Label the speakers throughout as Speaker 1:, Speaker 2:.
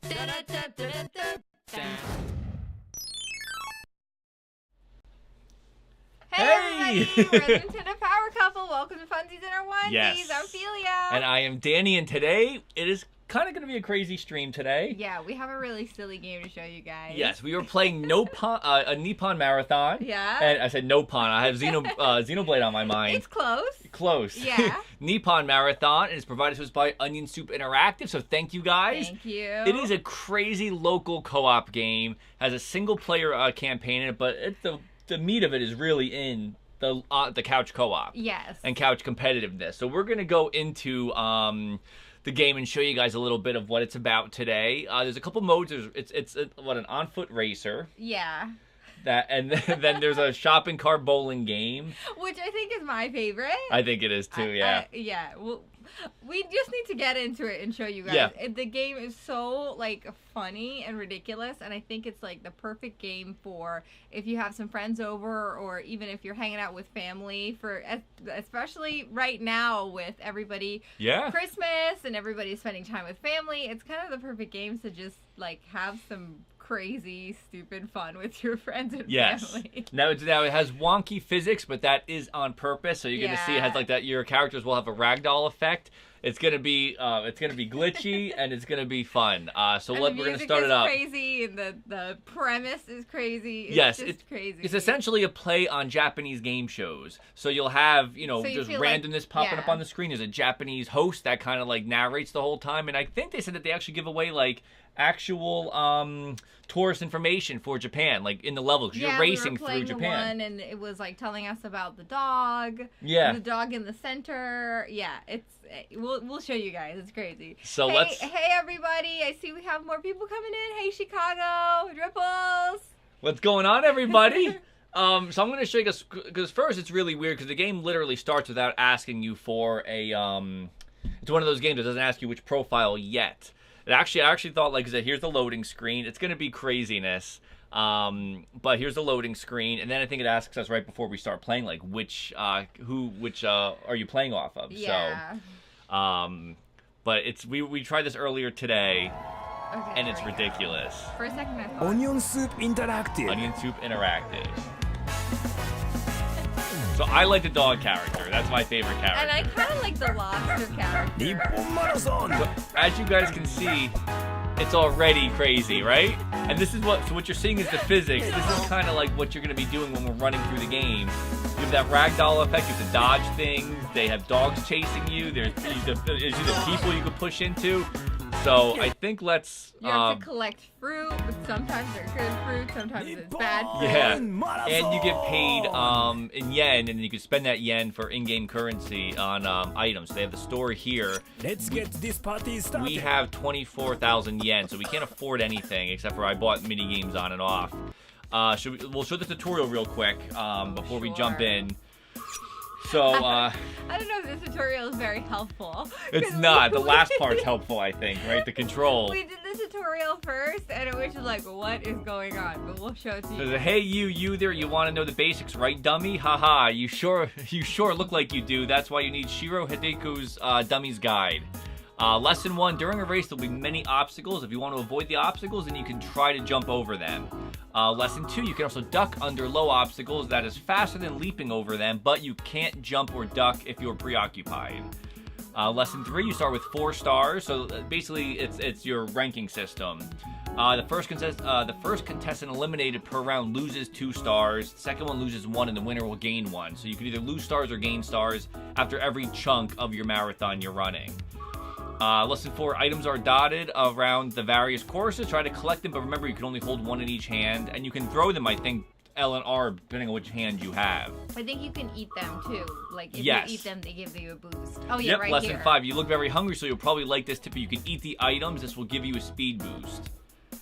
Speaker 1: Hey everybody, we're the Nintendo Power Couple. Welcome to Funsies and Our Onesies.
Speaker 2: Yes.
Speaker 1: I'm Felia.
Speaker 2: And I am Danny, and today it is kind of going to be a crazy stream today.
Speaker 1: Yeah, we have a really silly game to show you guys.
Speaker 2: Yes, we were playing a NIPPON Marathon.
Speaker 1: Yeah.
Speaker 2: And I said Nopon. I have Xenoblade on my mind.
Speaker 1: It's close.
Speaker 2: Close.
Speaker 1: Yeah.
Speaker 2: NIPPON Marathon, and it's provided to us by Onion Soup Interactive, so thank you guys.
Speaker 1: Thank you.
Speaker 2: It is a crazy local co-op game. Has a single-player campaign in it, but the meat of it is really in the couch co-op.
Speaker 1: Yes.
Speaker 2: And couch competitiveness. So we're going to go into the game and show you guys a little bit of what it's about today. There's a couple modes. It's an on-foot racer.
Speaker 1: Yeah.
Speaker 2: And then there's a shopping cart bowling game.
Speaker 1: Which I think is my favorite.
Speaker 2: I think it is too, yeah.
Speaker 1: Yeah. Well, we just need to get into it and show you guys.
Speaker 2: Yeah.
Speaker 1: The game is so, like, funny and ridiculous, and I think it's, like, the perfect game for if you have some friends over, or even if you're hanging out with family, for especially right now with everybody.
Speaker 2: Yeah.
Speaker 1: Christmas and everybody spending time with family. It's kind of the perfect game to just, like, have some crazy, stupid fun with your friends and family.
Speaker 2: Now it has wonky physics, but that is on purpose. So you're gonna see it has like that. Your characters will have a ragdoll effect. It's gonna be glitchy and it's gonna be fun. So we're gonna start it up.
Speaker 1: Crazy, and the premise is crazy. It's crazy.
Speaker 2: It's essentially a play on Japanese game shows. So you'll have just randomness popping up on the screen. There's a Japanese host that kind of like narrates the whole time, and I think they said that they actually give away like actual tourist information for Japan, like in the levels. You're racing through Japan.
Speaker 1: And it was like telling us about the dog.
Speaker 2: Yeah.
Speaker 1: The dog in the center. Yeah, we'll show you guys. It's crazy.
Speaker 2: So
Speaker 1: hey everybody, I see we have more people coming in. Hey Chicago, Ripples.
Speaker 2: What's going on, everybody? So I'm going to show you guys, because first it's really weird because the game literally starts without asking you for a it's one of those games that doesn't ask you which profile yet. I actually thought, like I said, here's the loading screen. It's going to be craziness. But here's the loading screen, and then I think it asks us right before we start playing, like which are you playing off of?
Speaker 1: Yeah.
Speaker 2: So, but we tried this earlier today,
Speaker 1: okay,
Speaker 2: and it's ridiculous.
Speaker 1: For a second, I thought
Speaker 3: Onion Soup Interactive.
Speaker 2: Onion Soup Interactive. So I like the dog character. That's my favorite character.
Speaker 1: And I kind of like the lobster character.
Speaker 3: NIPPON MARATHON.
Speaker 2: As you guys can see, it's already crazy, right? And this is what you're seeing is the physics. This is kind of like what you're going to be doing when we're running through the game. You have that ragdoll effect. You have to dodge things. They have dogs chasing you. There's either people you can push into. So I think let's.
Speaker 1: You have to collect fruit, but sometimes they're good fruit, sometimes it's bad fruit.
Speaker 2: Yeah, and you get paid in yen, and you can spend that yen for in-game currency on items. So they have the store here.
Speaker 3: Let's get this party started.
Speaker 2: We have 24,000 yen, so we can't afford anything except for I bought mini games on and off. We'll show the tutorial real quick before we jump in. So,
Speaker 1: I don't know if this tutorial is very helpful.
Speaker 2: It's not. The last part's helpful, I think, right? The control.
Speaker 1: We did the tutorial first, and it was just like, what is going on? But we'll show it to you.
Speaker 2: Hey, you there, you want to know the basics, right, dummy? Haha, you sure look like you do. That's why you need Shiro Hideku's Dummy's Guide. Lesson 1, during a race there'll be many obstacles. If you want to avoid the obstacles, then you can try to jump over them. Lesson 2, you can also duck under low obstacles. That is faster than leaping over them, but you can't jump or duck if you're preoccupied. Lesson 3, you start with 4 stars. So basically it's your ranking system. The first contestant eliminated per round loses 2 stars. The second one loses 1, and the winner will gain 1. So you can either lose stars or gain stars after every chunk of your marathon you're running. Lesson 4, items are dotted around the various courses. Try to collect them, but remember you can only hold 1 in each hand, and you can throw them, I think, L and R, depending on which hand you have.
Speaker 1: I think you can eat them, too. Like, if
Speaker 2: yes.
Speaker 1: you eat them, they give you a boost. Oh, yeah,
Speaker 2: yep,
Speaker 1: right
Speaker 2: lesson
Speaker 1: here.
Speaker 2: 5, you look very hungry, so you'll probably like this tip. You can eat the items. This will give you a speed boost.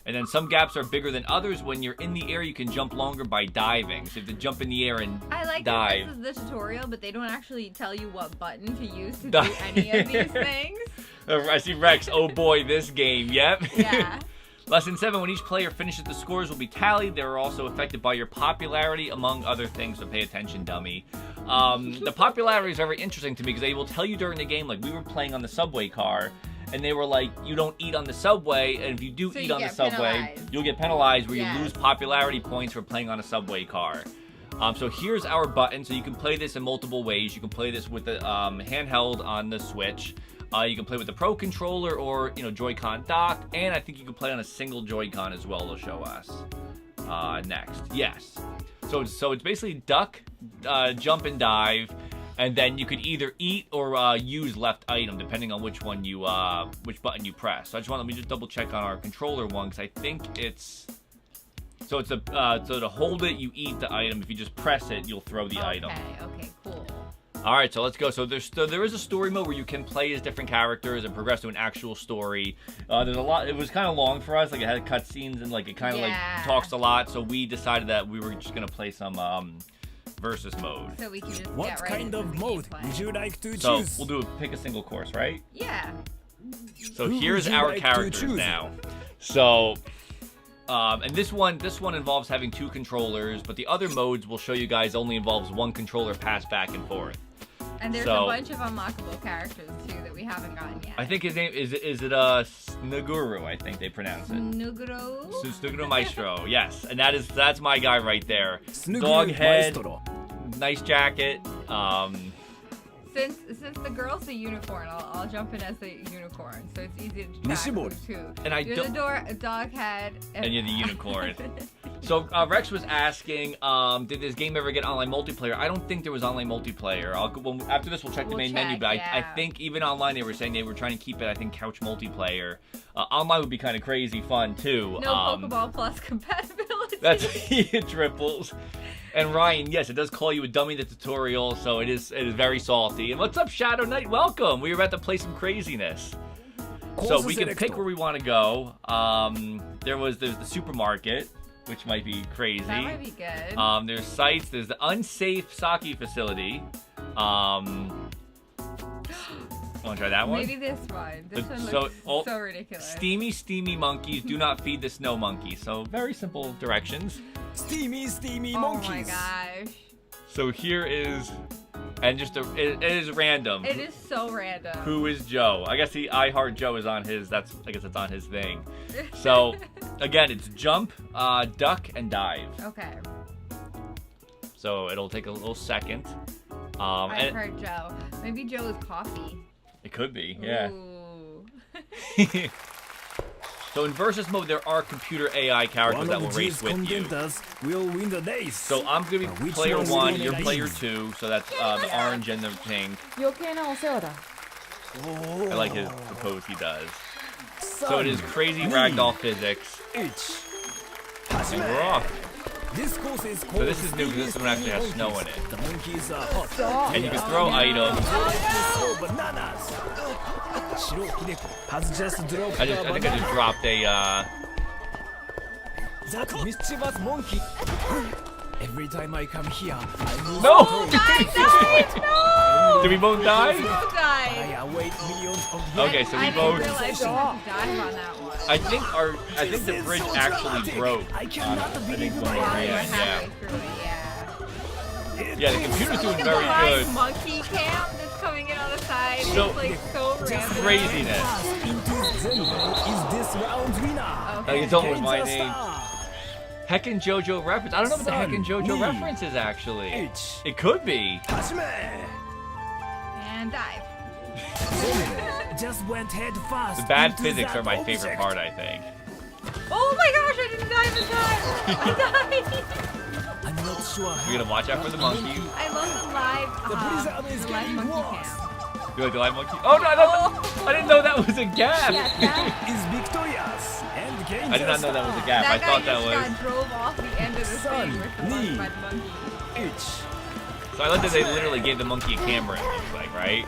Speaker 2: And then some gaps are bigger than others. When you're in the air, you can jump longer by diving. So you have to jump in the air and dive.
Speaker 1: I like that this is the tutorial, but they don't actually tell you what button to use to do any of these things.
Speaker 2: I see Rex. Oh boy, this game. Yep.
Speaker 1: Yeah.
Speaker 2: Lesson 7, when each player finishes, the scores will be tallied. They're also affected by your popularity, among other things, so pay attention, dummy. The popularity is very interesting to me because they will tell you during the game, like we were playing on the subway car, and they were like, you don't eat on the subway, and if you do eat on the subway,
Speaker 1: penalized.
Speaker 2: you'll get penalized where
Speaker 1: Yes.
Speaker 2: you lose popularity points for playing on a subway car. So here's our button. So you can play this in multiple ways. You can play this with the handheld on the Switch. You can play with the Pro Controller or, Joy-Con dock. And I think you can play on a single Joy-Con as well, they'll show us. Next. Yes. So it's basically duck, jump, and dive. And then you could either eat or use left item, depending on which button you press. So let me just double check on our controller one, because I think it's... So it's so to hold it, you eat the item. If you just press it, you'll throw the item.
Speaker 1: Okay, cool.
Speaker 2: All right, so let's go. So there is a story mode where you can play as different characters and progress to an actual story. There's a lot. It was kind of long for us. Like, it had cutscenes and it kind of talks a lot. So we decided that we were just gonna play some versus mode.
Speaker 1: So we can just
Speaker 3: What
Speaker 1: get right
Speaker 3: kind
Speaker 1: into
Speaker 3: of
Speaker 1: the
Speaker 3: mode
Speaker 1: gameplay.
Speaker 3: would you like to
Speaker 2: So
Speaker 3: choose?
Speaker 2: we'll pick a single course, right?
Speaker 1: Yeah.
Speaker 2: So
Speaker 3: Who
Speaker 2: here's
Speaker 3: would you
Speaker 2: our
Speaker 3: like to
Speaker 2: characters
Speaker 3: choose?
Speaker 2: now. So, and this one involves having 2 controllers, but the other modes we'll show you guys only involves 1 controller passed back and forth.
Speaker 1: And there's a bunch of unlockable characters too that we haven't gotten yet.
Speaker 2: I think his name is it Snuguru, I think they pronounce it.
Speaker 1: Nuguro?
Speaker 2: Snuguru Maestro, yes, and that's my guy right there.
Speaker 3: Snuguru
Speaker 2: Dog head,
Speaker 3: Maestro.
Speaker 2: nice jacket.
Speaker 1: Since the girl's a unicorn, I'll jump in as the unicorn, so it's easy to track
Speaker 3: Nishimori.
Speaker 1: who's who.
Speaker 2: And I
Speaker 1: You're the dog head,
Speaker 2: and you're the unicorn. So Rex was asking, did this game ever get online multiplayer? I don't think there was online multiplayer. After this, we'll check the main menu, but I think even online they were saying they were trying to keep it, I think, couch multiplayer. Online would be kind of crazy fun, too.
Speaker 1: No Pokeball Plus compatibility.
Speaker 2: That's triples. And Ryan, yes, it does call you a dummy in the tutorial, so it is very salty. And what's up, Shadow Knight? Welcome. We were about to play some craziness. So we can pick where we want to go. There's the supermarket, which might be crazy.
Speaker 1: That might be good.
Speaker 2: There's sites. There's the unsafe sake facility. Want to try that one?
Speaker 1: Maybe this one. This one
Speaker 2: so-
Speaker 1: looks so ridiculous.
Speaker 2: Steamy monkeys. Do not feed the snow monkey. So very simple directions.
Speaker 3: Steamy
Speaker 1: Oh
Speaker 3: monkeys.
Speaker 1: my gosh.
Speaker 2: So here is, and just it is random.
Speaker 1: It is so random.
Speaker 2: Who is Joe? I guess I Heart Joe is on his. I guess it's on his thing. So again, it's jump, duck, and dive.
Speaker 1: Okay.
Speaker 2: So it'll take a little second.
Speaker 1: I've heard Joe. Maybe Joe is coffee.
Speaker 2: It could be, yeah.
Speaker 1: Ooh.
Speaker 2: So in versus mode, there are computer AI characters
Speaker 3: One
Speaker 2: that will
Speaker 3: of
Speaker 2: race
Speaker 3: these
Speaker 2: with you.
Speaker 3: contenders will win the race.
Speaker 2: So I'm gonna be
Speaker 3: Which
Speaker 2: player
Speaker 3: one
Speaker 2: 1,
Speaker 3: will
Speaker 2: you're
Speaker 3: win?
Speaker 2: player 2. So that's the orange and the pink.
Speaker 4: 余計なお世話だ。
Speaker 2: I like the pose he does. So
Speaker 3: Sun,
Speaker 2: it is crazy
Speaker 3: moon,
Speaker 2: ragdoll physics.
Speaker 3: H.
Speaker 2: And we're off.
Speaker 3: This course is
Speaker 2: So
Speaker 3: called
Speaker 2: this is new because this one actually has snow in it.
Speaker 3: The monkeys are hot.
Speaker 2: And you can throw items.
Speaker 3: Throw bananas. Shiro Hideko has just dropped
Speaker 2: I think I just dropped a,
Speaker 3: that mischievous monkey. Every time I come here, I lose
Speaker 2: No!
Speaker 3: control.
Speaker 1: No!
Speaker 2: Did we both die?
Speaker 1: Both died.
Speaker 3: I await millions of
Speaker 2: Okay, so we
Speaker 1: I
Speaker 2: both.
Speaker 1: didn't realize you had to dive on that one.
Speaker 2: I think the bridge actually broke.
Speaker 3: I cannot
Speaker 2: I
Speaker 3: believe
Speaker 2: think
Speaker 3: my
Speaker 2: one
Speaker 1: While
Speaker 2: ran,
Speaker 1: you're
Speaker 3: eyes.
Speaker 2: yeah.
Speaker 1: halfway through it, yeah.
Speaker 2: Yeah, the computer's doing
Speaker 1: Look
Speaker 2: very
Speaker 1: at the
Speaker 2: good.
Speaker 1: live monkey cam that's coming in on the side.
Speaker 2: So-
Speaker 1: It's like so random.
Speaker 2: Craziness.
Speaker 3: Into Zenbo is this round's winner.
Speaker 2: Like, it's almost my
Speaker 3: Kansas
Speaker 2: name.
Speaker 3: Star.
Speaker 2: Heckin' JoJo reference. I don't know what the
Speaker 3: Sun,
Speaker 2: Heckin' JoJo
Speaker 3: moon,
Speaker 2: reference is actually.
Speaker 3: H.
Speaker 2: It could be.
Speaker 3: Hajime.
Speaker 1: And dive.
Speaker 3: Zenbo just went head first.
Speaker 2: The bad
Speaker 3: into
Speaker 2: physics
Speaker 3: that
Speaker 2: are my favorite
Speaker 3: object.
Speaker 2: part, I think.
Speaker 1: Oh my gosh, I didn't dive in time. I died.
Speaker 3: I'm not sure
Speaker 2: We're gonna watch out for the monkey.
Speaker 1: I love the live,
Speaker 3: The blizzard is
Speaker 1: the live
Speaker 3: getting
Speaker 1: monkey
Speaker 3: worse.
Speaker 1: cam.
Speaker 2: You like the live monkey? Oh no, I didn't know that was a gap.
Speaker 3: is victorious and gains
Speaker 2: I did not know that was a gap. I
Speaker 1: That guy
Speaker 2: thought that
Speaker 1: just
Speaker 2: was.
Speaker 1: got drove off the end of the
Speaker 3: Sun,
Speaker 1: thing with the
Speaker 3: knee.
Speaker 1: by the monkey.
Speaker 3: H.
Speaker 2: So I like that they literally gave the monkey a camera. It looks like, right?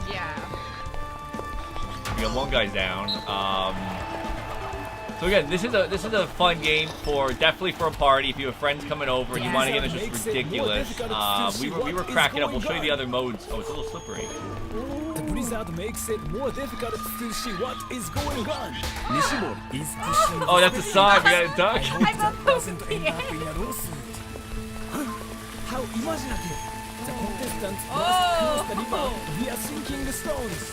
Speaker 1: Yeah.
Speaker 2: We got one guy down. So again, this is a fun game definitely for a party. If you have friends coming over and you want to get it's just ridiculous. We were cracking up. We'll show you the other modes. Oh, it's a little slippery.
Speaker 3: The blizzard makes it more difficult to see what is going on. Nishimori is pushing.
Speaker 2: Oh, that's a sign. We got a duck.
Speaker 1: I love
Speaker 3: doesn't
Speaker 1: Funsies.
Speaker 3: end up in a lawsuit. How imaginative! The contestants must
Speaker 1: Oh.
Speaker 3: cross the river via sinking stones.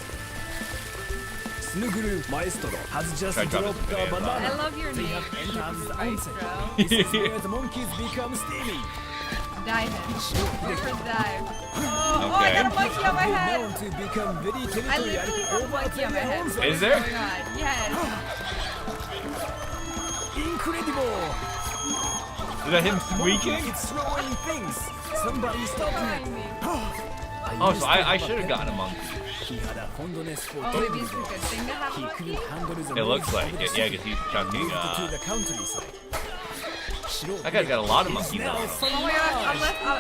Speaker 3: Snuguru Maestro has just
Speaker 2: Try dropping
Speaker 3: dropped
Speaker 2: some
Speaker 3: a
Speaker 2: bananas.
Speaker 1: I
Speaker 3: banana.
Speaker 1: love your
Speaker 3: They
Speaker 1: name.
Speaker 3: have entered the onsen.
Speaker 1: Maestro.
Speaker 3: This is where the monkeys become steamy.
Speaker 1: Dive in. First dive. Oh, I
Speaker 2: Okay.
Speaker 1: got a monkey on my
Speaker 3: They
Speaker 1: head.
Speaker 3: known to become very
Speaker 1: I
Speaker 3: territorial
Speaker 1: literally have a
Speaker 3: over
Speaker 1: monkey on my
Speaker 3: their
Speaker 1: head.
Speaker 3: onsen.
Speaker 2: Is there?
Speaker 1: Oh my god. Yes.
Speaker 3: Incredible!
Speaker 2: Is that him
Speaker 3: Monkey
Speaker 2: squeaking?
Speaker 3: is throwing things. Somebody stop
Speaker 1: Behind
Speaker 3: me.
Speaker 1: me.
Speaker 2: Oh, so I should have gotten a monkey.
Speaker 3: He had a fondness for
Speaker 1: Oh, maybe it's a good thing to have a
Speaker 3: He couldn't
Speaker 1: monkey.
Speaker 3: handle the
Speaker 2: It looks
Speaker 3: noise
Speaker 2: like
Speaker 3: of the
Speaker 2: it. Yeah, because he's chunky.
Speaker 3: moved to the countryside.
Speaker 2: That guy's got a lot of monkeys
Speaker 3: Now
Speaker 2: on him.
Speaker 1: Oh my gosh,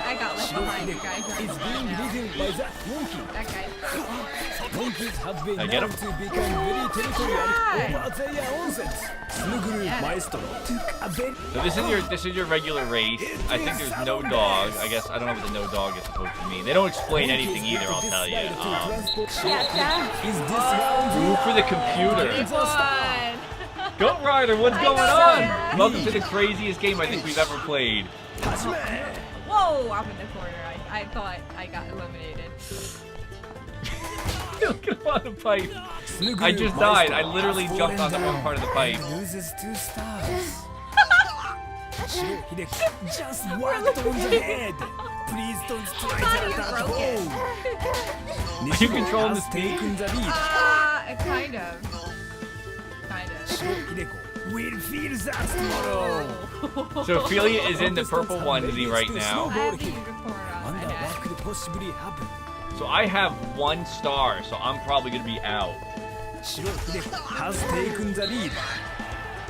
Speaker 1: I got left behind, you guys.
Speaker 3: is being ridden by that monkey.
Speaker 1: That guy.
Speaker 3: Monkeys have been
Speaker 2: I get
Speaker 3: known
Speaker 2: him?
Speaker 3: to become very territorial
Speaker 1: Yeah.
Speaker 3: over their onsens. Snuguru
Speaker 1: Yeah.
Speaker 3: Maestro took a very
Speaker 2: So this is your regular race. I think there's no dog. I guess I don't know what the no dog is supposed to mean. They don't explain anything either. I'll tell you.
Speaker 1: Yeah, Dad.
Speaker 3: Is this round
Speaker 2: Move for the computer.
Speaker 1: Big one.
Speaker 2: Goat Rider, what's
Speaker 1: I
Speaker 2: going
Speaker 1: know,
Speaker 2: on?
Speaker 1: man.
Speaker 2: Welcome to the craziest game I think we've ever played.
Speaker 1: Whoa, I'm in the corner. I thought I got eliminated.
Speaker 2: Look at him on the pipe. I just died. I literally jumped on the wrong part of the pipe.
Speaker 3: Loses 2 stars. Shiro Hideki just whacked on the head. Please don't try
Speaker 1: thought
Speaker 3: that
Speaker 1: you
Speaker 3: at
Speaker 1: broke it.
Speaker 3: home.
Speaker 2: Are you controlling the
Speaker 3: has
Speaker 2: speed?
Speaker 3: taken the lead.
Speaker 1: Kind of. Kind of.
Speaker 3: Shiro Hideko will feel that tomorrow.
Speaker 2: So Felia is in the purple onesie right now.
Speaker 1: I have the unicorn on my
Speaker 3: Wonder what
Speaker 1: neck.
Speaker 3: could possibly happen.
Speaker 2: So I have 1 star, so I'm probably gonna be out.
Speaker 3: Shiro Hideko has taken the lead.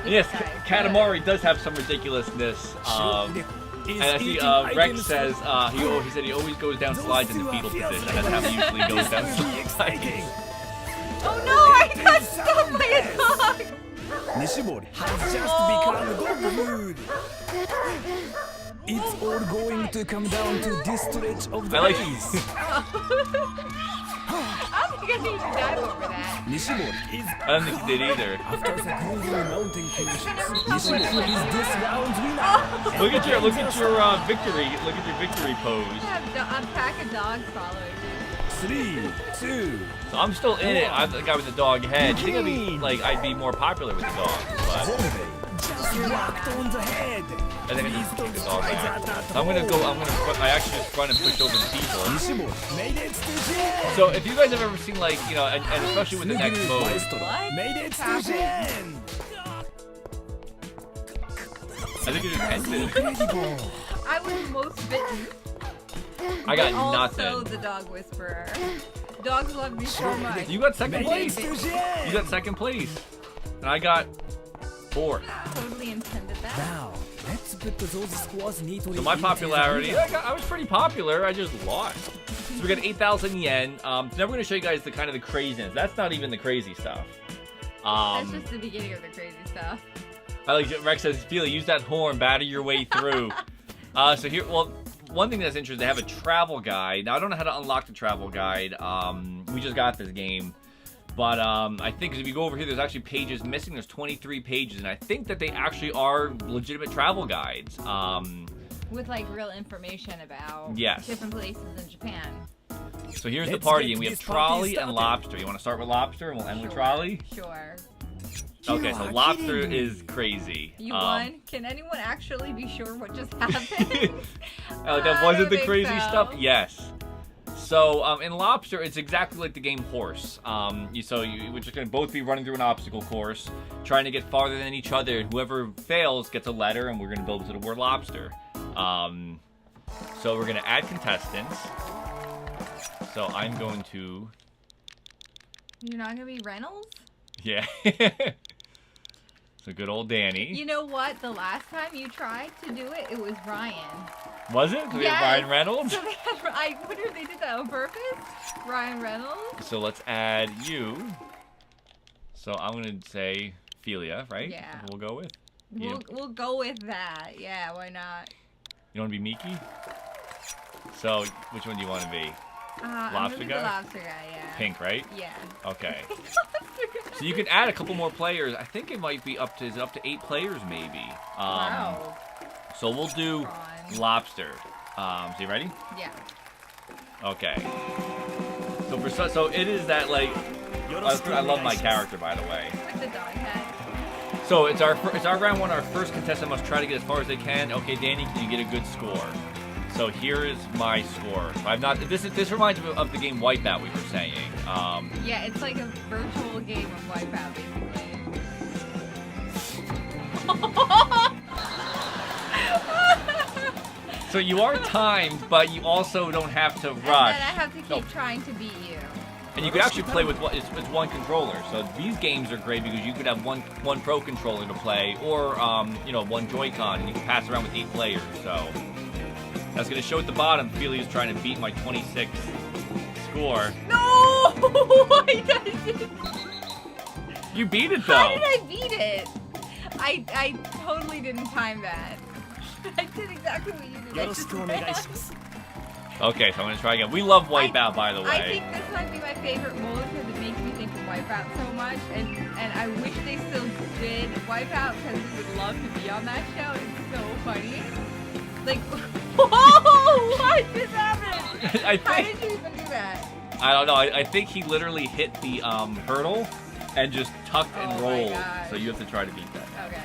Speaker 2: And yes,
Speaker 1: Okay,
Speaker 2: Katamari does have some ridiculousness.
Speaker 3: Shiro Hideko is
Speaker 2: And I see
Speaker 3: eating
Speaker 2: Rex
Speaker 3: items
Speaker 2: says he said he always goes down slides in the fetal position. That's how he usually goes down
Speaker 3: This will be
Speaker 2: slides.
Speaker 3: exciting.
Speaker 1: Oh no, I got stuck by a dog.
Speaker 3: Nishimori has just become dog mood. It's all going to come down to this stretch of the
Speaker 2: I like
Speaker 3: race.
Speaker 1: I don't think I need to dive over that.
Speaker 3: Nishimori is
Speaker 2: I don't think he did either.
Speaker 3: after the grueling mountain conditions. Nishimori is this round's winner.
Speaker 2: Look at your victory. Look at your victory pose.
Speaker 1: I have a pack of dogs following me.
Speaker 3: 3, 2.
Speaker 2: So I'm still in it. I'm the guy with the dog head. You think I'd be more popular with the dog, but
Speaker 3: Zombie just whacked on the head.
Speaker 2: I think I need to take the dog back. So I actually just run and push over the people.
Speaker 3: Nishimori made it to the end.
Speaker 2: So if you guys have ever seen and especially with the next
Speaker 3: Snuguru
Speaker 2: mode,
Speaker 3: Maestro
Speaker 1: What
Speaker 3: made it to
Speaker 1: happened?
Speaker 3: the end.
Speaker 2: I think it just ended.
Speaker 3: Incredible.
Speaker 1: I was most bitten.
Speaker 2: I got
Speaker 1: Also
Speaker 2: nothing.
Speaker 1: the dog whisperer. Dogs love me so much.
Speaker 2: You got second
Speaker 3: Made it
Speaker 2: place.
Speaker 3: to the
Speaker 2: You
Speaker 3: end.
Speaker 2: got second place, and I got 4th.
Speaker 1: Totally intended that.
Speaker 3: Now, let's put those scores neatly
Speaker 2: So my
Speaker 3: into
Speaker 2: popularity,
Speaker 3: the
Speaker 2: I was pretty popular. I just lost. So we got 8,000 yen. Now we're gonna show you guys the kind of the craziness. That's not even the crazy stuff.
Speaker 1: That's just the beginning of the crazy stuff.
Speaker 2: I like Rex says, Felia, use that horn, batter your way through. So here, well, one thing that's interesting, they have a travel guide. Now I don't know how to unlock the travel guide. We just got this game. But I think 'cause if you go over here, there's actually pages missing. There's 23 pages, and I think that they actually are legitimate travel guides.
Speaker 1: With like real information about
Speaker 2: Yes.
Speaker 1: different places in Japan.
Speaker 2: So here's the
Speaker 3: Let's
Speaker 2: party,
Speaker 3: get
Speaker 2: and we have
Speaker 3: this party
Speaker 2: trolley and
Speaker 3: started.
Speaker 2: lobster. You want to start with lobster, and we'll end with trolley?
Speaker 1: Sure.
Speaker 2: Okay,
Speaker 3: You
Speaker 2: so
Speaker 3: are
Speaker 2: lobster
Speaker 3: kidding me.
Speaker 2: is crazy.
Speaker 1: You won? Can anyone actually be sure what just happened?
Speaker 2: That
Speaker 1: I
Speaker 2: wasn't
Speaker 1: don't
Speaker 2: the
Speaker 1: think
Speaker 2: crazy
Speaker 1: so.
Speaker 2: stuff? Yes. So in lobster, it's exactly like the game horse. We're just gonna both be running through an obstacle course, trying to get farther than each other. And whoever fails gets a letter, and we're gonna build to the word lobster. So we're gonna add contestants. So I'm going to,
Speaker 1: You're not gonna be Reynolds?
Speaker 2: yeah. So good old Danny.
Speaker 1: You know what? The last time you tried to do it, it was Ryan.
Speaker 2: Was it? So we have
Speaker 1: Yes.
Speaker 2: Ryan Reynolds.
Speaker 1: So they had, I wonder if they did that on purpose. Ryan Reynolds.
Speaker 2: So let's add you. So I'm gonna say Felia, right?
Speaker 1: Yeah.
Speaker 2: We'll go with. You,
Speaker 1: We'll go with that. Yeah, why not?
Speaker 2: you want to be Miki? So which one do you want to be?
Speaker 1: I'm
Speaker 2: Lobster
Speaker 1: gonna be
Speaker 2: guy?
Speaker 1: the lobster guy. Yeah.
Speaker 2: Pink, right?
Speaker 1: Yeah.
Speaker 2: Okay. So you can add a couple more players. I think it might be up to 8 players maybe.
Speaker 1: Wow.
Speaker 2: So we'll do
Speaker 1: Fun.
Speaker 2: lobster. So you ready?
Speaker 1: Yeah.
Speaker 2: Okay. So it is that like I love my character, by the way.
Speaker 1: Like the dog head.
Speaker 2: So it's our round one. Our first contestant must try to get as far as they can. Okay, Danny, can you get a good score? So here is my score. I'm not. This reminds me of the game Wipeout we were saying.
Speaker 1: Yeah, it's like a virtual game of Wipeout, basically.
Speaker 2: So you are timed, but you also don't have to rush.
Speaker 1: And then I have to keep trying to beat you.
Speaker 2: And you could actually play with it's one controller. So these games are great because you could have one pro controller to play, or one Joy-Con, and you can pass around with 8 players. So that's going to show at the bottom. Felia is trying to beat my 26 score.
Speaker 1: No! I didn't.
Speaker 2: You beat it though.
Speaker 1: How did I beat it? I totally didn't time that. I did exactly what you did. I just ran.
Speaker 2: Okay, so I'm gonna try again. We love Wipeout, by the way.
Speaker 1: I think this might be my favorite mode because it makes me think of Wipeout so much, and I wish they still did Wipeout because we would love to be on that show. It's so funny. Like, whoa! What just happened? How did you even do that?
Speaker 2: I don't know. I think he literally hit the hurdle and just tucked and rolled. So you have to try to beat that.
Speaker 1: Okay.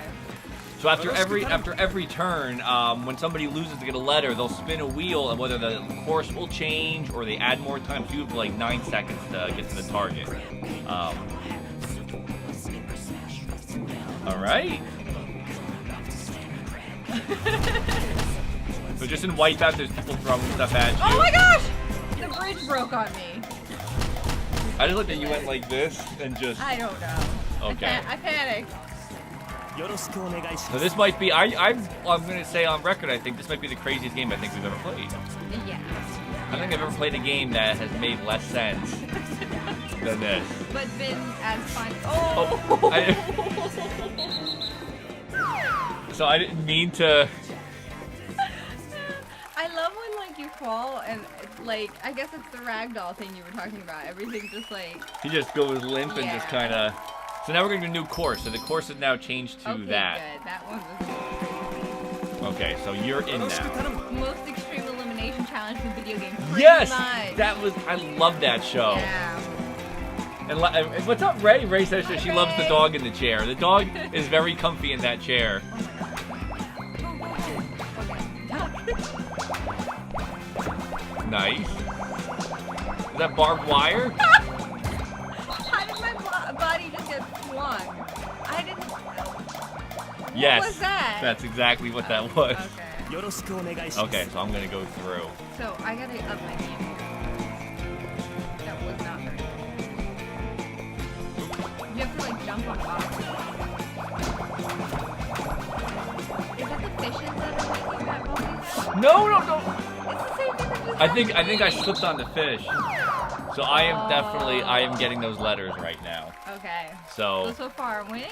Speaker 2: So after every turn, when somebody loses to get a letter, they'll spin a wheel, and whether the course will change or they add more time, so you have like 9 seconds to get to the target. All right. So just in Wipeout, there's people throwing stuff at you.
Speaker 1: Oh my gosh! The bridge broke on me.
Speaker 2: I just looked at you went like this and just.
Speaker 1: I don't know.
Speaker 2: Okay.
Speaker 1: I panicked.
Speaker 2: So this might be. I'm gonna say on record. I think this might be the craziest game I think we've ever played.
Speaker 1: Yeah.
Speaker 2: I think I've ever played a game that has made less sense than this.
Speaker 1: But been as fun.
Speaker 2: So I didn't mean to.
Speaker 1: I love when like you fall and like I guess it's the ragdoll thing you were talking about. Everything just like.
Speaker 2: He just goes limp and just kind of. So now we're going to do a new course. So the course has now changed to that.
Speaker 1: Okay, good. That one was crazy.
Speaker 2: Okay, so you're in now.
Speaker 1: Most extreme elimination challenge in video game.
Speaker 2: Yes!
Speaker 1: Much.
Speaker 2: That was, I love that show.
Speaker 1: Yeah.
Speaker 2: And what's up, Ray? Ray says that she loves the dog in the chair. The dog is very comfy in that chair. Nice. Is that barbed wire?
Speaker 1: How did my body just get flung? I didn't.
Speaker 2: Yes.
Speaker 1: What was that?
Speaker 2: That's exactly what that was.
Speaker 1: Okay.
Speaker 2: Okay, so I'm gonna go through.
Speaker 1: So I gotta up my game here. That was not very good. You have to like jump on boxes. Is it the fishes that are making that movie?
Speaker 2: No.
Speaker 1: It's the same thing that just
Speaker 2: I think I slipped on the fish. So I am getting those letters right now.
Speaker 1: Okay.
Speaker 2: So
Speaker 1: far I'm winning?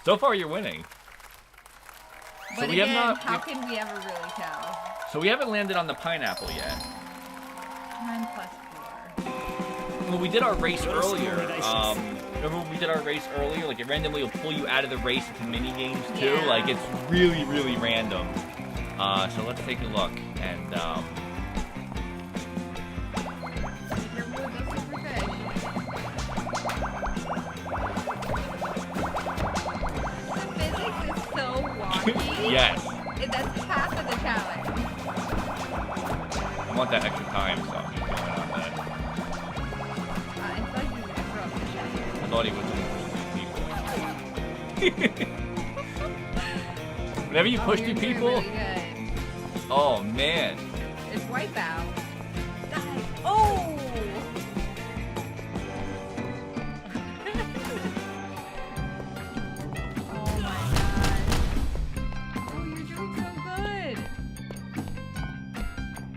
Speaker 2: So far you're winning.
Speaker 1: But
Speaker 2: so we
Speaker 1: again,
Speaker 2: have not.
Speaker 1: How can we ever really tell?
Speaker 2: So we haven't landed on the pineapple yet.
Speaker 1: 9 plus 4.
Speaker 2: Well, we did our race earlier. Remember when we did our race earlier? Like it randomly will pull you out of the race into mini games too.
Speaker 1: Yeah.
Speaker 2: Like it's really, really random. So let's take a look and. Yes.
Speaker 1: That's half of the challenge.
Speaker 2: I want that extra time, so I'm just going on that.
Speaker 1: I thought you would throw up the challenge.
Speaker 2: I thought he was pushing people. Whenever you push two people.
Speaker 1: Really good.
Speaker 2: Oh man.
Speaker 1: It's Wipeout. Die. Oh.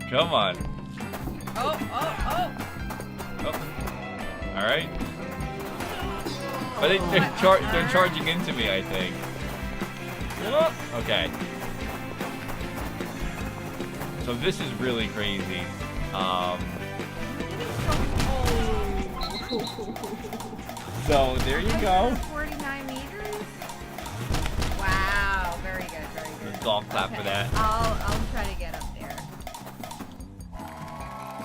Speaker 2: Come on.
Speaker 1: Oh.
Speaker 2: All right. But they're charging into me, I think. Okay. So this is really crazy. So there you go.
Speaker 1: 49 meters. Wow, very good, very good.
Speaker 2: Golf clap for that.
Speaker 1: I'll try to get up there.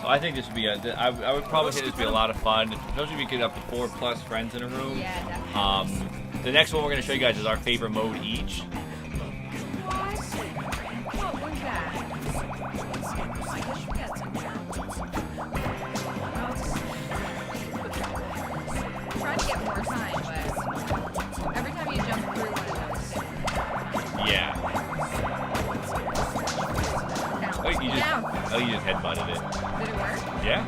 Speaker 2: So I think this would be I would probably say this would be a lot of fun, especially if we get up to 4+ friends in a room.
Speaker 1: Yeah, definitely.
Speaker 2: The next one we're gonna show you guys is our favorite mode each.
Speaker 1: What? What was that? I guess we got some there. I'm trying to get more time, but every time you jump through one of those,
Speaker 2: Yeah.
Speaker 1: counts.
Speaker 2: Oh, you just
Speaker 1: Down.
Speaker 2: headbutted it.
Speaker 1: Did it work?
Speaker 2: Yeah.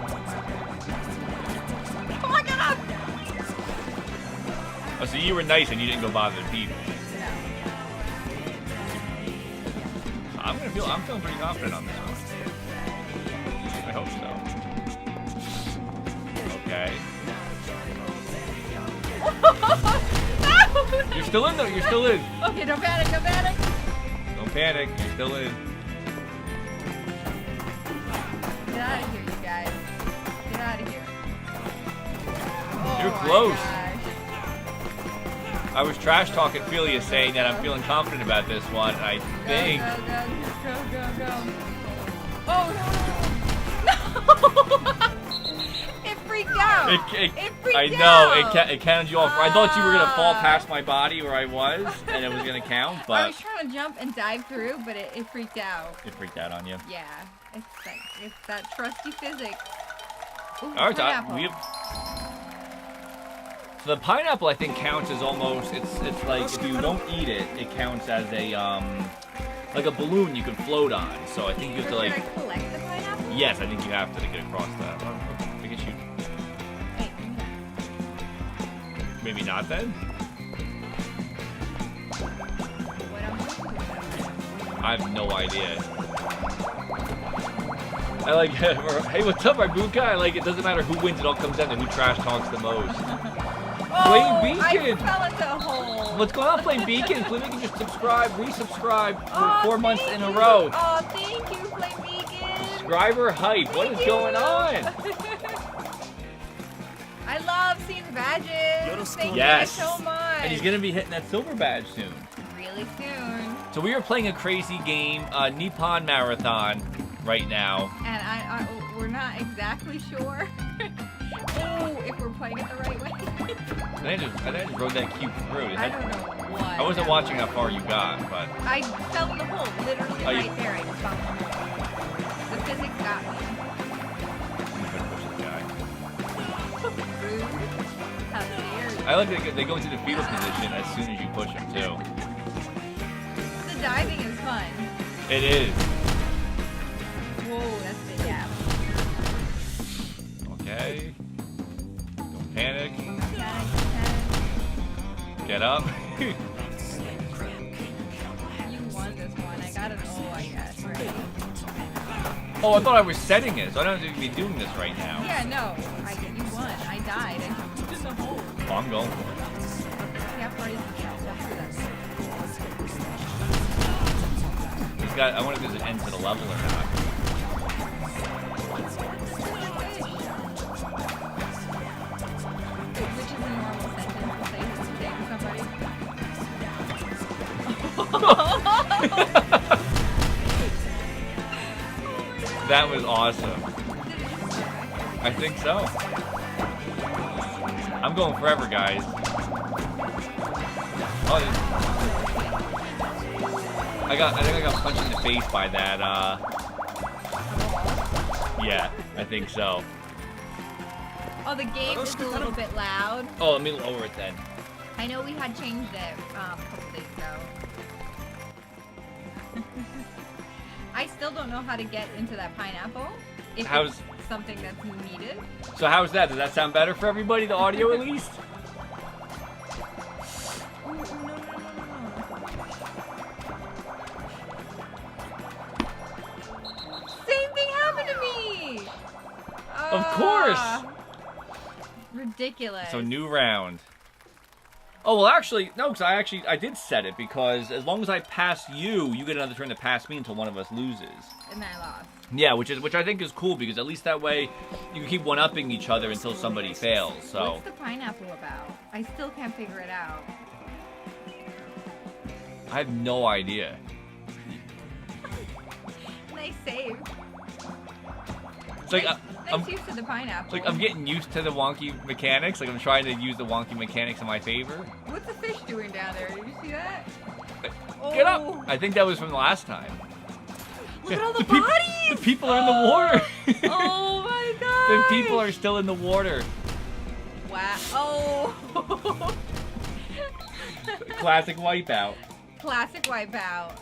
Speaker 1: Oh my god!
Speaker 2: Oh, so you were nice and you didn't go bother the people.
Speaker 1: No.
Speaker 2: I'm feeling pretty confident on this one. I hope so. Okay.
Speaker 1: No!
Speaker 2: You're still in though. You're still in.
Speaker 1: Okay, don't panic, don't panic.
Speaker 2: Don't panic. You're still in.
Speaker 1: Get out of here, you guys. Get out of here.
Speaker 2: You're
Speaker 1: Oh my
Speaker 2: close.
Speaker 1: gosh.
Speaker 2: I was trash talking Felia saying that I'm feeling confident about this one. I think.
Speaker 1: Go, go, go, go. Oh no! No! It freaked out. It freaked
Speaker 2: I
Speaker 1: out.
Speaker 2: know it counted you off. I thought you were gonna fall past my body where I was, and it was gonna count.
Speaker 1: I
Speaker 2: But
Speaker 1: was trying to jump and dive through, but it freaked out.
Speaker 2: it freaked out on you.
Speaker 1: Yeah, it's that trusty physics. Ooh,
Speaker 2: All right,
Speaker 1: pineapple.
Speaker 2: we have. So the pineapple, I think, counts as almost. It's like if you don't eat it, it counts as a like a balloon you can float on. So I think you have to
Speaker 1: Can
Speaker 2: like.
Speaker 1: I collect the pineapple?
Speaker 2: Yes, I think you have to get across that. I guess you.
Speaker 1: Hey,
Speaker 2: Maybe not then.
Speaker 1: what am I?
Speaker 2: I have no idea. I like, hey, what's up, Arbuka? I like, it doesn't matter who wins, it all comes down to who trash talks the most.
Speaker 1: Oh,
Speaker 2: Flame
Speaker 1: I
Speaker 2: Beacon!
Speaker 1: fell into a hole.
Speaker 2: What's going on, Flame Beacon? Flame Beacon just subscribe, resubscribe for
Speaker 1: Oh,
Speaker 2: 4 months
Speaker 1: thank
Speaker 2: in a
Speaker 1: you.
Speaker 2: row.
Speaker 1: Oh, thank you, Flame Beacon.
Speaker 2: Subscriber hype, what is going on?
Speaker 1: I love seeing the badges. Thank
Speaker 2: Yes.
Speaker 1: you guys so much.
Speaker 2: And he's going to be hitting that silver badge soon.
Speaker 1: Really soon.
Speaker 2: So we are playing a crazy game, Nippon Marathon, right now.
Speaker 1: And we're not exactly sure if we're playing it the right way.
Speaker 2: I just rode that cube through.
Speaker 1: I don't know what.
Speaker 2: I wasn't watching how far you got, but...
Speaker 1: I fell in the hole, literally
Speaker 2: Oh,
Speaker 1: right there. I just found the hole. The physics got me.
Speaker 2: I'm gonna push this guy.
Speaker 1: Rude. How dare you.
Speaker 2: I like that they go into the fetal position as soon as you push them, too.
Speaker 1: The diving is fun.
Speaker 2: It is.
Speaker 1: Whoa, that's big gap.
Speaker 2: Okay. Don't panic.
Speaker 1: Panic.
Speaker 2: Get up.
Speaker 1: You won this one. I got an O, I guess, right?
Speaker 2: Oh, I thought I was setting it, so I don't have to be doing this right now.
Speaker 1: Yeah, no. You won. I died. I jumped in the hole.
Speaker 2: Oh, I'm going for it.
Speaker 1: Yeah, parties and stuff.
Speaker 2: This guy, I wonder if there's an end to the level or not.
Speaker 1: Which is a normal sentence to say to somebody.
Speaker 2: That was awesome. I think so. I'm going forever, guys. Oh, I think I got punched in the face by that, yeah, I think so.
Speaker 1: Oh, the game is a little bit loud.
Speaker 2: Oh, let me lower it then.
Speaker 1: I know we had changed it a couple days ago. I still don't know how to get into that pineapple. If it's something that's needed.
Speaker 2: So how's that? Does that sound better for everybody, the audio at least?
Speaker 1: No. Same thing happened to me!
Speaker 2: Of course!
Speaker 1: Ridiculous.
Speaker 2: So new round. Oh, well actually, no, because I did set it because as long as I pass you, you get another turn to pass me until one of us loses.
Speaker 1: And I lost.
Speaker 2: Yeah, which I think is cool because at least that way you can keep one-upping each other until somebody fails. So
Speaker 1: what's the pineapple about? I still can't figure it out.
Speaker 2: I have no idea.
Speaker 1: Nice save.
Speaker 2: It's like
Speaker 1: Nice use of the pineapple.
Speaker 2: like I'm getting used to the wonky mechanics. Like I'm trying to use the wonky mechanics in my favor.
Speaker 1: What's the fish doing down there? Did you see that?
Speaker 2: Get up!
Speaker 1: Oh.
Speaker 2: I think that was from the last time.
Speaker 1: Look at all the
Speaker 2: people,
Speaker 1: bodies!
Speaker 2: the people are in the water.
Speaker 1: Oh my god!
Speaker 2: The people are still in the water.
Speaker 1: Wow. Oh.
Speaker 2: Classic Wipeout.
Speaker 1: Classic Wipeout.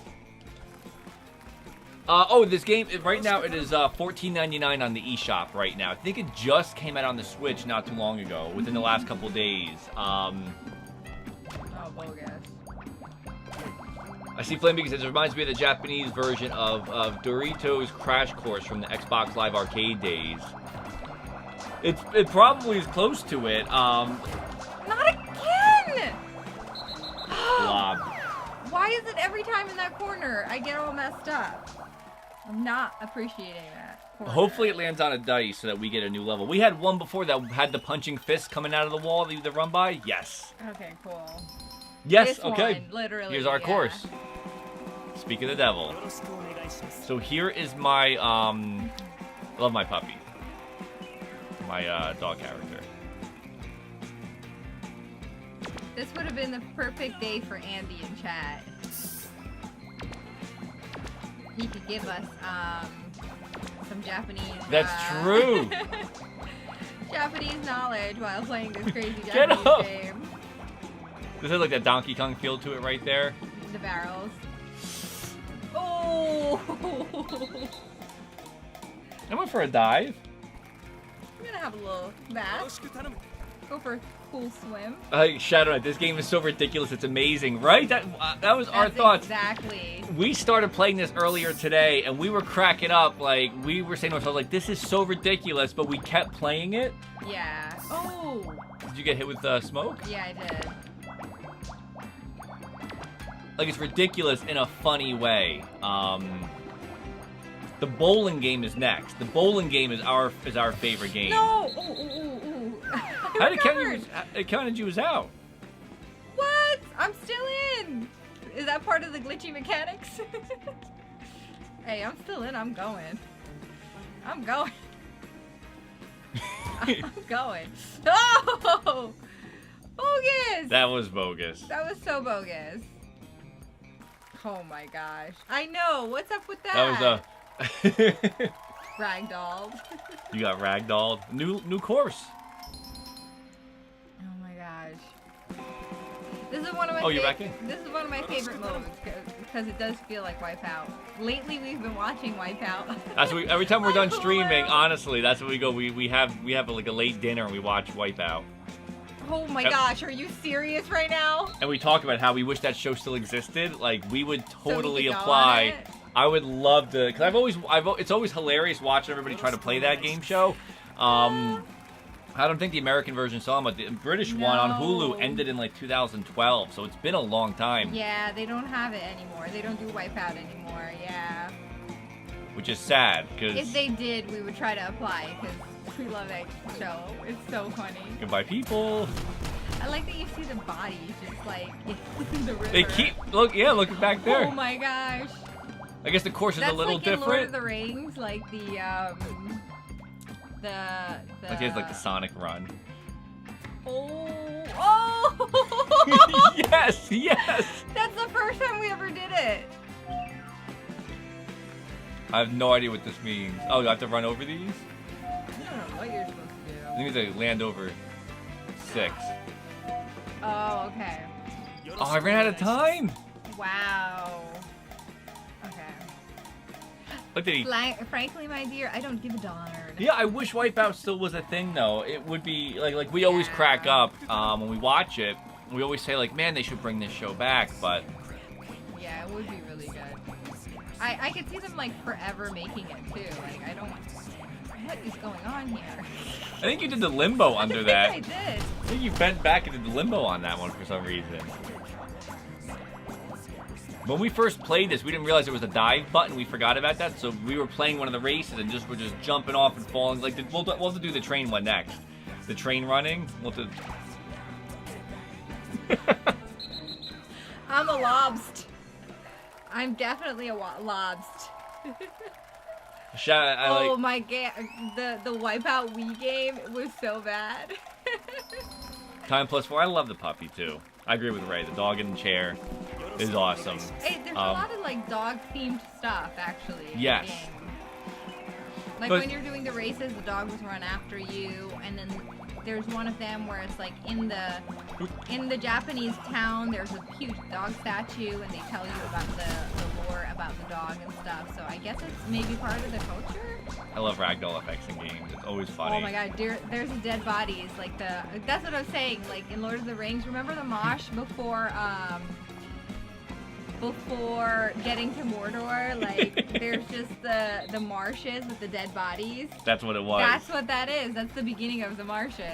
Speaker 2: Oh, this game right now it is $14.99 on the eShop right now. I think it just came out on the Switch not too long ago, within the last couple days.
Speaker 1: Oh, bogus.
Speaker 2: I see Flame says it reminds me of the Japanese version of Doritos Crash Course from the Xbox Live Arcade days. It probably is close to it.
Speaker 1: Not again!
Speaker 2: Blob.
Speaker 1: Why is it every time in that corner I get all messed up? I'm not appreciating that corner.
Speaker 2: Hopefully it lands on a dice so that we get a new level. We had one before that had the punching fist coming out of the wall that you run by. Yes.
Speaker 1: Okay, cool.
Speaker 2: Yes,
Speaker 1: This
Speaker 2: okay.
Speaker 1: one, literally.
Speaker 2: Here's our
Speaker 1: yeah.
Speaker 2: course. Speak of the devil. So here is my, I love my puppy. My dog character.
Speaker 1: This would have been the perfect day for Andy in chat. He could give us some Japanese.
Speaker 2: That's true.
Speaker 1: Japanese knowledge while playing this crazy
Speaker 2: Get
Speaker 1: Japanese
Speaker 2: up.
Speaker 1: game.
Speaker 2: This has like that Donkey Kong feel to it right there.
Speaker 1: The barrels. Oh!
Speaker 2: I went for a dive.
Speaker 1: I'm gonna have a little bath. Go for a cool swim.
Speaker 2: Shadow Knight, this game is so ridiculous. It's amazing, right? That was our
Speaker 1: That's
Speaker 2: thoughts.
Speaker 1: Exactly.
Speaker 2: We started playing this earlier today, and we were cracking up. Like we were saying to ourselves, like, "This is so ridiculous," but we kept playing it.
Speaker 1: Yeah. Oh!
Speaker 2: Did you get hit with smoke?
Speaker 1: Yeah, I did.
Speaker 2: Like it's ridiculous in a funny way. The bowling game is next. The bowling game is our favorite game.
Speaker 1: No! Ooh.
Speaker 2: How did it counted you as out?
Speaker 1: What? I'm still in. Is that part of the glitchy mechanics? Hey, I'm still in. I'm going. I'm going. Oh! Bogus!
Speaker 2: That was bogus.
Speaker 1: That was so bogus. Oh my gosh. I know. What's up with that?
Speaker 2: That was a.
Speaker 1: Ragdolled.
Speaker 2: You got ragdolled. New course.
Speaker 1: Oh my gosh. This is one of my.
Speaker 2: Oh, you're wrecking?
Speaker 1: This is one of my favorite modes because it does feel like Wipeout. Lately, we've been watching Wipeout.
Speaker 2: That's what every time we're done streaming. Honestly, that's what we go. We have like a late dinner and we watch Wipeout.
Speaker 1: Oh my gosh, are you serious right now?
Speaker 2: And we talk about how we wish that show still existed. Like we would totally
Speaker 1: So we could go
Speaker 2: apply.
Speaker 1: on it?
Speaker 2: I would love to, because it's always hilarious watching everybody try to play that game show. I don't think the American version saw them, but the British one on Hulu ended in like 2012, so it's been a long time.
Speaker 1: Yeah, they don't have it anymore. They don't do Wipeout anymore. Yeah.
Speaker 2: Which is sad, because
Speaker 1: If they did, we would try to apply because we love that show. It's so funny.
Speaker 2: goodbye people.
Speaker 1: I like that you see the bodies just like in the river.
Speaker 2: They keep looking back there.
Speaker 1: Oh my gosh.
Speaker 2: I guess the course is
Speaker 1: That's
Speaker 2: a little
Speaker 1: like in
Speaker 2: different.
Speaker 1: Lord of the Rings, like the
Speaker 2: Like he has like the Sonic run.
Speaker 1: Oh!
Speaker 2: Yes.
Speaker 1: That's the first time we ever did it.
Speaker 2: I have no idea what this means. Oh, you have to run over these?
Speaker 1: I don't know what you're supposed to do.
Speaker 2: It means I land over 6.
Speaker 1: Oh, okay.
Speaker 2: Oh, I ran out of time.
Speaker 1: Wow. Okay.
Speaker 2: Look at he.
Speaker 1: Frankly, my dear, I don't give a darn.
Speaker 2: Yeah, I wish Wipeout still was a thing though. It would be like we always crack up when we watch it. We always say like, man, they should bring this show back, but
Speaker 1: Yeah, it would be really good. I could see them like forever making it too. Like I don't. What is going on here?
Speaker 2: I think you did the limbo under that.
Speaker 1: I did.
Speaker 2: I think you bent back and did the limbo on that one for some reason. When we first played this, we didn't realize there was a dive button. We forgot about that, so we were playing one of the races and we're just jumping off and falling. Like we'll have to do the train one next. The train running. We'll have to...
Speaker 1: I'm a lobst. I'm definitely a lobst. Oh my god, the Wipeout Wii game was so bad.
Speaker 2: Time plus 4. I love the puppy too. I agree with Ray. The dog in the chair is awesome.
Speaker 1: Hey, there's a lot of like dog themed stuff actually.
Speaker 2: Yes.
Speaker 1: In the game. Like when you're doing the races, the dog will run after you, and then there's one of them where it's like in the Japanese town, there's a huge dog statue, and they tell you about the lore about the dog and stuff. So I guess it's maybe part of the culture.
Speaker 2: I love ragdoll effects in games. It's always funny.
Speaker 1: Oh my god, there's dead bodies. Like that's what I was saying. Like in Lord of the Rings, remember the mosh before getting to Mordor? Like there's just the marshes with the dead bodies.
Speaker 2: That's what it was.
Speaker 1: That's what that is. That's the beginning of the marshes.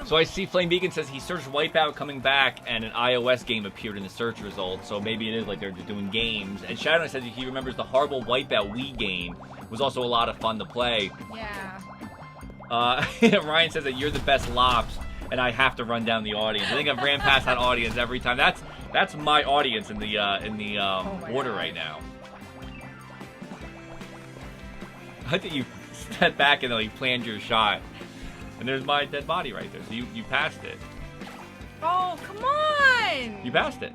Speaker 2: So I see Flame Beacon says he searched Wipeout coming back, and an iOS game appeared in the search results. So maybe it is like they're just doing games. And Shadow says he remembers the horrible Wipeout Wii game. It was also a lot of fun to play.
Speaker 1: Yeah.
Speaker 2: Ryan says that you're the best Lops, and I have to run down the audience. I think I've ran past that audience every time. That's my audience in the order
Speaker 1: God.
Speaker 2: right now. I think you stepped back and like planned your shot, and there's my dead body right there. So you passed it.
Speaker 1: Oh, come on!
Speaker 2: You passed it.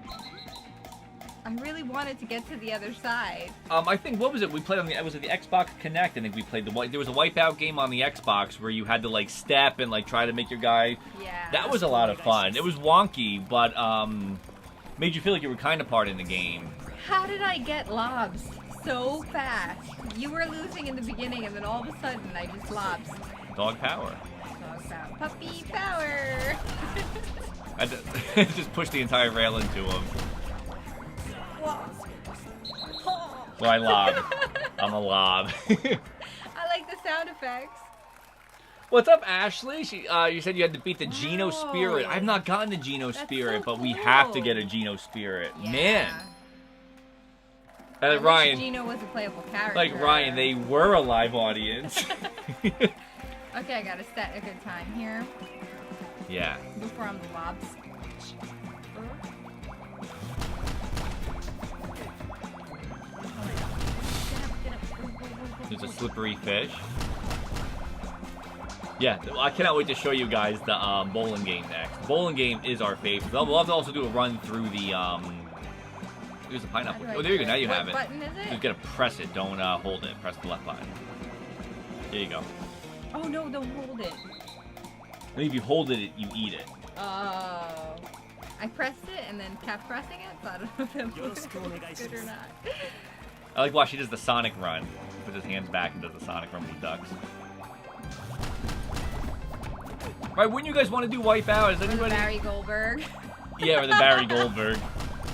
Speaker 1: I really wanted to get to the other side.
Speaker 2: I think, what was it? We played on the Xbox Connect. I think we played there was a Wipeout game on the Xbox where you had to like step and like try to make your guy.
Speaker 1: Yeah.
Speaker 2: That was a lot of fun. It was wonky, but made you feel like you were kind of part in the game.
Speaker 1: How did I get lobs so fast? You were losing in the beginning, and then all of a sudden I just lobs.
Speaker 2: Dog power.
Speaker 1: Dog power. Puppy power.
Speaker 2: I just pushed the entire rail into him. So I lob. I'm a lob.
Speaker 1: I like the sound effects.
Speaker 2: What's up, Ashley? You said you had to beat the Geno Spirit. I've not gotten the Geno Spirit,
Speaker 1: so
Speaker 2: but we
Speaker 1: cool.
Speaker 2: have to get a Geno Spirit.
Speaker 1: Yeah.
Speaker 2: Man.
Speaker 1: I
Speaker 2: Ryan.
Speaker 1: wish Geno was a playable character.
Speaker 2: Like Ryan, they were a live audience.
Speaker 1: Okay, I gotta set a good time here.
Speaker 2: Yeah.
Speaker 1: Before I'm the lobs.
Speaker 2: There's a slippery fish. Yeah, I cannot wait to show you guys the bowling game next. The bowling game is our favorite. We'll have to also do a run through the there's a pineapple. Oh, there you go. Now you have it.
Speaker 1: What button is it?
Speaker 2: You gotta press it. Don't hold it. Press the left button. There you go.
Speaker 1: Oh no, don't hold it.
Speaker 2: I think if you hold it, you eat it.
Speaker 1: Oh. I pressed it and then kept pressing it, so I don't know if it was good or not.
Speaker 2: I like watching he does the Sonic run. Puts his hands back and does the Sonic run when he ducks. Right, wouldn't you guys want to do Wipeout? Has anybody?
Speaker 1: Or the Barry Goldberg.
Speaker 2: Yeah, or the Barry Goldberg.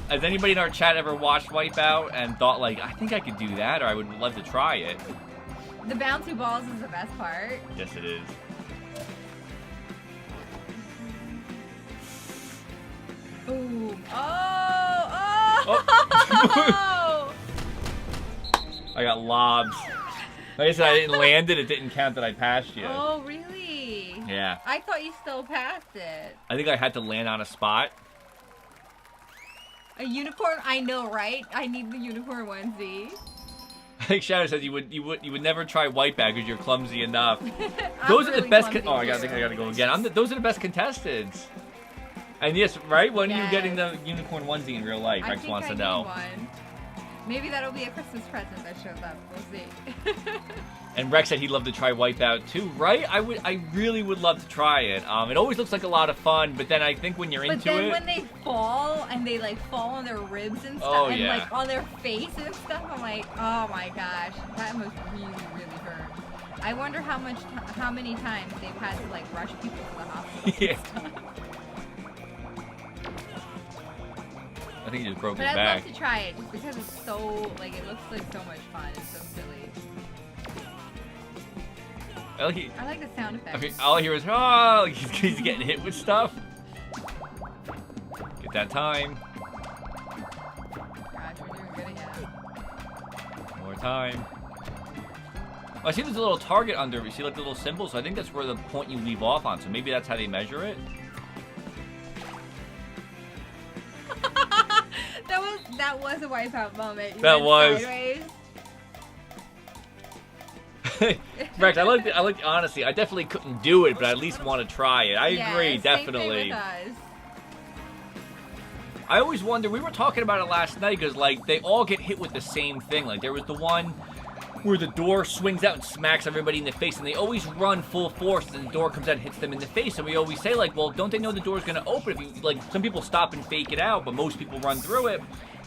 Speaker 2: Has anybody in our chat ever watched Wipeout and thought like, I think I could do that, or I would love to try it?
Speaker 1: The bouncy balls is the best part.
Speaker 2: Yes, it is.
Speaker 1: Ooh. Oh!
Speaker 2: I got lobs. Like I said, I didn't land it. It didn't count that I passed you.
Speaker 1: Oh, really?
Speaker 2: Yeah.
Speaker 1: I thought you still passed it.
Speaker 2: I think I had to land on a spot.
Speaker 1: A unicorn? I know, right? I need the unicorn onesie.
Speaker 2: I think Shadow says you would never try Wipeout because you're clumsy enough.
Speaker 1: I'm
Speaker 2: Those are
Speaker 1: really
Speaker 2: the best.
Speaker 1: clumsy
Speaker 2: I think I gotta go again. Those are the best contestants. And yes, right? When are you getting the unicorn onesie in real life?
Speaker 1: I
Speaker 2: Rex
Speaker 1: think
Speaker 2: wants
Speaker 1: I
Speaker 2: to know.
Speaker 1: need one. Maybe that'll be a Christmas present that shows up. We'll see.
Speaker 2: And Rex said he'd love to try Wipeout too, right? I really would love to try it. It always looks like a lot of fun, but then I think when you're into it.
Speaker 1: But then when they fall and they like fall on their ribs and stuff, and like on their face and stuff, I'm like, oh my gosh, that must really, really hurt. I wonder how many times they've had to like rush people to the hospital.
Speaker 2: Yeah. I think he just broke his
Speaker 1: But I'd
Speaker 2: back.
Speaker 1: love to try it just because it's so, like, it looks like so much fun. It's so silly. I like the sound effects.
Speaker 2: Okay, all I hear is, oh, he's getting hit with stuff. Get that time.
Speaker 1: Gosh, we're doing good again.
Speaker 2: More time. Oh, I see there's a little target under it. You see like the little symbol? So I think that's where the point you leave off on. So maybe that's how they measure it.
Speaker 1: That was a Wipeout moment. You
Speaker 2: That
Speaker 1: went
Speaker 2: was.
Speaker 1: sideways.
Speaker 2: Rex, I like the honesty. I definitely couldn't do it, but I at least want to try it. I
Speaker 1: Yeah,
Speaker 2: agree,
Speaker 1: same
Speaker 2: definitely.
Speaker 1: thing with us.
Speaker 2: I always wonder, we were talking about it last night, because, like, they all get hit with the same thing. Like, there was the one where the door swings out and smacks everybody in the face, and they always run full force, and the door comes out and hits them in the face. And we always say, like, well, don't they know the door's going to open? If you, like, some people stop and fake it out, but most people run through it.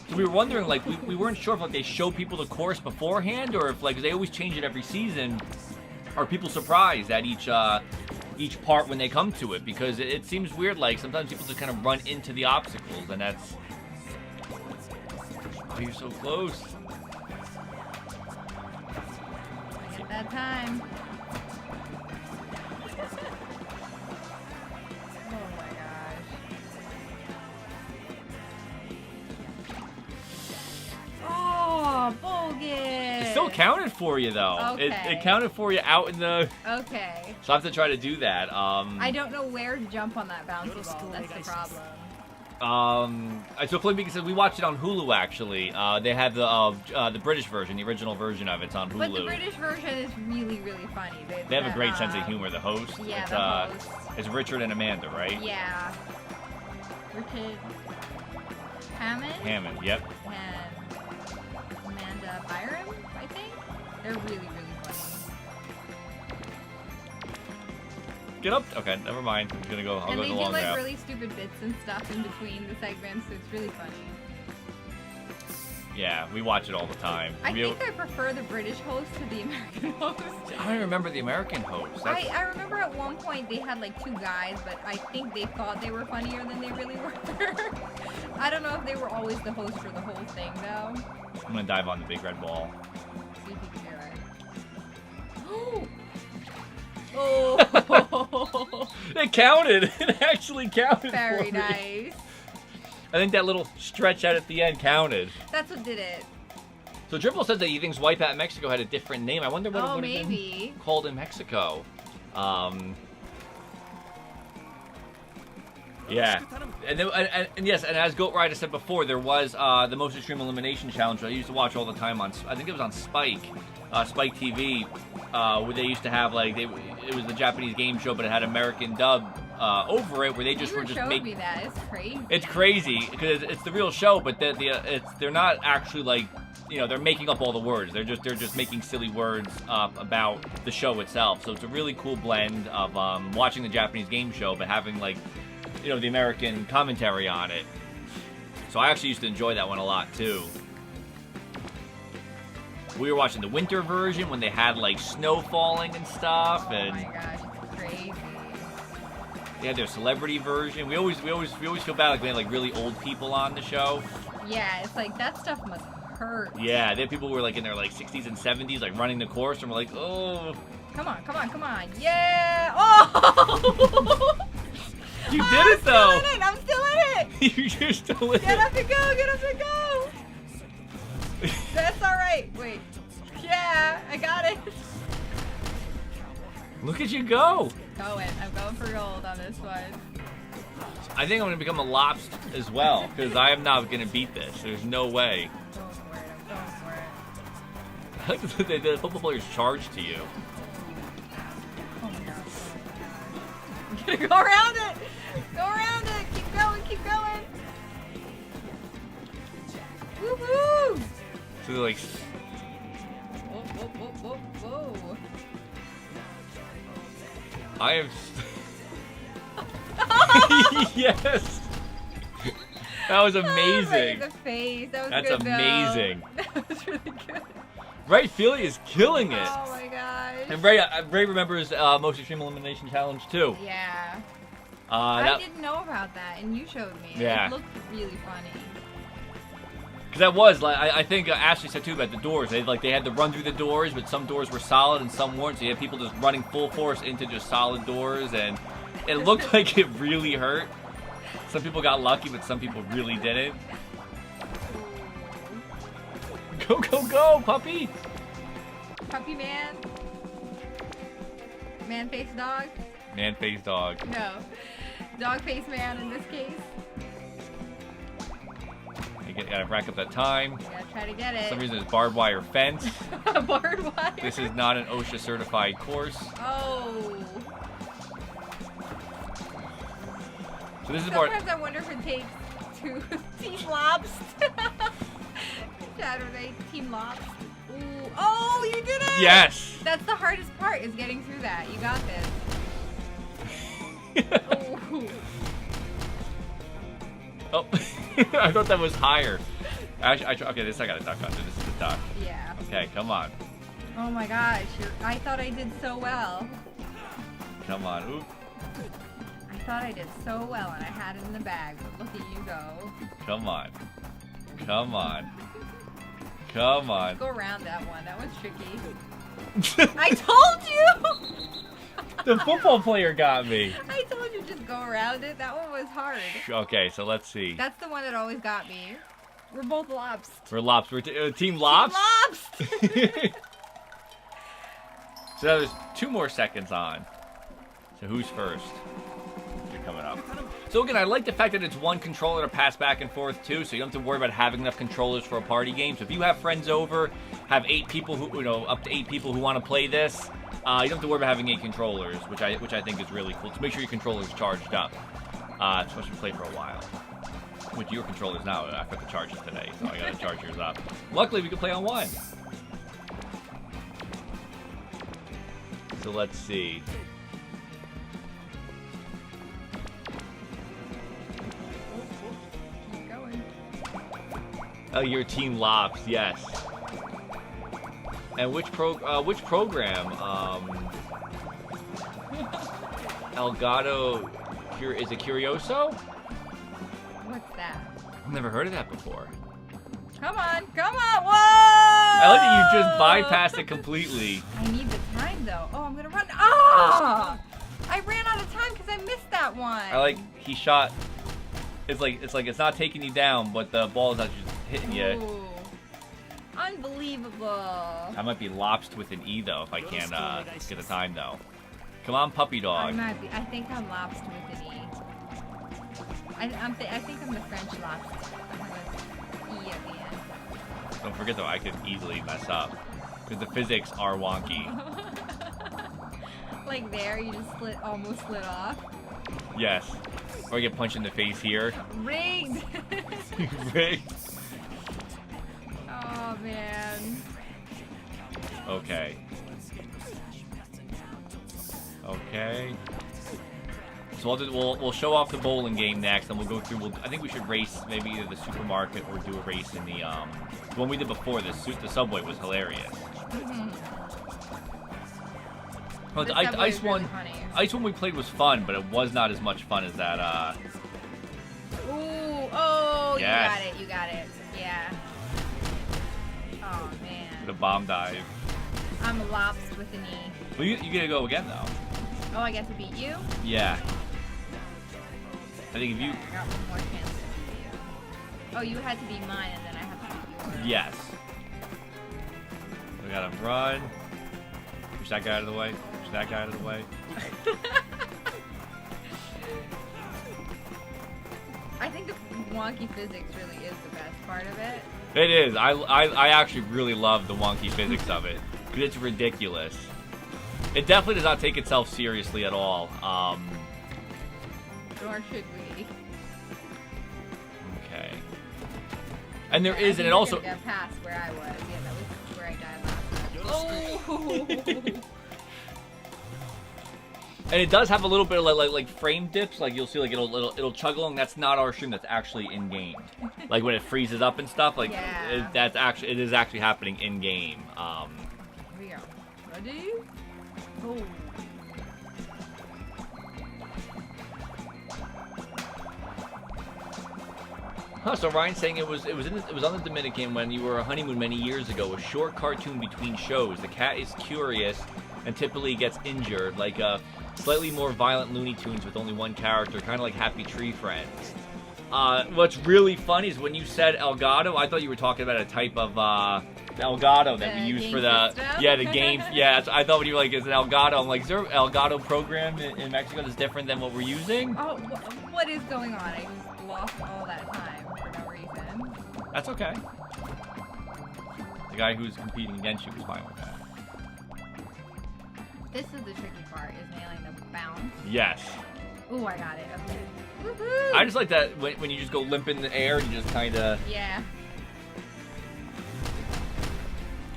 Speaker 2: So we were wondering, like, we weren't sure if, like, they show people the course beforehand, or if, like, 'cause they always change it every season. Are people surprised at each part when they come to it? Because it seems weird, like, sometimes people just kind of run into the obstacles, and that's... Oh, you're so close.
Speaker 1: Get that time. Oh my gosh. Oh, bogus.
Speaker 2: It still counted for you, though.
Speaker 1: Okay.
Speaker 2: It counted for you out in the...
Speaker 1: Okay.
Speaker 2: So I have to try to do that.
Speaker 1: I don't know where to jump on that bouncy ball. That's the problem.
Speaker 2: So funny because we watched it on Hulu, actually. They have the British version, the original version of it's on Hulu.
Speaker 1: But the British version is really, really funny.
Speaker 2: They have a great sense of humor, the host.
Speaker 1: Yeah,
Speaker 2: it's,
Speaker 1: the host.
Speaker 2: It's Richard and Amanda, right?
Speaker 1: Yeah. Richard Hammond?
Speaker 2: Hammond, yep.
Speaker 1: And Amanda Byron, I think? They're really, really funny.
Speaker 2: Get up. Okay, never mind. I'm gonna go. I'll
Speaker 1: And
Speaker 2: go
Speaker 1: they
Speaker 2: the
Speaker 1: do
Speaker 2: long
Speaker 1: like
Speaker 2: route.
Speaker 1: really stupid bits and stuff in between the segments, so it's really funny.
Speaker 2: Yeah, we watch it all the time.
Speaker 1: I think I prefer the British host to the American host.
Speaker 2: I don't remember the American host.
Speaker 1: I remember at one point they had like two guys, but I think they thought they were funnier than they really were. I don't know if they were always the host for the whole thing, though.
Speaker 2: I'm gonna dive on the big red ball.
Speaker 1: See if you can do it. Oh!
Speaker 2: It counted. It actually counted.
Speaker 1: Very
Speaker 2: for me.
Speaker 1: nice.
Speaker 2: I think that little stretch out at the end counted.
Speaker 1: That's what did it.
Speaker 2: So Triple says that he thinks Wipeout Mexico had a different name. I wonder what it would have been
Speaker 1: Maybe.
Speaker 2: called in Mexico. Yeah, and yes, and as Goat Rider said before, there was the Most Extreme Elimination Challenge that I used to watch all the time on. I think it was on Spike TV, where they used to have like it was the Japanese game show, but it had American dub over it, where they just
Speaker 1: You
Speaker 2: were just
Speaker 1: showed
Speaker 2: making.
Speaker 1: me that. It's crazy.
Speaker 2: It's crazy because it's the real show, but they're not actually like, you know, they're making up all the words. They're just making silly words up about the show itself. So it's a really cool blend of watching the Japanese game show, but having like, you know, the American commentary on it. So I actually used to enjoy that one a lot too. We were watching the winter version when they had like snow falling and stuff,
Speaker 1: Oh
Speaker 2: and
Speaker 1: my gosh, it's crazy.
Speaker 2: they had their celebrity version. We always feel bad like we had like really old people on the show.
Speaker 1: Yeah, it's like that stuff must hurt.
Speaker 2: Yeah, they had people who were like in their like 60s and 70s, like running the course, and we're like, oh.
Speaker 1: Come on, come on, come on. Yeah! Oh!
Speaker 2: You did it though!
Speaker 1: I'm still in it!
Speaker 2: You're still in
Speaker 1: Get
Speaker 2: it.
Speaker 1: up and go, get up and go! That's alright. Wait. Yeah, I got it.
Speaker 2: Look at you go!
Speaker 1: I'm going for gold on this one.
Speaker 2: I think I'm gonna become a lobster as well, because I am not gonna beat this. There's no way.
Speaker 1: Going for it, I'm going for it.
Speaker 2: I like that the football players charge to you.
Speaker 1: Oh my god. I'm gonna go around it! Go around it! Keep going, keep going! Woohoo!
Speaker 2: So they're like,
Speaker 1: Whoa, whoa, whoa, whoa, whoa.
Speaker 2: I am. Yes! That was
Speaker 1: Oh, right
Speaker 2: amazing.
Speaker 1: in the face. That was
Speaker 2: That's
Speaker 1: good, though.
Speaker 2: amazing.
Speaker 1: That was really good.
Speaker 2: Right, Felia is killing it.
Speaker 1: Oh my gosh.
Speaker 2: And Ray remembers Most Extreme Elimination Challenge too.
Speaker 1: Yeah.
Speaker 2: I
Speaker 1: I didn't know about that, and you showed me.
Speaker 2: Yeah.
Speaker 1: It looked really funny.
Speaker 2: Because that was like I think Ashley said too about the doors. They had to run through the doors, but some doors were solid and some weren't. So you had people just running full force into just solid doors, and it looked like it really hurt. Some people got lucky, but some people really didn't. Go, go, go, puppy!
Speaker 1: Puppy man. Man face dog.
Speaker 2: Man face dog.
Speaker 1: No. Dog face man in this case.
Speaker 2: gotta rack up that time.
Speaker 1: You gotta try to get it.
Speaker 2: For some reason, it's barbed wire fence.
Speaker 1: Barbed wire.
Speaker 2: This is not an OSHA certified course.
Speaker 1: Oh.
Speaker 2: So this is
Speaker 1: Sometimes I wonder if it takes two Team Lobs. Saturday, Team Lobs. Ooh. Oh, you did it!
Speaker 2: Yes!
Speaker 1: That's the hardest part, is getting through that. You got this.
Speaker 2: Oh, I thought that was higher. Actually, okay, this I gotta duck under. This is the duck.
Speaker 1: Yeah.
Speaker 2: Okay, come on.
Speaker 1: Oh my gosh, I thought I did so well.
Speaker 2: Come on. Oop.
Speaker 1: I thought I did so well and I had it in the bag, but look at you go.
Speaker 2: Come on. Come on. Come on.
Speaker 1: Go around that one. That one's tricky. I told you!
Speaker 2: The football player got me.
Speaker 1: I told you just go around it. That one was hard.
Speaker 2: Okay, so let's see.
Speaker 1: That's the one that always got me. We're both lobs.
Speaker 2: We're Lops. We're Team Lops?
Speaker 1: Team lobs!
Speaker 2: So now there's 2 more seconds on. So who's first? You're coming up. So again, I like the fact that it's one controller to pass back and forth too, so you don't have to worry about having enough controllers for a party game. So if you have friends over, have 8 people who, up to 8 people who want to play this, you don't have to worry about having 8 controllers, which I think is really cool. So make sure your controller's charged up, especially if you play for a while. Which your controller's now, I forgot to charge it today, so I gotta charge yours up. Luckily, we can play on one. So let's see.
Speaker 1: Keep going.
Speaker 2: Oh, your Team Lops, yes. And which program? Elgato, is it Curioso?
Speaker 1: What's that?
Speaker 2: I've never heard of that before.
Speaker 1: Come on, come on, whoa!
Speaker 2: I like that you just bypassed it completely.
Speaker 1: I need the time though. Oh, I'm gonna run. Ah! I ran out of time because I missed that one.
Speaker 2: I like he shot. It's like it's not taking you down, but the ball is not just hitting you.
Speaker 1: Ooh. Unbelievable.
Speaker 2: I might be lopsed with an E though if I can't get the time though. Come on, puppy dog.
Speaker 1: I think I'm lobster with an E. I think I'm the French lobster. With E at the end.
Speaker 2: Don't forget though, I could easily mess up because the physics are wonky.
Speaker 1: Like there, you just almost slid off.
Speaker 2: Yes. Or I get punched in the face here.
Speaker 1: Rigged.
Speaker 2: Rigged.
Speaker 1: Oh man.
Speaker 2: Okay. Okay. So we'll show off the bowling game next, and we'll go through. I think we should race maybe either the supermarket or do a race in the one we did before. The subway was hilarious.
Speaker 1: Mm-hmm.
Speaker 2: Oh, the ice one. Ice one we played was fun, but it was not as much fun as that.
Speaker 1: Ooh! Oh!
Speaker 2: Yes.
Speaker 1: You got it. Yeah. Oh man.
Speaker 2: The bomb dive.
Speaker 1: I'm a lobster with an E.
Speaker 2: Well, you gotta go again though.
Speaker 1: Oh, I get to beat you?
Speaker 2: Yeah. I think if you.
Speaker 1: I got one more chance to beat you. Oh, you had to be mine, and then I have to beat yours.
Speaker 2: Yes. We gotta run. Push that guy out of the way. Push that guy out of the way.
Speaker 1: I think the wonky physics really is the best part of it.
Speaker 2: It is. I actually really love the wonky physics of it because it's ridiculous. It definitely does not take itself seriously at all.
Speaker 1: Nor should we.
Speaker 2: Okay. And there
Speaker 1: I
Speaker 2: is,
Speaker 1: think
Speaker 2: and it
Speaker 1: we're
Speaker 2: also.
Speaker 1: gonna get past where I was. Yeah, that was where I died last time. Oh!
Speaker 2: And it does have a little bit of like frame dips. Like you'll see, like it'll chug along. That's not our stream. That's actually in game. Like when it freezes up and stuff. Like
Speaker 1: yeah.
Speaker 2: it is actually happening in game.
Speaker 1: Here we go. Ready? Oh.
Speaker 2: Huh, so Ryan's saying it was on the Dominican when you were a honeymoon many years ago. A short cartoon between shows. The cat is curious and typically gets injured, like slightly more violent Looney Tunes with only one character, kind of like Happy Tree Friends. What's really funny is when you said Elgato, I thought you were talking about a type of Elgato that we use for the the game. Yeah, I thought when you were like, is it Elgato? I'm like, is there an Elgato program in Mexico that's different than what we're using?
Speaker 1: Oh, what is going on? I just lost all that time for no reason.
Speaker 2: That's okay. The guy who's competing against you was fine with that.
Speaker 1: This is the tricky part, is nailing the bounce.
Speaker 2: Yes.
Speaker 1: Ooh, I got it. Okay. Woohoo!
Speaker 2: I just like that when you just go limp in the air and you just kind of...
Speaker 1: Yeah.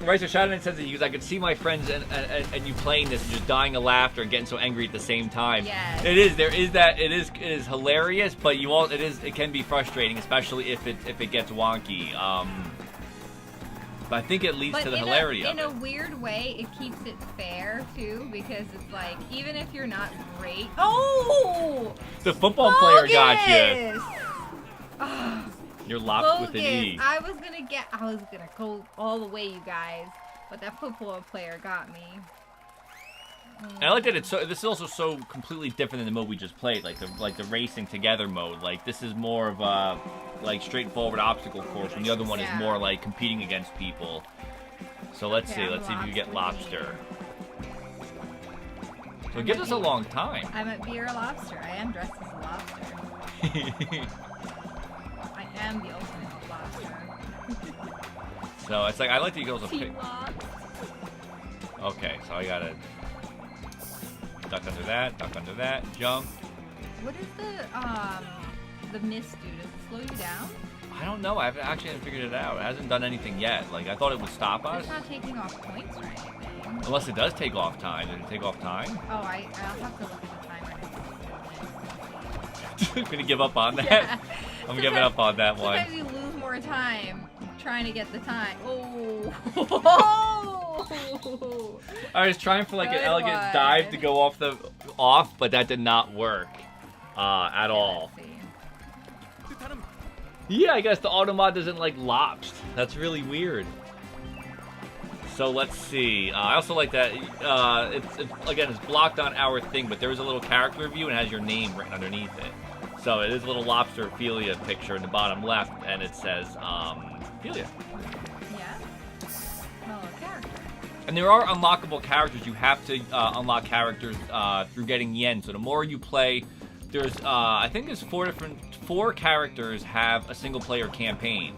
Speaker 2: Right, so Shadowknight says that because I could see my friends and you playing this and just dying of laughter and getting so angry at the same time.
Speaker 1: Yes.
Speaker 2: It is. There is that. It is hilarious, but it can be frustrating, especially if it gets wonky. But I think it leads to the hilarity of it.
Speaker 1: In a weird way, it keeps it fair too, because it's like even if you're not great. Oh!
Speaker 2: The football player got you.
Speaker 1: Oh.
Speaker 2: You're locked with an E.
Speaker 1: I was gonna go all the way, you guys, but that football player got me.
Speaker 2: And I like that this is also so completely different than the mode we just played, like the racing together mode. Like this is more of a straightforward obstacle course, and the other one is more like competing against people. So let's see if you can get lobster. So it gives us a long time.
Speaker 1: I might be a lobster. I am dressed as a lobster. I am the ultimate lobster.
Speaker 2: So it's like I like that you can also pick.
Speaker 1: Team lob.
Speaker 2: Okay, so I gotta duck under that, jump.
Speaker 1: What does the mist do? Does it slow you down?
Speaker 2: I don't know. I haven't figured it out. It hasn't done anything yet. Like I thought it would stop us.
Speaker 1: It's not taking off points or anything.
Speaker 2: Unless it does take off time. Did it take off time?
Speaker 1: Oh, I'll have to look at the timer.
Speaker 2: I'm gonna give up on that.
Speaker 1: Yeah.
Speaker 2: I'm giving up on that one.
Speaker 1: Sometimes you lose more time trying to get the time. Oh!
Speaker 2: I was trying for like an
Speaker 1: Good
Speaker 2: elegant
Speaker 1: one.
Speaker 2: dive to go off, but that did not work at all.
Speaker 1: Let's see.
Speaker 2: Yeah, I guess the automod doesn't like lobst. That's really weird. So let's see. I also like that it's blocked on our thing, but there is a little character view and it has your name written underneath it. So it is a little lobster Felia picture in the bottom left, and it says Felia.
Speaker 1: Yeah. Oh, a character.
Speaker 2: And there are unlockable characters. You have to unlock characters through getting yen. So the more you play, there's I think there's four characters have a single player campaign.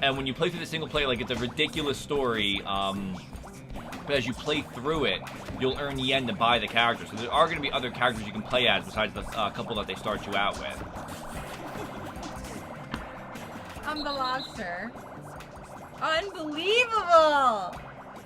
Speaker 2: And when you play through the single player, like it's a ridiculous story. But as you play through it, you'll earn yen to buy the character. So there are going to be other characters you can play as besides the couple that they start you out with.
Speaker 1: I'm the lobster. Unbelievable!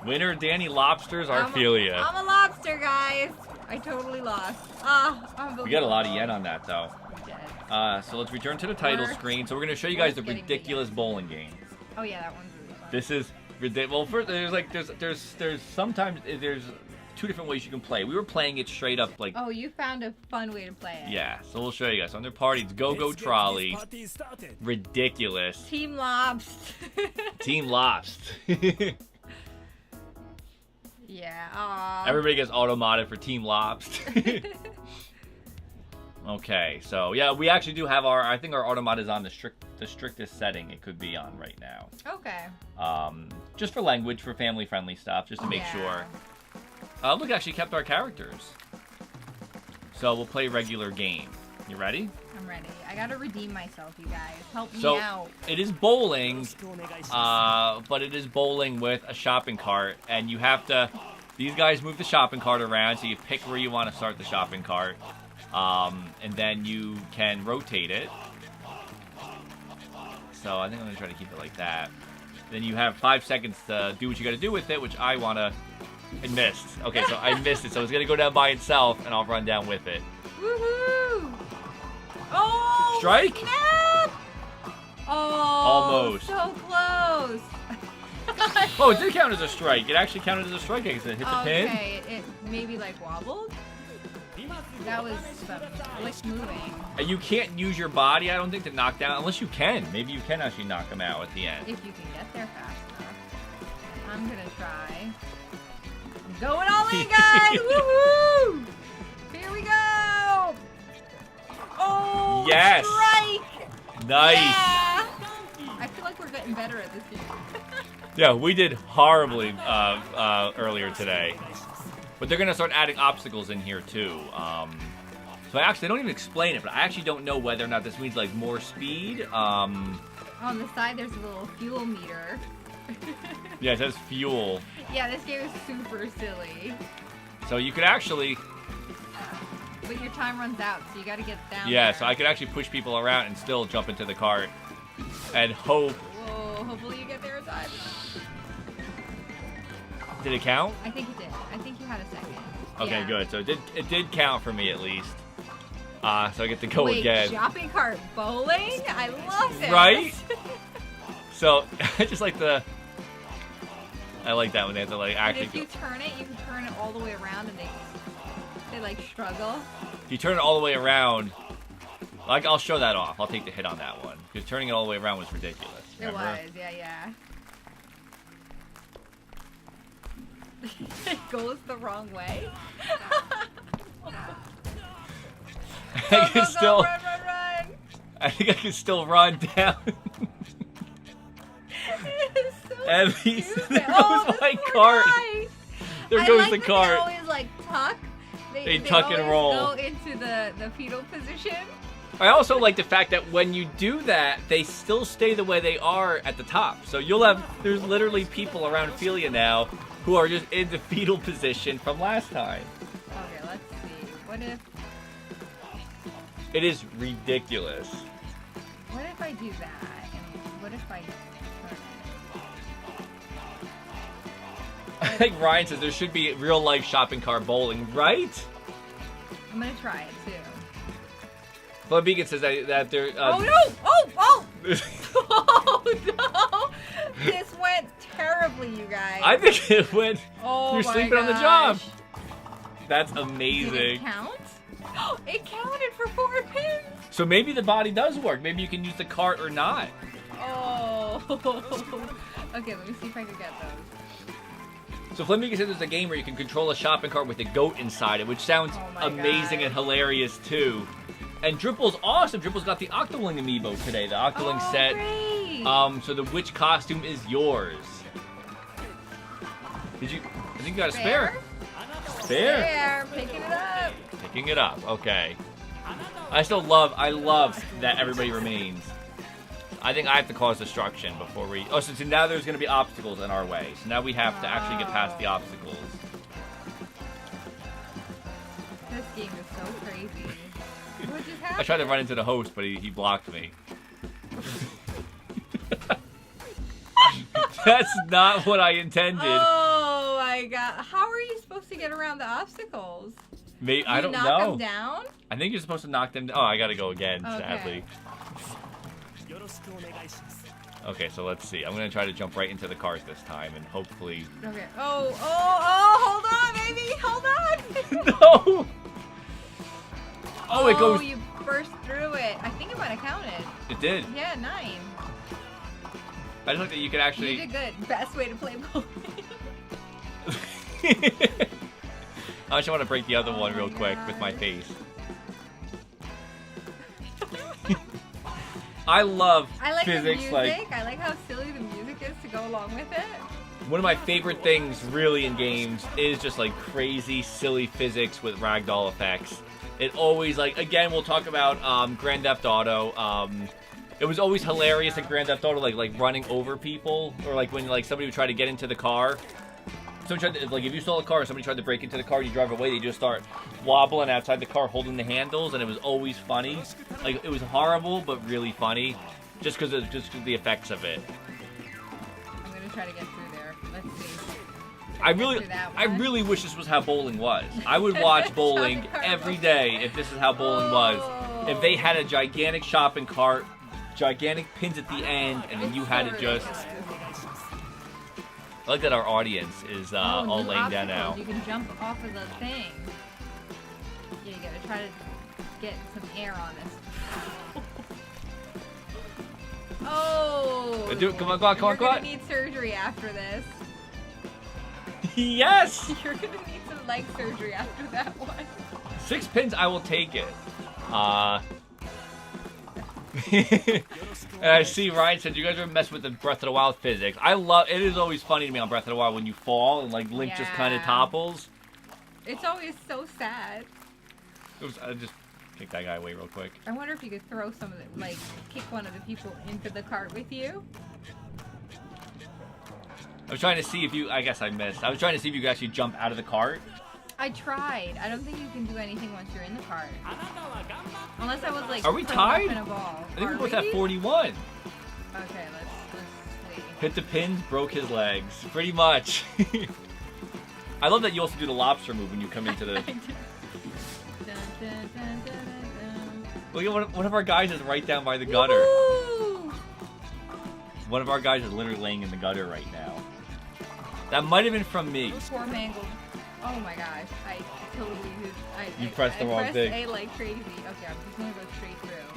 Speaker 2: Winner Danny Lobsters are Felia.
Speaker 1: I'm a lobster, guys. I totally lost. Unbelievable.
Speaker 2: We got a lot of yen on that, though.
Speaker 1: Dead.
Speaker 2: So let's return to the title screen. So we're going to show you guys the
Speaker 1: Getting
Speaker 2: ridiculous bowling game.
Speaker 1: Oh yeah, that one's really fun.
Speaker 2: This is ridiculous. Well, first, there's sometimes there's two different ways you can play. We were playing it straight up like.
Speaker 1: Oh, you found a fun way to play it.
Speaker 2: Yeah, so we'll show you guys. Under party, it's Go Trolley. Ridiculous.
Speaker 1: Team Lobst.
Speaker 2: Team Lobst.
Speaker 1: Yeah.
Speaker 2: Everybody gets auto-modded for Team Lobst. Okay, so yeah, we actually do have I think our auto-mod is on the strictest setting it could be on right now.
Speaker 1: Okay.
Speaker 2: Just for language, for family-friendly stuff, just to make sure. Look, actually kept our characters. So we'll play regular game. You ready?
Speaker 1: I'm ready. I gotta redeem myself, you guys. Help me
Speaker 2: So
Speaker 1: out.
Speaker 2: it is bowling, but it is bowling with a shopping cart, and you have to. These guys move the shopping cart around, so you pick where you want to start the shopping cart, and then you can rotate it. So I think I'm gonna try to keep it like that. Then you have 5 seconds to do what you got to do with it, which I wanna. I missed. Okay, so I missed it, so it's gonna go down by itself, and I'll run down with it.
Speaker 1: Woohoo! Oh!
Speaker 2: Strike?
Speaker 1: Snap! Oh!
Speaker 2: Almost.
Speaker 1: So close.
Speaker 2: Oh, it did count as a strike. It actually counted as a strike because it hit the pin.
Speaker 1: Okay, it maybe like wobbled. That was like moving.
Speaker 2: And you can't use your body, I don't think, to knock down, unless you can. Maybe you can actually knock them out at the end.
Speaker 1: If you can get there fast enough. I'm gonna try. I'm going all in, guys! Woohoo! Here we go! Oh!
Speaker 2: Yes!
Speaker 1: Strike!
Speaker 2: Nice!
Speaker 1: Yeah! I feel like we're getting better at this game.
Speaker 2: Yeah, we did horribly earlier today. But they're going to start adding obstacles in here, too. So actually, they don't even explain it, but I actually don't know whether or not this means, like, more speed.
Speaker 1: On the side, there's a little fuel meter.
Speaker 2: Yeah, it says fuel.
Speaker 1: Yeah, this game is super silly.
Speaker 2: So you could actually...
Speaker 1: But your time runs out, so you gotta get down
Speaker 2: Yeah,
Speaker 1: there.
Speaker 2: so I could actually push people around and still jump into the cart. And hope...
Speaker 1: Whoa, hopefully you get there in time.
Speaker 2: Did it count?
Speaker 1: I think it did. I think you had a second.
Speaker 2: Okay,
Speaker 1: Yeah.
Speaker 2: good. So it did count for me at least. So I get to go
Speaker 1: Wait,
Speaker 2: again.
Speaker 1: shopping cart bowling? I love this.
Speaker 2: Right? So I just like the... I like that when they have to like
Speaker 1: And
Speaker 2: actually...
Speaker 1: if you turn it, you can turn it all the way around and they like struggle.
Speaker 2: If you turn it all the way around... Like, I'll show that off. I'll take the hit on that one. Because turning it all the way around was ridiculous. Remember?
Speaker 1: It was, yeah. It goes the wrong way.
Speaker 2: I can still...
Speaker 1: Run.
Speaker 2: I think I can still run down.
Speaker 1: It is so
Speaker 2: At least
Speaker 1: stupid.
Speaker 2: there goes
Speaker 1: this
Speaker 2: my
Speaker 1: poor
Speaker 2: cart.
Speaker 1: guy.
Speaker 2: There
Speaker 1: I
Speaker 2: goes
Speaker 1: like
Speaker 2: the
Speaker 1: that
Speaker 2: cart.
Speaker 1: They always like tuck.
Speaker 2: They tuck and
Speaker 1: always
Speaker 2: roll.
Speaker 1: Go into the fetal position.
Speaker 2: I also like the fact that when you do that, they still stay the way they are at the top. So you'll have, there's literally people around Felia now who are just in the fetal position from last time.
Speaker 1: Okay, let's see. What if
Speaker 2: It is ridiculous.
Speaker 1: I do that? And what if I turn it?
Speaker 2: I think Ryan says there should be real life shopping cart bowling, right?
Speaker 1: I'm gonna try it too.
Speaker 2: But Beacon says that there.
Speaker 1: Oh no! Oh no! This went terribly, you guys.
Speaker 2: I think it went.
Speaker 1: Oh
Speaker 2: You're
Speaker 1: my
Speaker 2: sleeping on the job.
Speaker 1: gosh.
Speaker 2: That's
Speaker 1: Did
Speaker 2: amazing.
Speaker 1: it count? It counted for 4 pins.
Speaker 2: So maybe the body does work. Maybe you can use the cart or not.
Speaker 1: Oh. Okay, let me see if I can get those.
Speaker 2: So Fleming said there's a game where you can control a shopping cart with a goat inside it, which sounds
Speaker 1: Oh my
Speaker 2: amazing
Speaker 1: God.
Speaker 2: and hilarious too. And Dripple's awesome. Dripple's got the Octoling amiibo today, the Octoling set.
Speaker 1: Great.
Speaker 2: So the which costume is yours? Did you? I think you got a spare. Spare.
Speaker 1: There, picking it up.
Speaker 2: Picking it up. Okay. I love that everybody remains. I think I have to cause destruction before we... Oh, so now there's going to be obstacles in our way. So now we have to actually get past the obstacles.
Speaker 1: This game is so crazy. What just happened?
Speaker 2: I tried to run into the host, but he blocked me. That's not what I intended.
Speaker 1: Oh my god. How are you supposed to get around the obstacles?
Speaker 2: I don't
Speaker 1: knock
Speaker 2: know.
Speaker 1: them down?
Speaker 2: I think you're supposed to knock them down. Oh, I gotta go again,
Speaker 1: Okay.
Speaker 2: sadly. Okay, so let's see. I'm gonna try to jump right into the cart this time, and hopefully...
Speaker 1: Okay. Oh, hold on, baby. Hold on.
Speaker 2: No! Oh, it goes...
Speaker 1: you burst through it. I think it might have counted.
Speaker 2: It did.
Speaker 1: Yeah, 9.
Speaker 2: I just like that you could actually...
Speaker 1: You did good. Best way to play bowling.
Speaker 2: I just want to break the other one real
Speaker 1: my
Speaker 2: quick with
Speaker 1: God.
Speaker 2: my face. I love
Speaker 1: I like
Speaker 2: physics.
Speaker 1: the music. I like how silly the music is to go along with it.
Speaker 2: One of my favorite things really in games is just like crazy, silly physics with ragdoll effects. It always again, we'll talk about Grand Theft Auto. It was always hilarious in Grand Theft Auto, like running over people, or like when somebody would try to get into the car. Somebody tried to, if you saw a car, somebody tried to break into the car, and you drive away, they just start wobbling outside the car, holding the handles, and it was always funny. Like it was horrible, but really funny, just because of the effects of it.
Speaker 1: I'm gonna try to get through there. Let's see.
Speaker 2: I
Speaker 1: one.
Speaker 2: really wish this was how bowling was. I would watch bowling every day if this is how bowling was. If they had a gigantic shopping cart, gigantic pins at the end, and then you had to just... I like that our audience is all
Speaker 1: new
Speaker 2: laying down now.
Speaker 1: obstacles. You can jump off of the thing. Yeah, you gotta try to get some air on this. Oh!
Speaker 2: Come on.
Speaker 1: You're gonna need surgery after this.
Speaker 2: Yes!
Speaker 1: You're gonna need some leg surgery after that one.
Speaker 2: 6 pins, I will take it. And I see Ryan said you guys are messing with the Breath of the Wild physics. It is always funny to me on Breath of the Wild when you fall and Link just kind of
Speaker 1: Yeah.
Speaker 2: topples.
Speaker 1: It's always so sad.
Speaker 2: It was kick that guy away real quick.
Speaker 1: I wonder if you could throw some of the, like, kick one of the people into the cart with you.
Speaker 2: I was trying to see if you, I guess I missed. I was trying to see if you could actually jump out of the cart.
Speaker 1: I tried. I don't think you can do anything once you're in the cart. Unless I was like,
Speaker 2: Are we
Speaker 1: put
Speaker 2: tied?
Speaker 1: up in a ball.
Speaker 2: I think
Speaker 1: Are
Speaker 2: we both
Speaker 1: we?
Speaker 2: have 41.
Speaker 1: Okay, let's see.
Speaker 2: Hit the pins, broke his legs. Pretty much. I love that you also do the lobster move when you come into the...
Speaker 1: I do. Dun, dun, dun, dun, dun, dun.
Speaker 2: Look at one of our guys is right down by the gutter.
Speaker 1: Woo!
Speaker 2: One of our guys is literally laying in the gutter right now. That might have been from me.
Speaker 1: Poor mangled. Oh my gosh, I totally did.
Speaker 2: You pressed the wrong thing.
Speaker 1: I pressed A like crazy. Okay, I'm just gonna go straight through.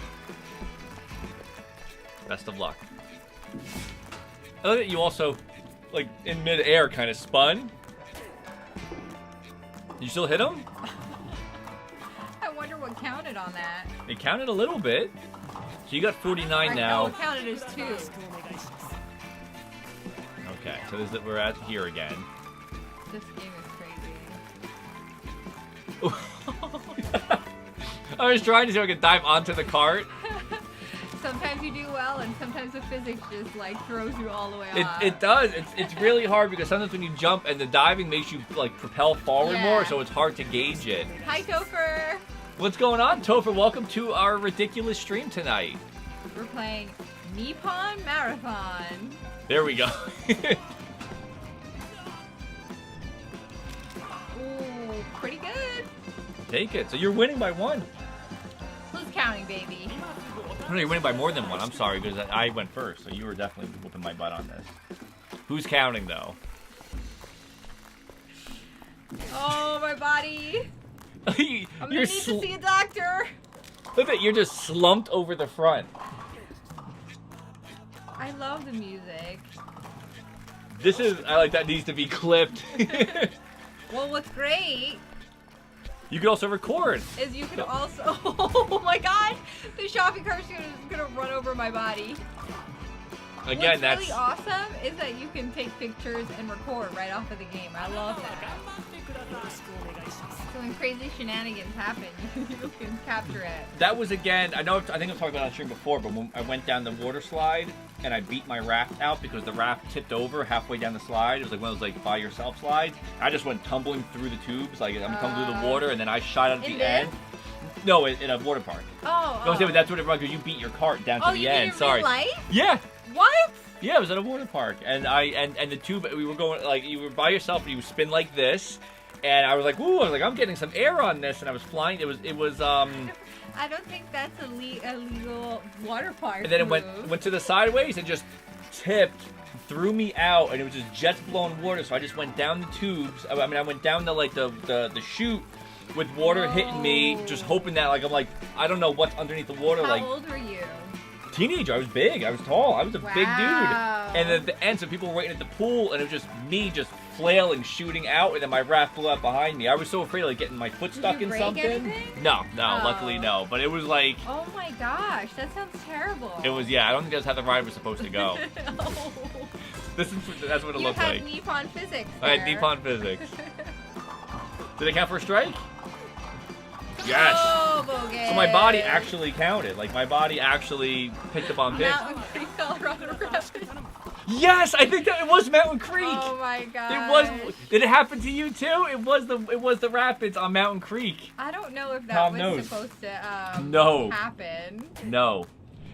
Speaker 2: Best of luck. I love that you also, like, in mid-air kind of spun. You still hit him?
Speaker 1: I wonder what counted on that.
Speaker 2: It counted a little bit. So you got 49
Speaker 1: Oh,
Speaker 2: now.
Speaker 1: it counted as 2.
Speaker 2: Okay, so this is, we're at here again.
Speaker 1: This game is crazy.
Speaker 2: I was trying to see if I could dive onto the cart.
Speaker 1: Sometimes you do well, and sometimes the physics just like throws you all the way off.
Speaker 2: It does. It's really hard because sometimes when you jump and the diving makes you like propel forward
Speaker 1: Yeah.
Speaker 2: more, so it's hard to gauge it.
Speaker 1: Hi, Topher.
Speaker 2: What's going on, Topher? Welcome to our ridiculous stream tonight.
Speaker 1: We're playing Nippon Marathon.
Speaker 2: There we go.
Speaker 1: Ooh, pretty good.
Speaker 2: Take it. So you're winning by 1.
Speaker 1: Who's counting, baby?
Speaker 2: No, you're winning by more than 1. I'm sorry because I went first, so you were definitely whooping my butt on this. Who's counting though?
Speaker 1: Oh, my body. I'm gonna need to see a doctor.
Speaker 2: Look at you're just slumped over the front.
Speaker 1: I love the music.
Speaker 2: This is I like that needs to be clipped.
Speaker 1: Well, what's great
Speaker 2: You could also record.
Speaker 1: is you can also. Oh my God, the shopping cart is gonna run over my body.
Speaker 2: Again,
Speaker 1: What's
Speaker 2: that's
Speaker 1: really awesome is that you can take pictures and record right off of the game. I love that. So when crazy shenanigans happen, you can capture it.
Speaker 2: that was again. I think I've talked about it on stream before, but when I went down the water slide and I beat my raft out because the raft tipped over halfway down the slide. It was like one of those like by yourself slides. I just went tumbling through the tubes, like I'm tumbling through the water, and then I shot out at
Speaker 1: In
Speaker 2: the
Speaker 1: this?
Speaker 2: end. No, in a water park.
Speaker 1: Oh.
Speaker 2: No, but that's what it was because you beat your cart down to
Speaker 1: Oh,
Speaker 2: the
Speaker 1: you
Speaker 2: end.
Speaker 1: did it in
Speaker 2: Sorry.
Speaker 1: real life?
Speaker 2: Yeah.
Speaker 1: What?
Speaker 2: Yeah, it was at a water park, and the tube. We were going like you were by yourself, and you would spin like this, and I was like, "Ooh!" I was like, "I'm getting some air on this," and I was flying. It was.
Speaker 1: I don't think that's a legal water park.
Speaker 2: And then it
Speaker 1: move.
Speaker 2: went to the sideways and just tipped, threw me out, and it was just jets blowing water. So I just went down the tubes. I mean, I went down the like the chute with water hitting me, just hoping that like I don't know what's underneath the water.
Speaker 1: How
Speaker 2: like
Speaker 1: old were you?
Speaker 2: teenager, I was big. I was tall. I was a big dude.
Speaker 1: Wow.
Speaker 2: And at the end, so people were waiting at the pool, and it was just me just flailing, shooting out, and then my raft blew out behind me. I was so afraid of like getting my foot stuck
Speaker 1: you
Speaker 2: in
Speaker 1: break
Speaker 2: something.
Speaker 1: anything?
Speaker 2: No,
Speaker 1: Oh.
Speaker 2: luckily no. But it was like,
Speaker 1: Oh my gosh, that sounds terrible.
Speaker 2: it was I don't think that's how the ride was supposed to go.
Speaker 1: Oh.
Speaker 2: That's what it
Speaker 1: You
Speaker 2: looked
Speaker 1: had
Speaker 2: like.
Speaker 1: Nippon physics.
Speaker 2: I had
Speaker 1: there.
Speaker 2: Nippon physics. Did it count for a strike? Yes.
Speaker 1: Oh, bogus.
Speaker 2: So my body actually counted. Like my body actually picked up on pitch.
Speaker 1: Mountain Creek, Colorado Rapids.
Speaker 2: Yes, I think that it was Mountain Creek.
Speaker 1: Oh my god.
Speaker 2: It was. Did it happen to you too? It was the rapids on Mountain Creek.
Speaker 1: I don't know if that
Speaker 2: Tom
Speaker 1: was
Speaker 2: knows.
Speaker 1: supposed to happen.
Speaker 2: No,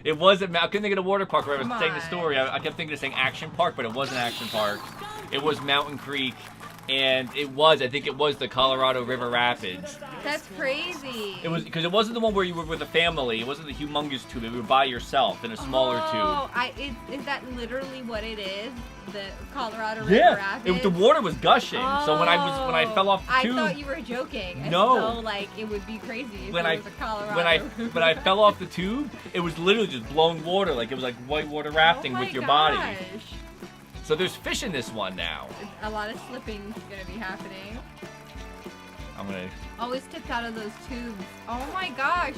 Speaker 2: it wasn't. I couldn't think of the water park where I was
Speaker 1: Come
Speaker 2: saying the
Speaker 1: on.
Speaker 2: story. I kept thinking of saying Action Park, but it wasn't Action Park. It was Mountain Creek, and I think it was the Colorado River Rapids.
Speaker 1: That's crazy.
Speaker 2: It was because it wasn't the one where you were with a family. It wasn't the humongous tube. You were by yourself in a smaller tube.
Speaker 1: Is that literally what it is? The Colorado River
Speaker 2: Yeah,
Speaker 1: Rapids?
Speaker 2: the water was gushing. So when I fell off the tube,
Speaker 1: I thought you were joking.
Speaker 2: No.
Speaker 1: So, like, it would be crazy if
Speaker 2: when
Speaker 1: it
Speaker 2: I
Speaker 1: was a Colorado
Speaker 2: when I fell off the tube, it was literally just blowing water. Like it was like whitewater rafting with your body. So there's fish in this one now.
Speaker 1: A lot of slipping is gonna be happening.
Speaker 2: I'm gonna.
Speaker 1: Always tipped out of those tubes. Oh my gosh.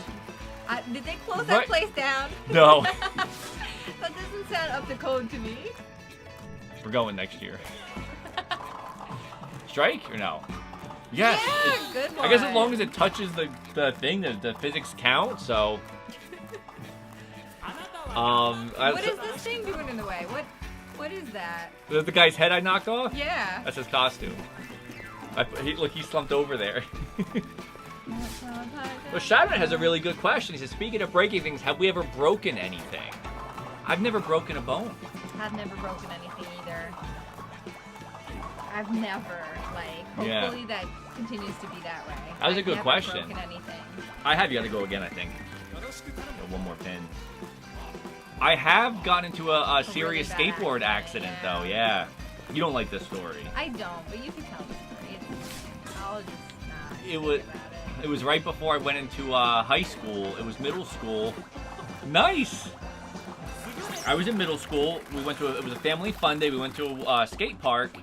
Speaker 1: Did they close
Speaker 2: Right.
Speaker 1: that place down?
Speaker 2: No.
Speaker 1: That doesn't sound up to code to me.
Speaker 2: We're going next year. Strike or no? Yes.
Speaker 1: Yeah, good one.
Speaker 2: I guess as long as it touches the thing, the physics count. So.
Speaker 1: What is this thing doing in the way? What is that?
Speaker 2: Is that the guy's head I knocked off?
Speaker 1: Yeah.
Speaker 2: That's his costume. Look, he slumped over there. Well, Shadow has a really good question. He says, speaking of breaking things, have we ever broken anything? I've never broken a bone.
Speaker 1: I've never broken anything either. I've never, hopefully that continues to be that way.
Speaker 2: That was a
Speaker 1: I've
Speaker 2: good
Speaker 1: never
Speaker 2: question.
Speaker 1: Broken anything.
Speaker 2: I have. You got to go again, I think. One more pin. I have gotten into a serious
Speaker 1: really bad
Speaker 2: skateboard accident, though. Yeah. You don't like this story.
Speaker 1: I don't, but you can tell the story. I'll just not
Speaker 2: It
Speaker 1: think
Speaker 2: was.
Speaker 1: about it.
Speaker 2: It was right before I went into high school. It was middle school. Nice. I was in middle school. We went to it was a family fun day. We went to a skate park,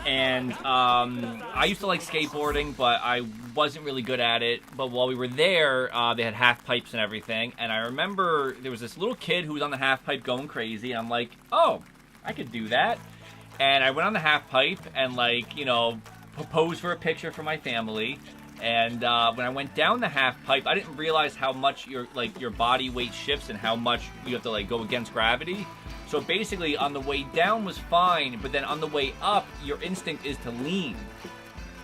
Speaker 2: and I used to like skateboarding, but I wasn't really good at it. But while we were there, they had half pipes and everything. And I remember there was this little kid who was on the half pipe going crazy. And I'm like, oh, I could do that. And I went on the half pipe and posed for a picture for my family. And when I went down the half pipe, I didn't realize how much your body weight shifts and how much you have to go against gravity. So basically, on the way down was fine, but then on the way up, your instinct is to lean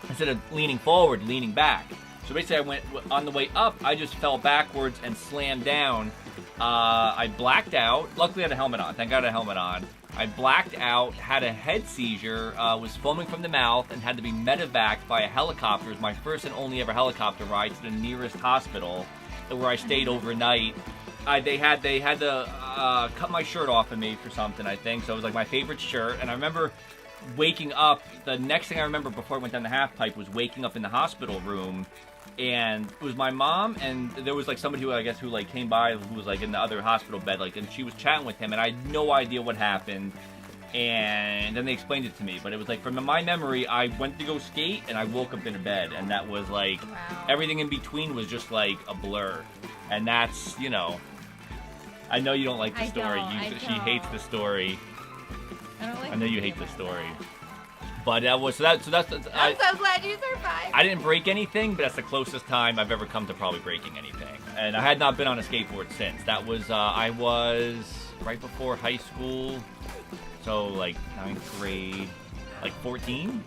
Speaker 2: instead of leaning forward, leaning back. So basically, on the way up, I just fell backwards and slammed down. I blacked out. Luckily, I had a helmet on. Thank God I had a helmet on. I blacked out, had a head seizure, was foaming from the mouth, and had to be medevaced by a helicopter. It was my first and only ever helicopter ride to the nearest hospital, where I stayed overnight. They had to cut my shirt off of me for something, I think. So it was like my favorite shirt. And I remember waking up. The next thing I remember before I went down the half pipe was waking up in the hospital room. And it was my mom, and there was somebody who came by who was in the other hospital bed, and she was chatting with him, and I had no idea what happened. And then they explained it to me, but it was from my memory, I went to go skate and I woke up in a bed, and that was
Speaker 1: wow.
Speaker 2: Everything in between was just a blur. And that's, I know you don't like the story. She hates the story.
Speaker 1: I don't like
Speaker 2: I know you hate the story. But
Speaker 1: I'm so glad you survived.
Speaker 2: I didn't break anything, but that's the closest time I've ever come to probably breaking anything. And I had not been on a skateboard since. That was, I was right before high school. So, 9th grade, 14?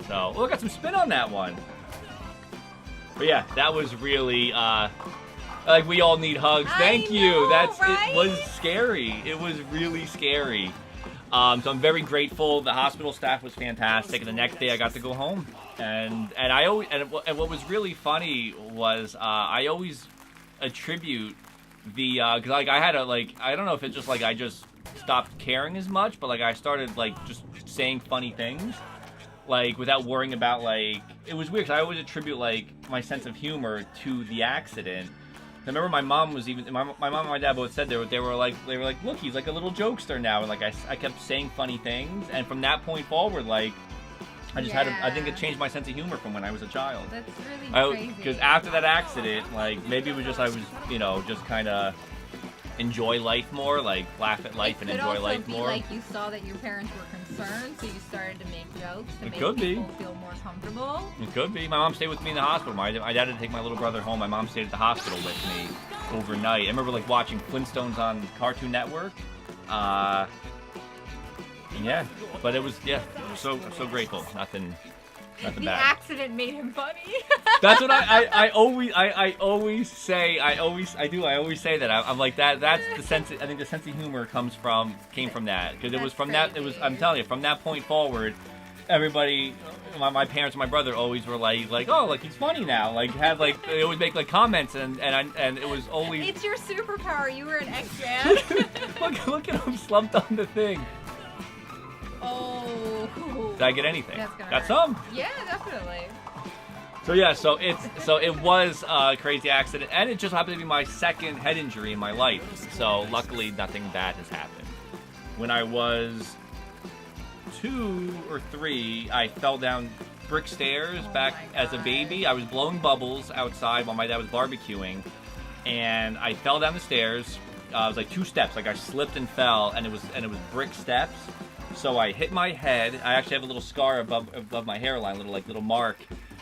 Speaker 2: So, I got some spin on that one. But yeah, that was really, we all need hugs. Thank you.
Speaker 1: Right?
Speaker 2: It was scary. It was really scary. So I'm very grateful. The hospital staff was fantastic, and the next day I got to go home. And what was really funny was I always attribute the because I had I don't know if it's just I just stopped caring as much, but I started just saying funny things without worrying about it was weird because I always attribute my sense of humor to the accident. I remember my mom was my mom and my dad both said they were like look, he's a little jokester now, and I kept saying funny things, and from that point forward I just had I think it changed my sense of humor from when I was a child.
Speaker 1: That's really crazy.
Speaker 2: Because after that accident, maybe it was just I was just kind of enjoy life more, laugh at life and enjoy life more.
Speaker 1: It could also be you saw that your parents were concerned, so you started to make jokes to make people feel more comfortable.
Speaker 2: It could be. My mom stayed with me in the hospital. My dad had to take my little brother home. My mom stayed at the hospital with me overnight. I remember watching Flintstones on Cartoon Network. Yeah, but it was so grateful. Nothing bad.
Speaker 1: The accident made him funny.
Speaker 2: That's what I always say. I always say that. I'm like that. That's the sense. I think the sense of humor came from that, because it was from that. It was. I'm telling you, from that point forward, everybody, my parents and my brother always were oh, he's funny now. They always make comments, and it was always.
Speaker 1: It's your superpower. You were an X-Man.
Speaker 2: look at him slumped on the thing.
Speaker 1: Oh.
Speaker 2: Did I get anything?
Speaker 1: Got
Speaker 2: some?
Speaker 1: Yeah, definitely.
Speaker 2: So yeah, so it was a crazy accident, and it just happened to be my second head injury in my life. So luckily, nothing bad has happened. When I was 2 or 3, I fell down brick stairs back as a baby. I was blowing bubbles outside while my dad was barbecuing, and I fell down the stairs. It was 2 steps. I slipped and fell, and it was brick steps. So I hit my head. I actually have a little scar above my hairline, little mark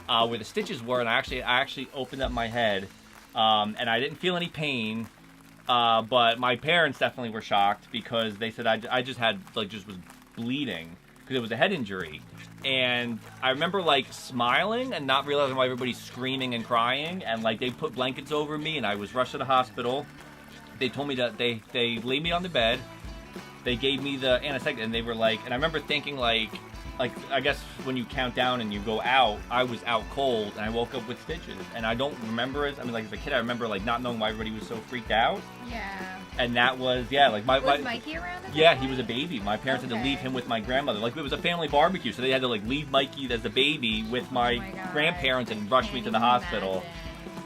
Speaker 2: where the stitches were, and I actually opened up my head, and I didn't feel any pain. But my parents definitely were shocked because they said I just had just was bleeding because it was a head injury. And I remember smiling and not realizing why everybody's screaming and crying, and they put blankets over me and I was rushed to the hospital. They told me that they laid me on the bed. They gave me the anesthetic and they were and I remember thinking I guess when you count down and you go out, I was out cold and I woke up with stitches. And I don't remember it. I mean, as a kid, I remember not knowing why everybody was so freaked out.
Speaker 1: Yeah.
Speaker 2: And that was,
Speaker 1: was Mikey around at that
Speaker 2: Yeah,
Speaker 1: point?
Speaker 2: he was a baby. My parents had to leave him with my grandmother. It was a family barbecue, so they had to leave Mikey as a baby with my grandparents and rush me to the hospital.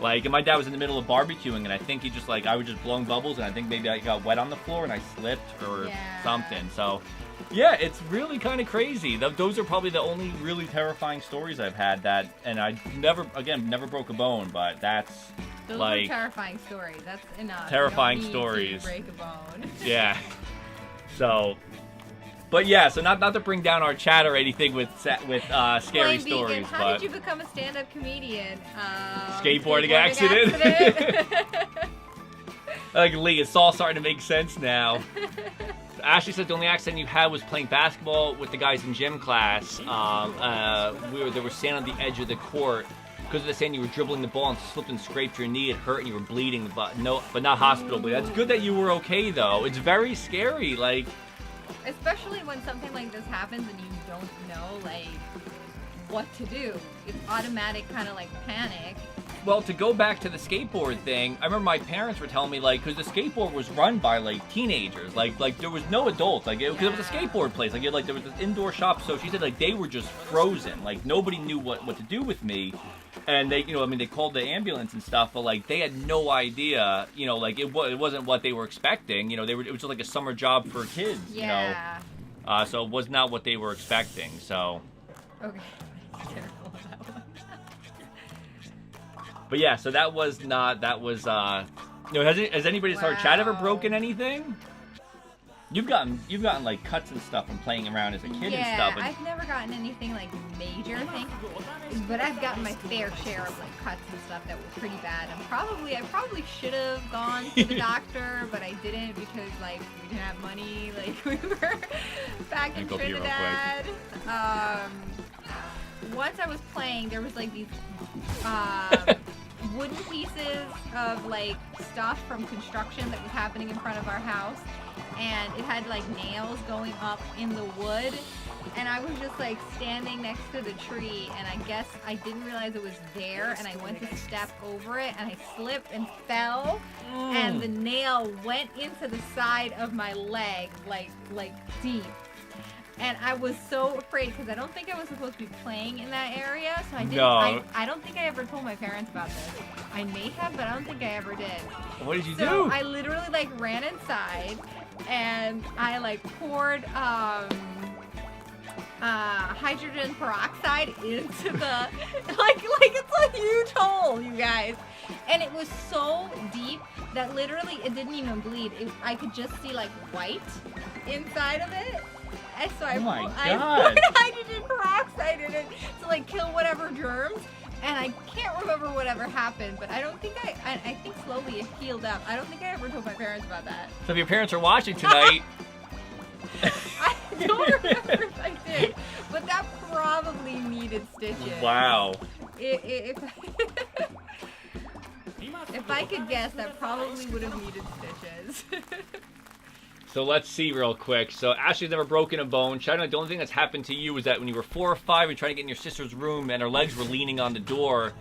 Speaker 2: And my dad was in the middle of barbecuing, and I think he just I was just blowing bubbles, and I think maybe I got wet on the floor and I slipped or something. So, yeah, it's really kind of crazy. Those are probably the only really terrifying stories I've had and I never broke a bone, but that's
Speaker 1: those are terrifying stories. That's enough.
Speaker 2: Terrifying
Speaker 1: you don't need
Speaker 2: stories.
Speaker 1: to break a bone.
Speaker 2: Yeah. So. But yeah, so not to bring down our chat or anything with scary stories,
Speaker 1: How did you become a stand-up comedian?
Speaker 2: Skateboarding accident. Lee, it's all starting to make sense now. Ashley said the only accident you had was playing basketball with the guys in gym class. They were standing on the edge of the court. Because of the sand, you were dribbling the ball and slipped and scraped your knee. It hurt and you were bleeding, but not hospital bleeding. That's good that you were okay though. It's very scary,
Speaker 1: especially when something like this happens and you don't know what to do. It's automatic kind of panic.
Speaker 2: Well, to go back to the skateboard thing, I remember my parents were telling me because the skateboard was run by teenagers, there was no adults, because it was a skateboard place, there was this indoor shop. So she said they were just frozen, nobody knew what to do with me, and they they called the ambulance and stuff, but they had no idea, it wasn't what they were expecting, it was just a summer job for kids, so it was not what they were expecting. So
Speaker 1: okay.
Speaker 2: But yeah, so has anybody in our chat ever broken anything? You've gotten cuts and stuff from playing around as a kid and stuff.
Speaker 1: Yeah, I've never gotten anything major, but I've gotten my fair share of cuts and stuff that were pretty bad. And I probably should have gone to the doctor, but I didn't because we didn't have money. We were back in Trinidad. Once I was playing, there was these wooden pieces of stuff from construction that was happening in front of our house, and it had nails going up in the wood, and I was just standing next to the tree, and I guess I didn't realize it was there, and I went to step over it, and I slipped and fell, and the nail went into the side of my leg deep. And I was so afraid because I don't think I was supposed to be playing in that area, so I didn't. No. I don't think I ever told my parents about this. I may have, but I don't think I ever did.
Speaker 2: What did you do?
Speaker 1: So I literally ran inside, and I poured hydrogen peroxide into the it's a huge hole, you guys. And it was so deep that literally it didn't even bleed. I could just see white inside of it. And so I poured hydrogen peroxide in it to kill whatever germs. And I can't remember whatever happened, but I don't think I think slowly it healed up. I don't think I ever told my parents about that.
Speaker 2: So if your parents are watching tonight...
Speaker 1: I don't remember if I did, but that probably needed stitches.
Speaker 2: Wow.
Speaker 1: If I could guess, that probably would have needed stitches.
Speaker 2: So let's see real quick. So Ashley's never broken a bone. China, the only thing that's happened to you is that when you were 4 or 5 and trying to get in your sister's room and her legs were leaning on the door,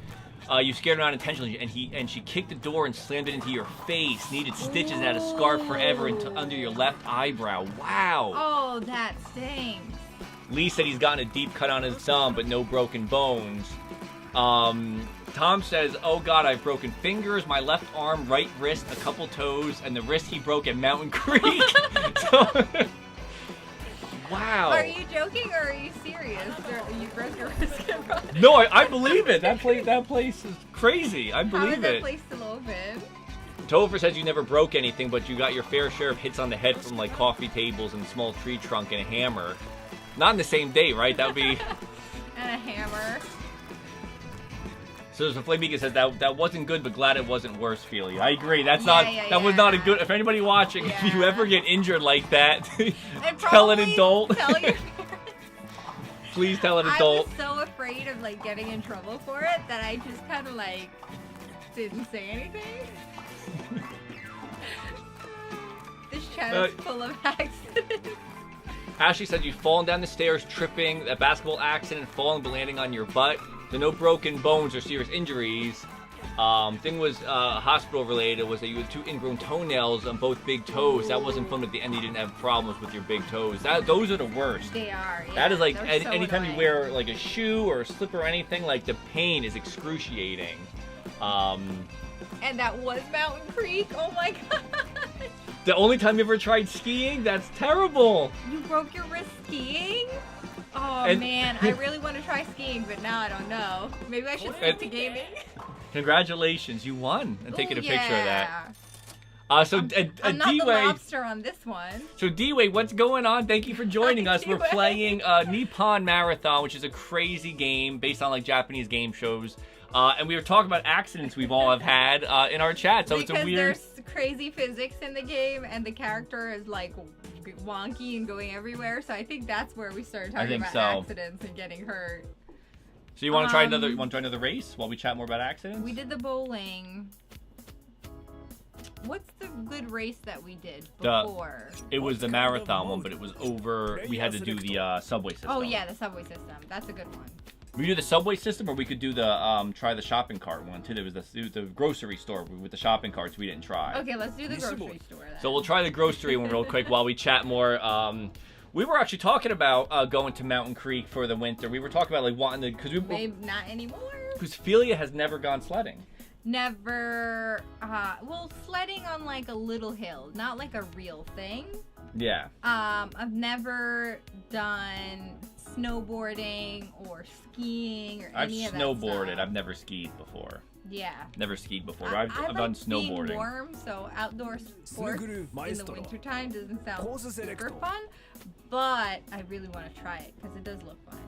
Speaker 2: you scared her unintentionally, and she kicked the door and slammed it into your face. Needed stitches and had a scar forever under your left eyebrow. Wow.
Speaker 1: Oh, that stinks.
Speaker 2: Lee said he's gotten a deep cut on his thumb, but no broken bones. Tom says, oh God, I've broken fingers, my left arm, right wrist, a couple toes, and the wrist he broke at Mountain Creek. Wow.
Speaker 1: Are you joking or are you serious? You broke your wrist and broke...
Speaker 2: No, I believe it. That place is crazy. I believe it.
Speaker 1: How is that place still open?
Speaker 2: Topher says you never broke anything, but you got your fair share of hits on the head from like coffee tables and a small tree trunk and a hammer. Not in the same day, right? That would be...
Speaker 1: And a hammer.
Speaker 2: So Flamika says that wasn't good, but glad it wasn't worse, Felia. I agree. That's was not a good... If anybody watching, if you ever get injured like that, tell an adult.
Speaker 1: Tell your
Speaker 2: Please tell an adult.
Speaker 1: I was so afraid of like getting in trouble for it that I just kind of like didn't say anything. This channel is full of accidents.
Speaker 2: Ashley said you've fallen down the stairs, tripping, a basketball accident, falling but landing on your butt. So no broken bones or serious injuries. Thing was hospital related was that you had 2 ingrown toenails on both big toes. That wasn't fun. At the end, you didn't have problems with your big toes. Those are the worst.
Speaker 1: They are. Yeah.
Speaker 2: That is like
Speaker 1: So
Speaker 2: anytime
Speaker 1: annoying.
Speaker 2: you wear like a shoe or a slipper or anything, like the pain is excruciating.
Speaker 1: And that was Mountain Creek. Oh my god.
Speaker 2: The only time you ever tried skiing? That's terrible.
Speaker 1: You broke your wrist skiing? Oh
Speaker 2: And-
Speaker 1: man, I really want to try skiing, but now I don't know. Maybe I should stick to gaming.
Speaker 2: Congratulations, you won. And taking a
Speaker 1: Ooh,
Speaker 2: picture of that.
Speaker 1: yeah.
Speaker 2: So
Speaker 1: I'm not the
Speaker 2: D-Way.
Speaker 1: lobster on this one.
Speaker 2: So D-Way, what's going on? Thank you for joining
Speaker 1: Hi,
Speaker 2: us. We're
Speaker 1: D-Way.
Speaker 2: playing Nippon Marathon, which is a crazy game based on like Japanese game shows. And we were talking about accidents we've all have had in our chat. So
Speaker 1: Because
Speaker 2: it's a weird.
Speaker 1: there's crazy physics in the game, and the character is like wonky and going everywhere. So I think that's where we started talking
Speaker 2: think
Speaker 1: about
Speaker 2: so.
Speaker 1: accidents and getting hurt.
Speaker 2: So you want to try another? You want to try another race while we chat more about accidents?
Speaker 1: We did the bowling. What's the good race that we did
Speaker 2: The-
Speaker 1: before?
Speaker 2: It was the marathon one, but it was over. We had to do the subway system.
Speaker 1: Oh yeah, the subway system. That's a good one.
Speaker 2: We do the subway system, or we could do the try the shopping cart one too. There was the grocery store with the shopping carts we didn't try.
Speaker 1: Okay, let's do the grocery store then.
Speaker 2: So we'll try the grocery one real quick while we chat more. We were actually talking about going to Mountain Creek for the winter. We were talking about like wanting to
Speaker 1: Maybe not anymore.
Speaker 2: because Felia has never gone sledding.
Speaker 1: Never. Well, sledding on like a little hill, not like a real thing.
Speaker 2: Yeah.
Speaker 1: I've never done snowboarding or skiing or
Speaker 2: I've
Speaker 1: any of that
Speaker 2: snowboarded.
Speaker 1: stuff.
Speaker 2: I've never skied before.
Speaker 1: Yeah.
Speaker 2: Never skied before.
Speaker 1: I
Speaker 2: I've
Speaker 1: like
Speaker 2: done
Speaker 1: being
Speaker 2: snowboarding.
Speaker 1: warm, so outdoor sports in the wintertime doesn't sound super fun, but I really want to try it because it does look fun.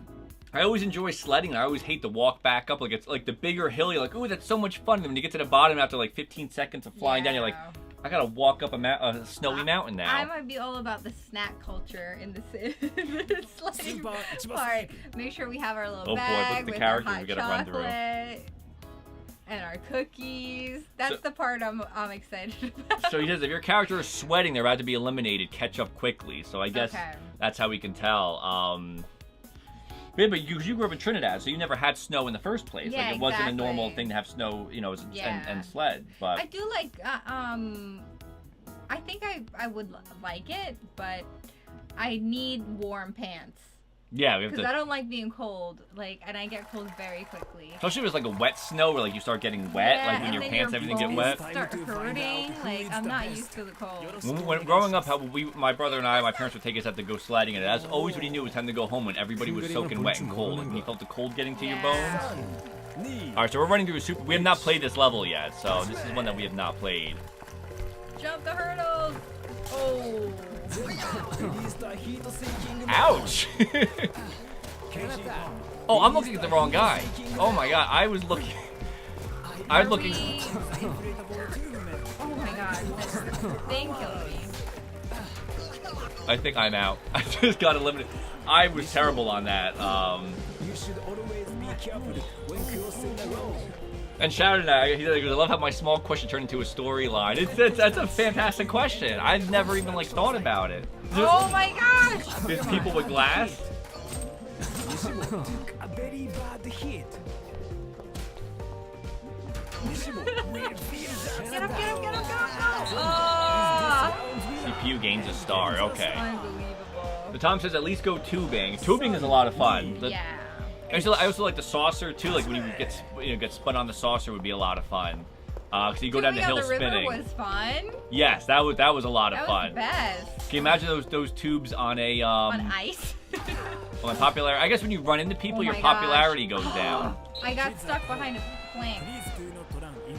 Speaker 2: I always enjoy sledding. I always hate to walk back up. Like it's like the bigger hill. You're like, ooh, that's so much fun. And when you get to the bottom after like 15 seconds of flying down, you're like, I gotta walk up a snowy mountain now.
Speaker 1: I might be all about the snack culture in the sledding part. Make sure we have our little
Speaker 2: Oh boy,
Speaker 1: bag
Speaker 2: look at the
Speaker 1: with
Speaker 2: characters
Speaker 1: our hot
Speaker 2: we gotta run through.
Speaker 1: chocolate and our cookies. That's the part I'm excited about.
Speaker 2: So he says if your character is sweating, they're about to be eliminated. Catch up quickly. So I guess that's how we can tell. Yeah, but you grew up in Trinidad, so you never had snow in the first place.
Speaker 1: Yeah,
Speaker 2: like it wasn't a normal
Speaker 1: exactly.
Speaker 2: thing to have snow, you know,
Speaker 1: Yeah.
Speaker 2: and sled. But
Speaker 1: I do like. I think I would like it, but I need warm pants.
Speaker 2: yeah, we have
Speaker 1: Because
Speaker 2: to.
Speaker 1: I don't like being cold, and I get cold very quickly.
Speaker 2: Especially if it's like a wet snow, where like you start getting wet,
Speaker 1: Yeah,
Speaker 2: like when
Speaker 1: and
Speaker 2: your
Speaker 1: then
Speaker 2: pants, everything get
Speaker 1: bones
Speaker 2: wet.
Speaker 1: start hurting. Like I'm not used to the cold.
Speaker 2: When growing up, how my brother and my parents would take us out to go sledding, and that's always when he knew it was time to go home, when everybody was soaking wet and cold, and you felt the cold getting to your bones. All right, so we're running through a super. We have not played this level yet, so this is one that we have not played.
Speaker 1: Jump the hurdles. Oh.
Speaker 2: Ouch! Oh, I'm looking at the wrong guy. Oh my god, I was looking.
Speaker 1: Oh my god, this thing killed me.
Speaker 2: I think I'm out. I just got eliminated. I was terrible on that. And shout out, he goes, I love how my small question turned into a storyline. That's a fantastic question. I've never even like thought about it.
Speaker 1: Oh my gosh!
Speaker 2: There's people with glass.
Speaker 3: A very bad hit.
Speaker 1: Get up, get up, get up, get up, Oh!
Speaker 2: CPU gains a star. Okay.
Speaker 1: Unbelievable.
Speaker 2: The Tom says at least go tubing. Tubing is a lot of fun.
Speaker 1: Yeah.
Speaker 2: I also like the saucer too. Like when you get spun on the saucer would be a lot of fun. Cause you go down the hill
Speaker 1: the river
Speaker 2: spinning.
Speaker 1: was fun.
Speaker 2: Yes, that was a lot of
Speaker 1: That
Speaker 2: fun.
Speaker 1: was the best.
Speaker 2: Can you imagine those tubes on a
Speaker 1: On ice.
Speaker 2: on popularity? I guess when you run into people,
Speaker 1: Oh
Speaker 2: your
Speaker 1: my
Speaker 2: popularity goes down.
Speaker 1: I got stuck behind a plank.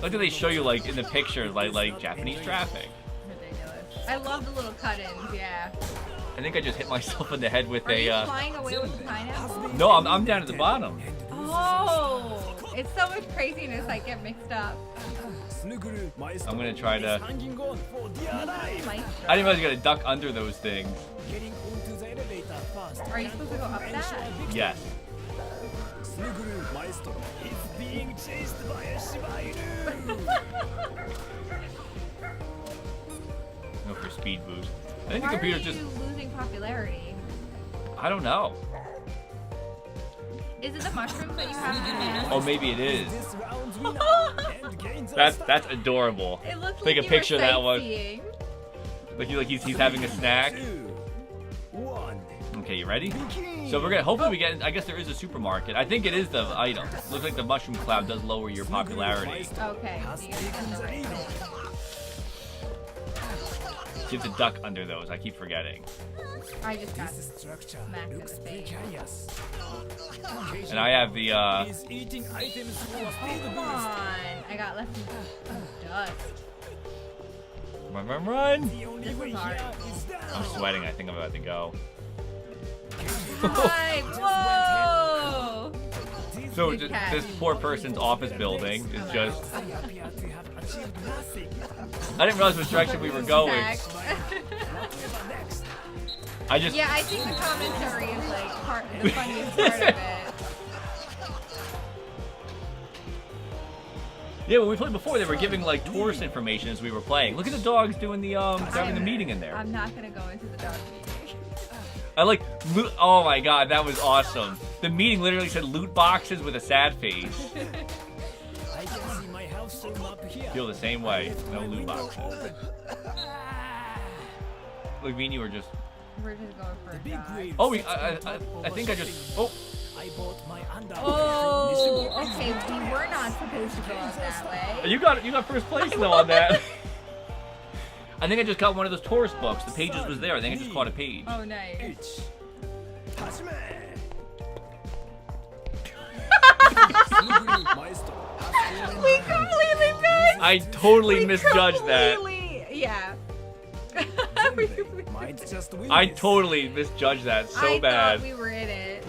Speaker 2: Look how they show you like in the picture, like Japanese traffic.
Speaker 1: Ridiculous. I love the little cut-ins. Yeah.
Speaker 2: I think I just hit myself in the head with
Speaker 1: Are you
Speaker 2: a.
Speaker 1: flying away with the pineapple?
Speaker 2: No, I'm down at the bottom.
Speaker 1: Oh, it's so much craziness. I get mixed up.
Speaker 2: I'm gonna try to. I didn't
Speaker 1: Maestro.
Speaker 2: realize you gotta duck under those things.
Speaker 1: Are you supposed to go up that?
Speaker 2: Yes.
Speaker 3: being chased by a Shiba
Speaker 2: Go for speed boost. I think
Speaker 1: Why
Speaker 2: the computer's
Speaker 1: are
Speaker 2: just.
Speaker 1: you losing popularity?
Speaker 2: I don't know.
Speaker 1: Is it the mushrooms that you have in your hand?
Speaker 2: Oh, maybe it is. That's adorable.
Speaker 1: It looks
Speaker 2: Take
Speaker 1: like
Speaker 2: a picture of that one.
Speaker 1: sightseeing.
Speaker 2: Like he's having a snack. Okay, you ready? So we're gonna hopefully we get. I guess there is a supermarket. I think it is the item. Looks like the mushroom cloud does lower your popularity.
Speaker 1: Okay, so you gotta get the right thing.
Speaker 2: You have to duck under those. I keep forgetting.
Speaker 1: I just got smacked in the face.
Speaker 2: And I have the.
Speaker 1: Oh, come on. I got left in dust.
Speaker 2: Run!
Speaker 1: This is hard.
Speaker 2: I'm sweating. I think I'm about to go.
Speaker 1: Hi! Whoa!
Speaker 2: So
Speaker 1: Good catch.
Speaker 2: this poor person's office building is just. I didn't realize which direction we were going. I just.
Speaker 1: Yeah, I think the commentary is like the funniest part of it.
Speaker 2: Yeah, when we played before, they were giving like tourist information as we were playing. Look at the dogs doing the having the meeting in there.
Speaker 1: I'm not gonna go into the dog meeting.
Speaker 2: I like loot. Oh my god, that was awesome. The meeting literally said loot boxes with a sad face. Feel the same way. No loot boxes. Look, me and you were just.
Speaker 1: We're just going for a jog.
Speaker 2: Oh, I think I just. Oh.
Speaker 1: Oh, okay. We were not supposed to go out that way.
Speaker 2: You got first place though on that. I think I just got one of those tourist books. The pages was there. I think I just caught a page.
Speaker 1: Oh, nice. We completely missed.
Speaker 2: I totally misjudged that.
Speaker 1: Yeah.
Speaker 2: I totally misjudged that so
Speaker 1: I
Speaker 2: bad.
Speaker 1: thought we were in it.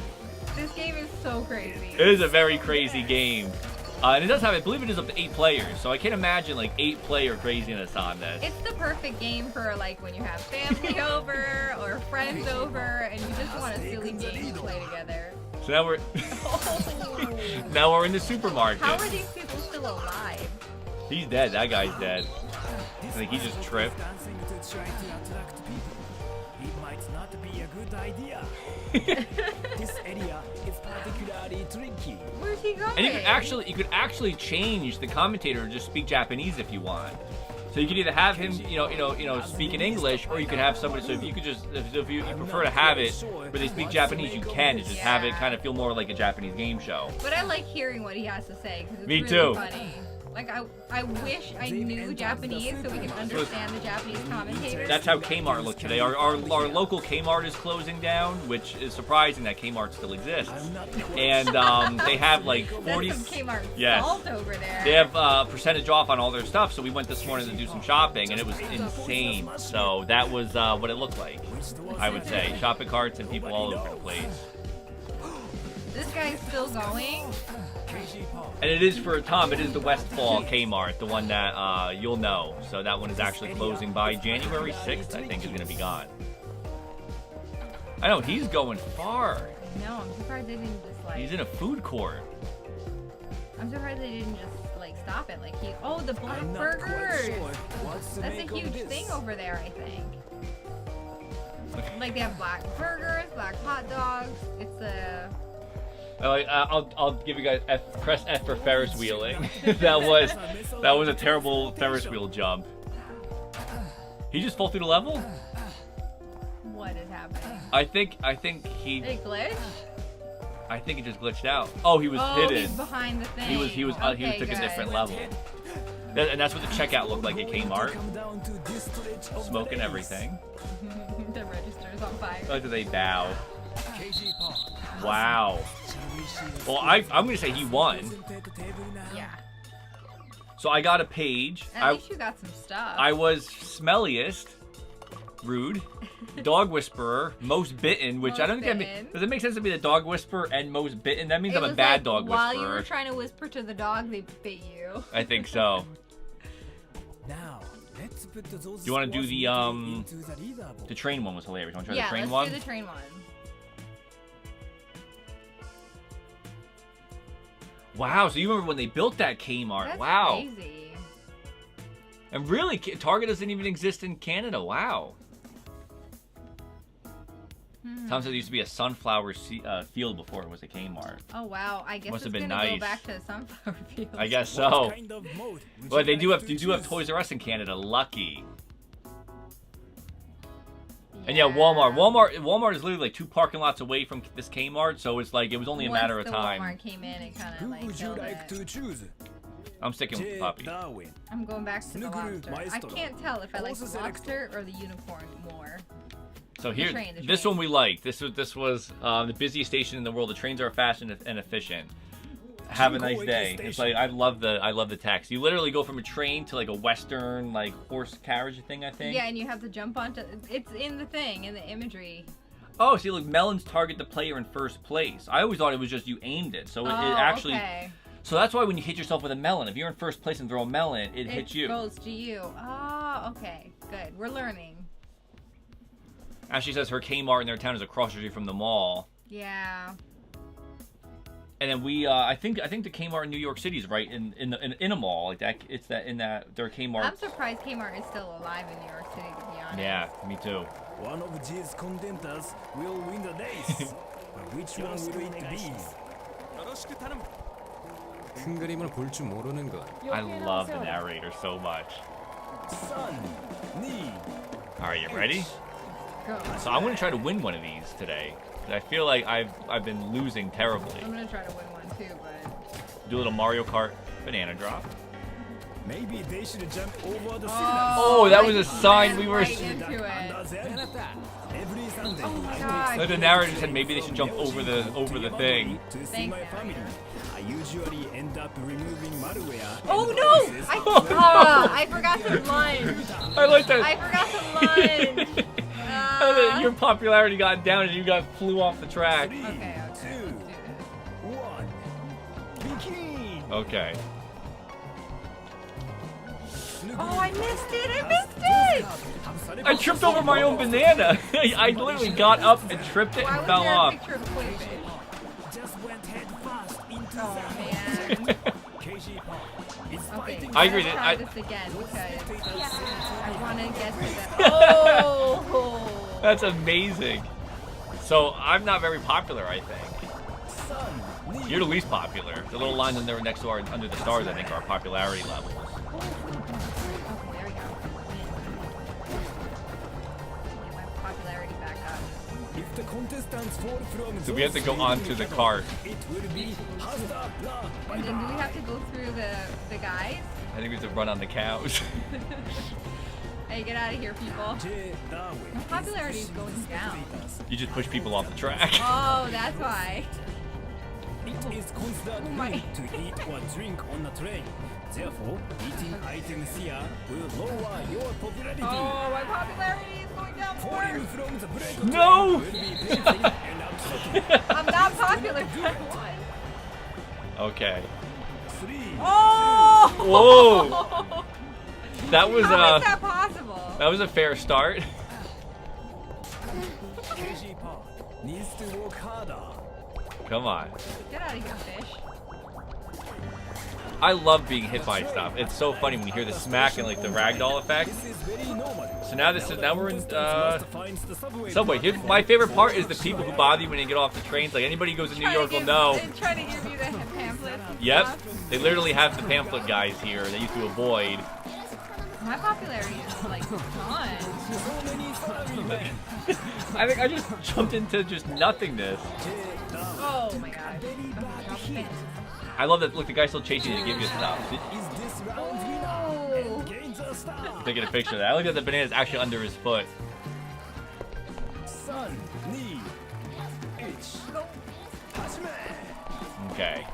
Speaker 1: This game is so crazy.
Speaker 2: It is a very crazy game. And it does have, I believe it is up to 8 players, so I can't imagine like 8-player craziness on this.
Speaker 1: It's the perfect game for like when you have family over or friends over and you just want a silly game to play together.
Speaker 2: So now we're now we're in the supermarket.
Speaker 1: How are these people still alive?
Speaker 2: He's dead. That guy's dead. I think he just tripped.
Speaker 3: It might not be a good idea. This area is particularly tricky.
Speaker 1: Where's he going?
Speaker 2: And you could actually change the commentator to just speak Japanese if you want. So you could either have him, speak in English, or you could have somebody. So if you could just, if you prefer to have it where they speak Japanese, you can just have it kind of feel more like a Japanese game show.
Speaker 1: But I like hearing what he has to say because it's
Speaker 2: Me
Speaker 1: really
Speaker 2: too.
Speaker 1: funny. Like I wish I knew Japanese so we can understand the Japanese commentators.
Speaker 2: That's how Kmart looks today. Our local Kmart is closing down, which is surprising that Kmart still exists. And they have like 40.
Speaker 1: That's some Kmart
Speaker 2: Yes.
Speaker 1: salt over there.
Speaker 2: They have percentage off on all their stuff. So we went this morning to do some shopping, and it was insane. So that was what it looked like. I would say shopping carts and people all over the place.
Speaker 1: This guy's still going.
Speaker 2: And it is for Tom. It is the Westfall Kmart, the one that you'll know. So that one is actually closing by January 6th. I think is going to be gone. I know he's going far.
Speaker 1: No, I'm surprised they didn't just like.
Speaker 2: He's in a food court.
Speaker 1: I'm surprised they didn't just like stop it. Like he. Oh, the black burgers. That's a huge thing over there, I think. Like they have black burgers, black hot dogs. It's a.
Speaker 2: I'll give you guys press F for Ferris wheeling. that was a terrible Ferris wheel jump. He just fell through the level?
Speaker 1: What is happening?
Speaker 2: I think he.
Speaker 1: It glitched?
Speaker 2: I think he just glitched out. Oh, he was hidden.
Speaker 1: He's behind the thing.
Speaker 2: He was
Speaker 1: Okay,
Speaker 2: took a
Speaker 1: good.
Speaker 2: different level. And that's what the checkout looked like at Kmart. Smoking everything.
Speaker 1: The register's on fire.
Speaker 2: Look at they bow. Wow. Well, I'm gonna say he won.
Speaker 1: Yeah.
Speaker 2: So I got a page.
Speaker 1: At least you got some stuff.
Speaker 2: I was smelliest, rude, dog whisperer, most bitten, which I don't think does it make sense to be the dog whisperer and most bitten? That means I'm a bad dog whisperer.
Speaker 1: While you were trying to whisper to the dog, they bit you.
Speaker 2: I think so.
Speaker 3: Now, let's put those
Speaker 2: Do you want to do the
Speaker 3: into the leaderboard.
Speaker 2: the train one was hilarious. Want to try
Speaker 1: Yeah,
Speaker 2: the train
Speaker 1: let's
Speaker 2: one?
Speaker 1: do the train one.
Speaker 2: Wow, so you remember when they built that Kmart?
Speaker 1: That's
Speaker 2: Wow.
Speaker 1: crazy.
Speaker 2: And really, Target doesn't even exist in Canada. Wow. Tom said there used to be a sunflower field before it was a Kmart.
Speaker 1: Oh wow, I guess
Speaker 2: Must
Speaker 1: it's
Speaker 2: have been
Speaker 1: gonna go
Speaker 2: nice.
Speaker 1: back to sunflower fields.
Speaker 2: I guess
Speaker 3: What
Speaker 2: so.
Speaker 3: kind of mode would
Speaker 2: But they
Speaker 3: you
Speaker 2: do
Speaker 3: like
Speaker 2: have
Speaker 3: to
Speaker 2: you do have
Speaker 3: choose?
Speaker 2: Toys R Us in Canada. Lucky. And yeah, Walmart is literally like 2 parking lots away from this Kmart, so it's like it was only a matter of time.
Speaker 1: Walmart came in and kind
Speaker 3: Who
Speaker 1: of like
Speaker 3: would you
Speaker 1: killed
Speaker 3: like
Speaker 1: it.
Speaker 3: to choose?
Speaker 2: I'm sticking with the puppy.
Speaker 3: Darwin.
Speaker 1: I'm going back to the
Speaker 3: Snuguru
Speaker 1: lobster. I
Speaker 3: Maestro.
Speaker 1: can't tell if I like the
Speaker 3: Also
Speaker 1: lobster or the unicorn more.
Speaker 2: So
Speaker 1: The
Speaker 2: here,
Speaker 1: train, the
Speaker 2: this
Speaker 1: train.
Speaker 2: one we liked. This was the busiest station in the world. The trains are fast and efficient. Have a nice day. It's like I love the text. You literally go from a train to like a western like horse carriage thing, I think.
Speaker 1: Yeah, and you have to jump onto. It's in the thing, in the imagery.
Speaker 2: Oh, see, look, melons target the player in first place. I always thought it was just you aimed it, so it actually.
Speaker 1: Okay.
Speaker 2: So that's why when you hit yourself with a melon, if you're in first place and throw a melon, it hits you.
Speaker 1: It goes to you. Oh, okay, good. We're learning.
Speaker 2: Ashley says her Kmart in their town is across the street from the mall.
Speaker 1: Yeah.
Speaker 2: And then we, I think the Kmart in New York City is right in a mall like that. It's that in that their Kmart.
Speaker 1: I'm surprised Kmart is still alive in New York City, to be honest.
Speaker 2: Yeah, me too.
Speaker 3: One of these contenders will win the race. But which one will it be?
Speaker 4: 큰 그림을 볼 줄 모르는군.
Speaker 2: I love the narrator so much.
Speaker 3: Sun, Ni,
Speaker 2: All right, you ready?
Speaker 1: Go.
Speaker 2: So I'm gonna try to win one of these today. I feel like I've been losing terribly.
Speaker 1: I'm gonna try to win one too, but.
Speaker 2: Do a little Mario Kart banana drop.
Speaker 3: Maybe they should jump over the signals.
Speaker 2: Oh, that was a sign
Speaker 1: ran
Speaker 2: we were.
Speaker 1: right into it.
Speaker 3: Every Sunday,
Speaker 1: Oh my
Speaker 3: I
Speaker 1: God.
Speaker 2: Like the narrator said, maybe they should jump over the thing.
Speaker 3: To see
Speaker 1: Thanks,
Speaker 3: my family. I usually end up removing malware.
Speaker 1: Oh
Speaker 3: and
Speaker 1: no!
Speaker 3: viruses.
Speaker 1: I forgot to lunge.
Speaker 2: I like that.
Speaker 1: I forgot to lunge.
Speaker 2: Your popularity got down and you flew off the track.
Speaker 3: Three,
Speaker 1: Okay, let's do
Speaker 3: two,
Speaker 1: this.
Speaker 3: one. Begin.
Speaker 2: Okay.
Speaker 1: Oh, I missed it! I missed it!
Speaker 2: I tripped over my own banana. I literally got up and tripped it
Speaker 1: Why
Speaker 2: and
Speaker 1: was
Speaker 2: fell
Speaker 1: there a
Speaker 2: off.
Speaker 1: picture of Koi fish?
Speaker 3: Just went head first into
Speaker 1: Oh
Speaker 3: the
Speaker 1: man.
Speaker 3: KG Park. It's
Speaker 1: Okay,
Speaker 3: fighting.
Speaker 2: I agree
Speaker 1: let's
Speaker 2: that
Speaker 1: try
Speaker 2: I-
Speaker 1: this again because I want to get to that. Oh!
Speaker 2: That's amazing. So I'm not very popular, I think.
Speaker 3: Sun, Ni,
Speaker 2: You're the least popular. The little lines in there next to our under the stars, I think, are our popularity levels.
Speaker 1: Okay, there we go. Get my popularity back up.
Speaker 3: If the contestants fall from
Speaker 2: So we have to go onto the cart.
Speaker 3: it will be hasta la
Speaker 1: And then do we have to go through the guys?
Speaker 2: I think we have to run on the cows.
Speaker 1: Hey, get out of here, people.
Speaker 3: J. Darwin.
Speaker 1: My popularity is going down.
Speaker 2: You just push people off the track.
Speaker 1: Oh, that's why.
Speaker 3: It is considered
Speaker 1: Oh my.
Speaker 3: rude to eat or drink on the train. Therefore, eating items here will lower your popularity.
Speaker 1: Oh, my popularity is going down
Speaker 3: Falling
Speaker 1: more.
Speaker 3: from the break
Speaker 2: No!
Speaker 3: will be painful and upsetting.
Speaker 1: I'm not popular, but I won.
Speaker 2: Okay.
Speaker 3: 3,
Speaker 1: Oh!
Speaker 2: Whoa! That was
Speaker 1: How is that possible?
Speaker 2: that was a fair start.
Speaker 3: KG Park needs to work harder.
Speaker 2: Come on.
Speaker 1: Get out of here, fish.
Speaker 2: I love being hit by stuff. It's so funny when you hear the smack and like the ragdoll effect.
Speaker 3: This is very normal.
Speaker 2: So now we're in
Speaker 3: Must find the
Speaker 2: subway. Here, my favorite part is the people who bother you when you get off the trains. Like anybody who goes to New York will know.
Speaker 1: Trying to give you the pamphlets. and
Speaker 2: Yep,
Speaker 1: stuff.
Speaker 2: they literally have the pamphlet guys here that you to avoid.
Speaker 1: My popularity is like gone.
Speaker 2: I think I just jumped into just nothingness.
Speaker 1: Oh my god. Okay, drop the pen.
Speaker 2: I love that. Look, the guy's still chasing you to give you stuff.
Speaker 3: Is this round winner
Speaker 1: Oh.
Speaker 3: and gains a star.
Speaker 2: Taking a picture of that. I look at the banana's actually under his foot.
Speaker 3: Sun, Ni, H, Hajime.
Speaker 2: Okay.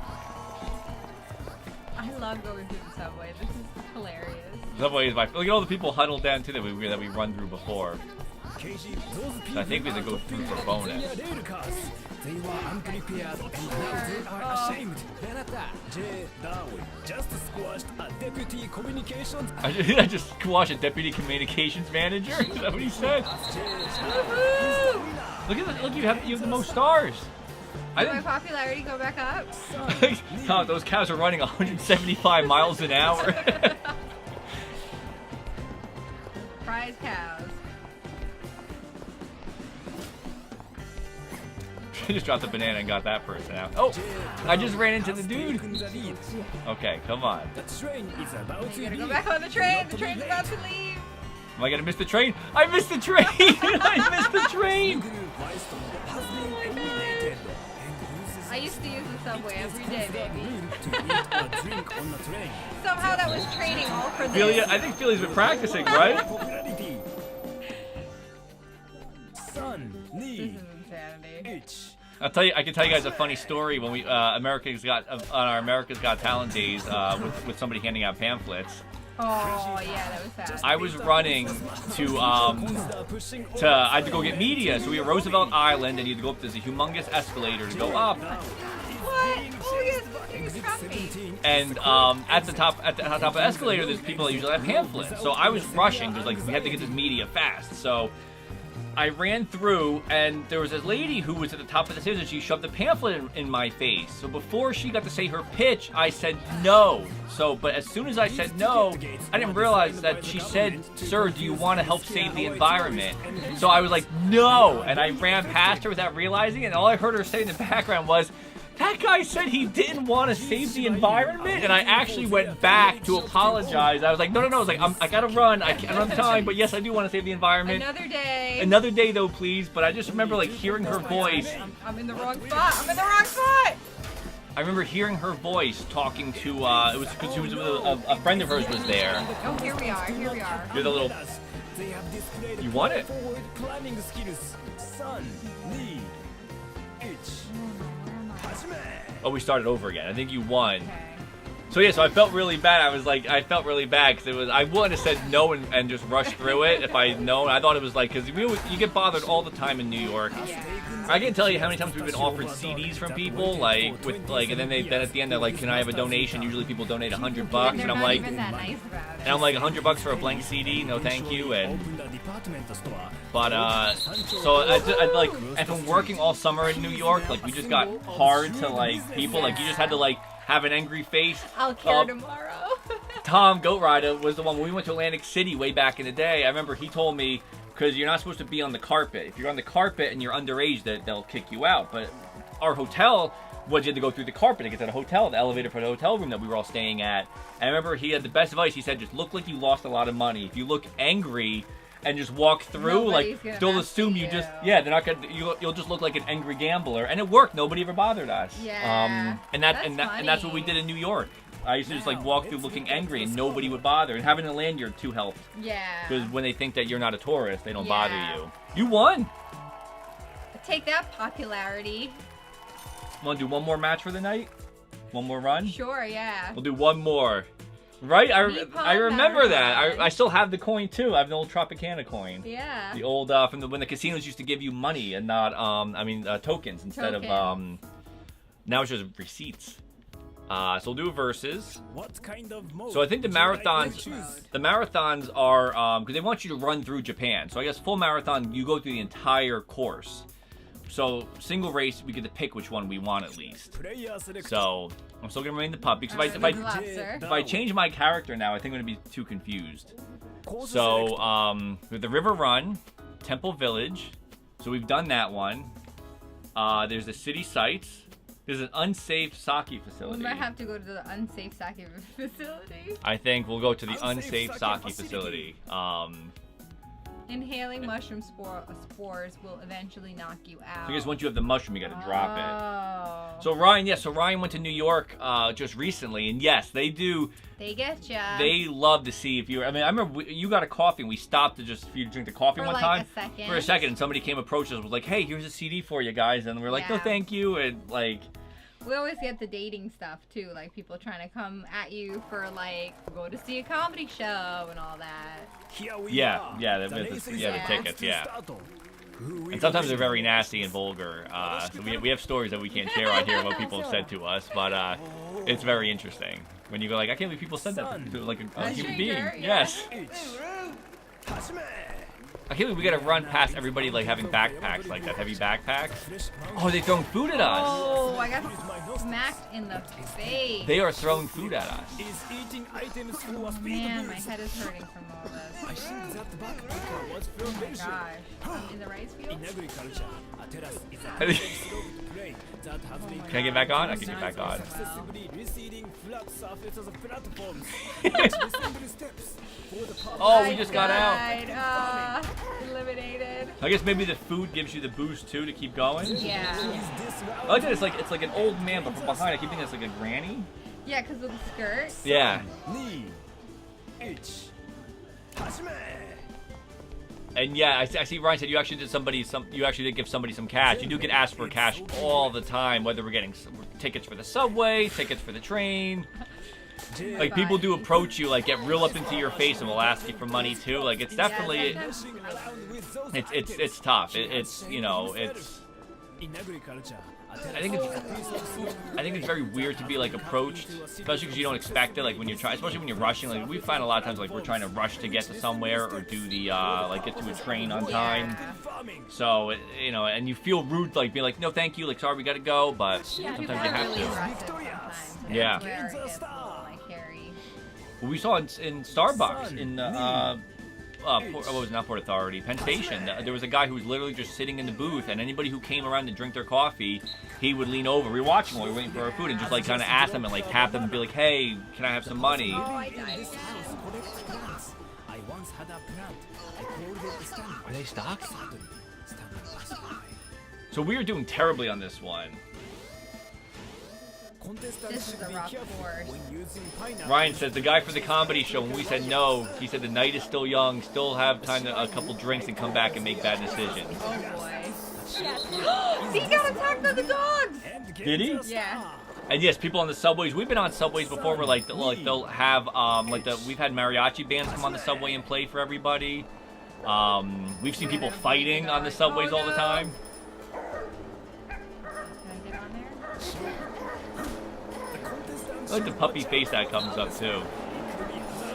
Speaker 1: I love going through the subway. This is hilarious.
Speaker 2: Subway is my. Look at all the people huddled down to that we run through before. So I think we have to go through for bonus.
Speaker 3: They were unprepared and now they are ashamed. J. Darwin just squashed a deputy communications.
Speaker 2: I just squashed a deputy communications manager. Is that what he said? Look at that! Look, you have the most stars.
Speaker 1: Did my popularity go back up?
Speaker 2: Tom, those cows are running 175 miles an hour.
Speaker 1: Prize cows.
Speaker 2: I just dropped the banana and got that person out. Oh, I just ran into the dude. Okay, come on.
Speaker 3: The train is about to
Speaker 1: You gotta go back on the train. The train's about to leave.
Speaker 2: Am I gonna miss the train? I missed the train! I missed the train!
Speaker 1: I used to use the subway every day, baby. Somehow that was training all for this.
Speaker 2: Felia, I think Felia's been practicing, right?
Speaker 1: This is insanity.
Speaker 2: I can tell you guys a funny story when we on our America's Got Talent days with somebody handing out pamphlets.
Speaker 1: Oh yeah, that was sad.
Speaker 2: I was running to I had to go get media, so we were at Roosevelt Island, and you had to go up. There's a humongous escalator to go up.
Speaker 1: What? Oh yes, it's Trumpy.
Speaker 2: And at the top of the escalator, there's people that usually have pamphlets. So I was rushing because we had to get this media fast. So I ran through, and there was this lady who was at the top of the stairs, and she shoved the pamphlet in my face. So before she got to say her pitch, I said no. But as soon as I said no, I didn't realize that she said, "Sir, do you want to help save the environment?" So I was like, "No," and I ran past her without realizing it, and all I heard her say in the background was, "That guy said he didn't want to save the environment," and I actually went back to apologize. I was like, no. I was like, I gotta run. I don't have time, but yes, I do want to save the environment.
Speaker 1: Another day.
Speaker 2: Another day, though, please. But I just remember hearing her voice.
Speaker 1: I'm in the wrong spot. I'm in the wrong spot.
Speaker 2: I remember hearing her voice talking to. It was because a friend of hers was there.
Speaker 1: Oh, here we are. Here we are.
Speaker 2: You're the little. You won it. Oh, we started over again. I think you won.
Speaker 1: Okay.
Speaker 2: So yeah, so I felt really bad. I felt really bad because I wouldn't have said no and just rushed through it if I had known. I thought it was because you get bothered all the time in New York.
Speaker 1: Yeah.
Speaker 2: I can't tell you how many times we've been offered CDs from people, and then at the end they're like, "Can I have a donation?" Usually people donate $100,
Speaker 1: And
Speaker 2: and I'm
Speaker 1: not
Speaker 2: like,
Speaker 1: even that nice about it.
Speaker 2: and I'm like $100 for a blank CD, no thank you. And from working all summer in New York, we just got hard to people. You just had to have an angry face.
Speaker 1: I'll care tomorrow.
Speaker 2: Tom Goat Rider was the one when we went to Atlantic City way back in the day. I remember he told me, because you're not supposed to be on the carpet. If you're on the carpet and you're underage, they'll kick you out. But our hotel was you had to go through the carpet to get to the hotel, the elevator for the hotel room that we were all staying at. And I remember he had the best advice. He said, just look like you lost a lot of money. If you look angry and just walk through, they'll assume you just, they're not gonna, you'll just look like an angry gambler. And it worked. Nobody ever bothered us.
Speaker 1: Yeah.
Speaker 2: And that's what we did in New York. I used to just walk through looking angry and nobody would bother. And having a lanyard too helped.
Speaker 1: Yeah.
Speaker 2: Because when they think that you're not a tourist, they don't bother you. You won!
Speaker 1: Take that, popularity.
Speaker 2: Want to do one more match for the night? One more run?
Speaker 1: Sure, yeah.
Speaker 2: We'll do one more. Right? I remember that.
Speaker 1: Marathon.
Speaker 2: I still have the coin too. I have the old Tropicana coin.
Speaker 1: Yeah.
Speaker 2: The old from when the casinos used to give you money and not tokens instead of now it's just receipts. So we'll do versus.
Speaker 3: What kind of mode?
Speaker 2: So I think the marathons are because they want you to run through Japan. So I guess full marathon you go through the entire course. So single race we get to pick which one we want at least. So I'm still gonna remain the pup because if I change my character now, I think I'm gonna be too confused. So with the River Run, Temple Village. So we've done that one. There's the city sites. There's an unsafe sake facility.
Speaker 1: We might have to go to the unsafe sake facility.
Speaker 2: I think we'll go to the unsafe sake facility.
Speaker 1: Inhaling mushroom spores will eventually knock you out.
Speaker 2: So I guess once you have the mushroom, you gotta drop it.
Speaker 1: Oh.
Speaker 2: So Ryan went to New York just recently, and yes, they do.
Speaker 1: They get ya.
Speaker 2: They love to see if you. I remember you got a coffee, and we stopped for you to drink the coffee one time. For a second, and somebody came approached us, was like, "Hey, here's a CD for you guys," and we're like, "No, thank you," and
Speaker 1: We always get the dating stuff too, like people trying to come at you for like go to see a comedy show and all that.
Speaker 2: Yeah, the tickets, yeah. And sometimes they're very nasty and vulgar. So we have stories that we can't share on here what people have said to us, but it's very interesting when you go like, I can't believe people said that to like a human being.
Speaker 1: Yeah.
Speaker 2: Yes. I can't believe we gotta run past everybody like having backpacks like that, heavy backpacks. Oh, they're throwing food at us.
Speaker 1: Oh, I got smacked in the face.
Speaker 2: They are throwing food at us.
Speaker 1: Oh, man, my head is hurting from all this. Oh my gosh. In the rice field?
Speaker 2: Can I get back on? I can get back on. Oh, we just got out.
Speaker 1: Eliminated.
Speaker 2: I guess maybe the food gives you the boost too to keep going.
Speaker 1: Yeah.
Speaker 2: I like that it's like an old man, but from behind I keep thinking it's like a granny.
Speaker 1: Yeah, because of the skirt.
Speaker 2: Yeah. And yeah, I see Ryan said you actually did give somebody some cash. You do get asked for cash all the time, whether we're getting tickets for the subway, tickets for the train. Like people do approach you, like get real up into your face and will ask you for money too. Like it's definitely, it's tough. It's you know it's. I think it's very weird to be like approached, especially because you don't expect it. Like when you're trying, especially when you're rushing. Like we find a lot of times, like we're trying to rush to get to somewhere or do the like get to a train on time. So you know, and you feel rude, like being like, no, thank you, like sorry, we gotta go. But sometimes you have to. Yeah. Well, we saw in Starbucks in what was it, not Port Authority, Penn Station. There was a guy who was literally just sitting in the booth, and anybody who came around to drink their coffee, he would lean over. We were watching while we were waiting for our food, and just like kind of ask them and like tap them and be like, "Hey, can I have some money?"
Speaker 1: I died.
Speaker 2: Are they stocked? So we are doing terribly on this one.
Speaker 1: This is a rough course.
Speaker 2: Ryan says the guy for the comedy show, when we said no, he said the night is still young, still have time to a couple drinks and come back and make bad decisions.
Speaker 1: Oh boy. He got attacked by the dogs!
Speaker 2: Did he?
Speaker 1: Yeah.
Speaker 2: And yes, people on the subways. We've been on subways before where like they'll have we've had mariachi bands come on the subway and play for everybody. We've seen people fighting on the subways all the time.
Speaker 1: Can I get on there?
Speaker 2: I like the puppy face that comes up too.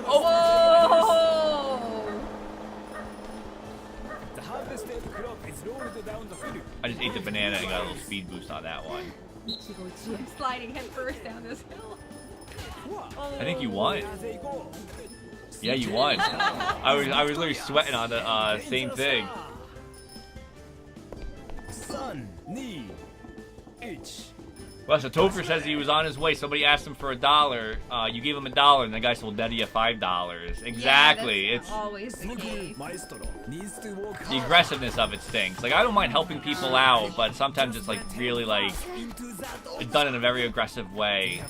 Speaker 1: Oh!
Speaker 2: I just ate the banana and got a little speed boost on that one.
Speaker 1: I'm sliding head first down this hill.
Speaker 2: I think you won. Yeah, you won. I was literally sweating on the same thing. Well, so Topher says he was on his way. Somebody asked him for $1. You gave him $1, and the guy said, "Well, net you $5." Exactly.
Speaker 1: Yeah, that's always the case.
Speaker 2: The aggressiveness of it stinks. Like I don't mind helping people out, but sometimes it's like really like it's done in a very aggressive way,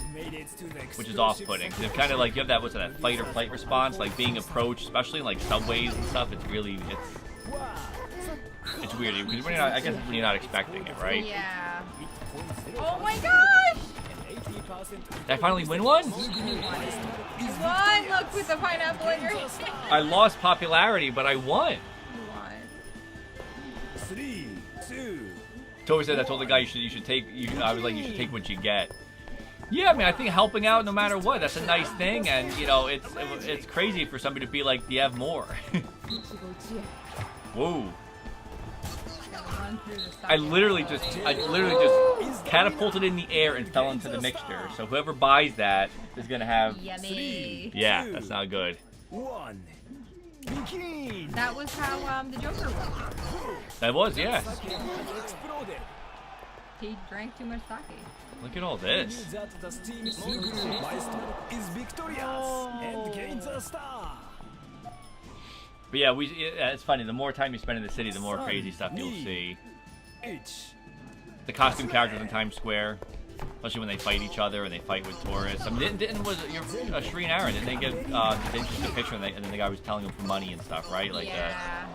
Speaker 2: which is off-putting. It's kind of like you have that that fight or flight response, like being approached, especially in like subways and stuff. It's really it's weird because I guess when you're not expecting it, right?
Speaker 1: Yeah. Oh my gosh!
Speaker 2: Did I finally win one?
Speaker 1: You won! Look, with the pineapple in your hand.
Speaker 2: I lost popularity, but I won.
Speaker 1: You won.
Speaker 2: Toby said I told the guy you should take. I was like, you should take what you get. Yeah, I mean, I think helping out no matter what, that's a nice thing, and you know, it's crazy for somebody to be like, do you have more? Whoa. I literally just catapulted in the air and fell into the mixture. So whoever buys that is gonna have.
Speaker 1: Yummy.
Speaker 2: Yeah, that's not good.
Speaker 1: That was how the Joker was.
Speaker 2: That was, yeah.
Speaker 1: He drank too much sake.
Speaker 2: Look at all this. But yeah, it's funny. The more time you spend in the city, the more crazy stuff you'll see. The costume characters in Times Square, especially when they fight each other and they fight with tourists. I mean, was Shree and Aaron? Didn't they get they just a picture and then the guy was telling them for money and stuff, right? Like
Speaker 1: yeah.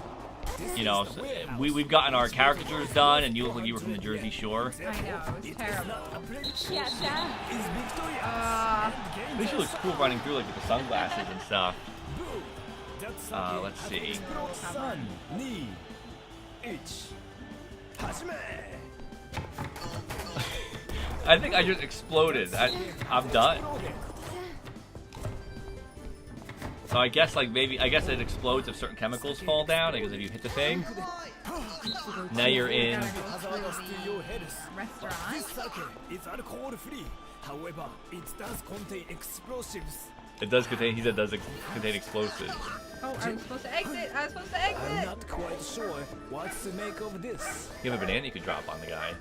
Speaker 2: you know, so we've gotten our caricatures done, and you look like you were from the Jersey Shore.
Speaker 1: I know, it was terrible.
Speaker 2: At least she looks cool running through like with the sunglasses and stuff. Let's see. I think I just exploded. I'm done. So I guess like I guess it explodes if certain chemicals fall down. Because if you hit the thing, now you're in.
Speaker 1: Restaurant.
Speaker 3: However, it does contain explosives.
Speaker 2: It does contain. He said does contain explosives.
Speaker 1: Oh, I was supposed to exit. I was supposed to exit.
Speaker 3: I'm not quite sure what to make of this.
Speaker 2: You have a banana you could drop on the guy.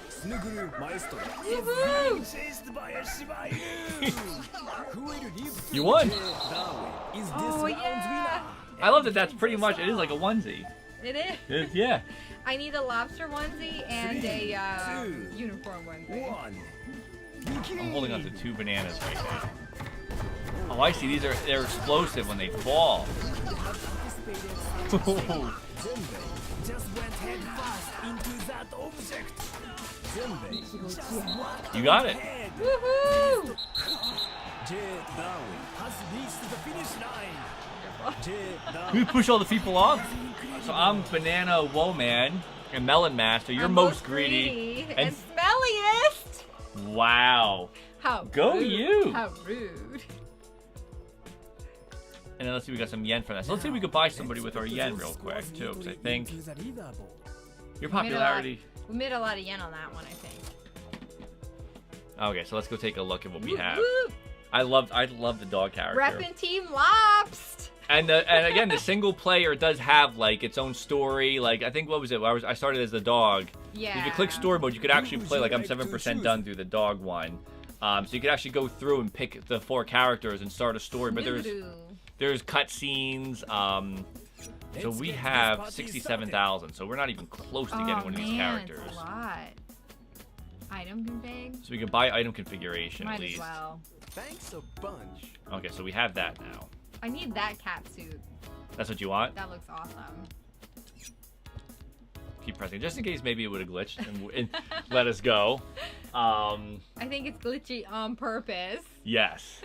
Speaker 3: Snuguru Maestro is
Speaker 1: Woohoo!
Speaker 3: being chased by a Shiba Inu. Who will live to
Speaker 2: You won.
Speaker 3: Darwin? Is this
Speaker 1: Oh,
Speaker 3: round's
Speaker 1: yeah.
Speaker 2: I love that. That's pretty much. It is like a onesie.
Speaker 1: It is.
Speaker 2: Yeah.
Speaker 1: I need a lobster onesie and a uniform
Speaker 3: winner?
Speaker 1: onesie.
Speaker 3: One.
Speaker 2: I'm holding on to 2 bananas right now. Oh, I see. They're explosive when they fall.
Speaker 3: Zenbei just went head first into that object. Zenbei just walked
Speaker 2: You got it.
Speaker 3: ahead.
Speaker 1: Woohoo!
Speaker 3: J. Darwin has reached the finish line. J.
Speaker 2: Can we
Speaker 3: Darwin.
Speaker 2: push all the people off? So I'm Banana Woman and Melon Master. You're
Speaker 1: I'm
Speaker 2: most greedy.
Speaker 1: and smelliest.
Speaker 2: Wow.
Speaker 1: How
Speaker 2: Go
Speaker 1: rude.
Speaker 2: you.
Speaker 1: How rude.
Speaker 2: And then let's see, we got some yen for that. So let's see if we could buy somebody with our yen real quick, too. Because I think your popularity...
Speaker 1: We made a lot of yen on that one, I think.
Speaker 2: Okay, so let's go take a look at what we have.
Speaker 1: Woo!
Speaker 2: I love the dog character.
Speaker 1: Reppin' Team Lobst.
Speaker 2: And again, the single player does have like its own story. Like I think what was it? I started as the dog.
Speaker 1: Yeah.
Speaker 2: If you click story mode, you could actually play. Like I'm 7% done through the dog one. So you could actually go through and pick the 4 characters and start a story. But there's cutscenes. So we have 67,000. So we're not even close to getting one of these characters.
Speaker 1: It's a lot. Item config.
Speaker 2: So we can buy item configuration
Speaker 1: Might
Speaker 2: at least.
Speaker 1: as well.
Speaker 3: Thanks a bunch.
Speaker 2: Okay, so we have that now.
Speaker 1: I need that cat suit.
Speaker 2: That's what you want?
Speaker 1: That looks awesome.
Speaker 2: Keep pressing, just in case maybe it would have glitched and let us go.
Speaker 1: I think it's glitchy on purpose.
Speaker 2: Yes.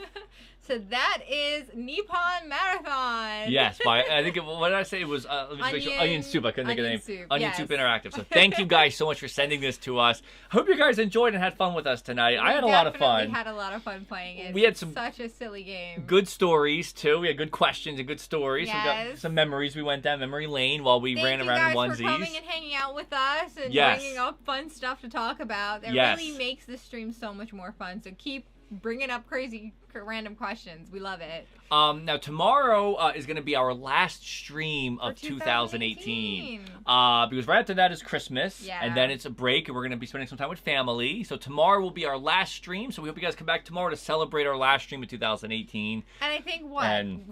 Speaker 1: So that is Nippon Marathon.
Speaker 2: Yes, I think what did I say? It was let me just make sure. Onion Soup. I couldn't think of the name.
Speaker 1: Soup,
Speaker 2: Onion
Speaker 1: yes.
Speaker 2: Soup Interactive. So thank you guys so much for sending this to us. I hope you guys enjoyed and had fun with us tonight. I had a lot of fun.
Speaker 1: We had a lot of fun playing it.
Speaker 2: We had some
Speaker 1: such a silly game.
Speaker 2: Good stories too. We had good questions and good stories.
Speaker 1: Yes.
Speaker 2: So we got some memories. We went down memory lane while we ran around in onesies.
Speaker 1: Thank you guys for coming and hanging out with us and
Speaker 2: Yes.
Speaker 1: bringing up fun stuff to talk about. It
Speaker 2: Yes.
Speaker 1: really makes the stream so much more fun. So keep bringing up crazy random questions. We love it.
Speaker 2: Now tomorrow is going to be our last stream of
Speaker 1: For
Speaker 2: 2018.
Speaker 1: 2018.
Speaker 2: Because right after that is Christmas,
Speaker 1: Yeah.
Speaker 2: and then it's a break, and we're going to be spending some time with family. So tomorrow will be our last stream. So we hope you guys come back tomorrow to celebrate our last stream of 2018.
Speaker 1: And I think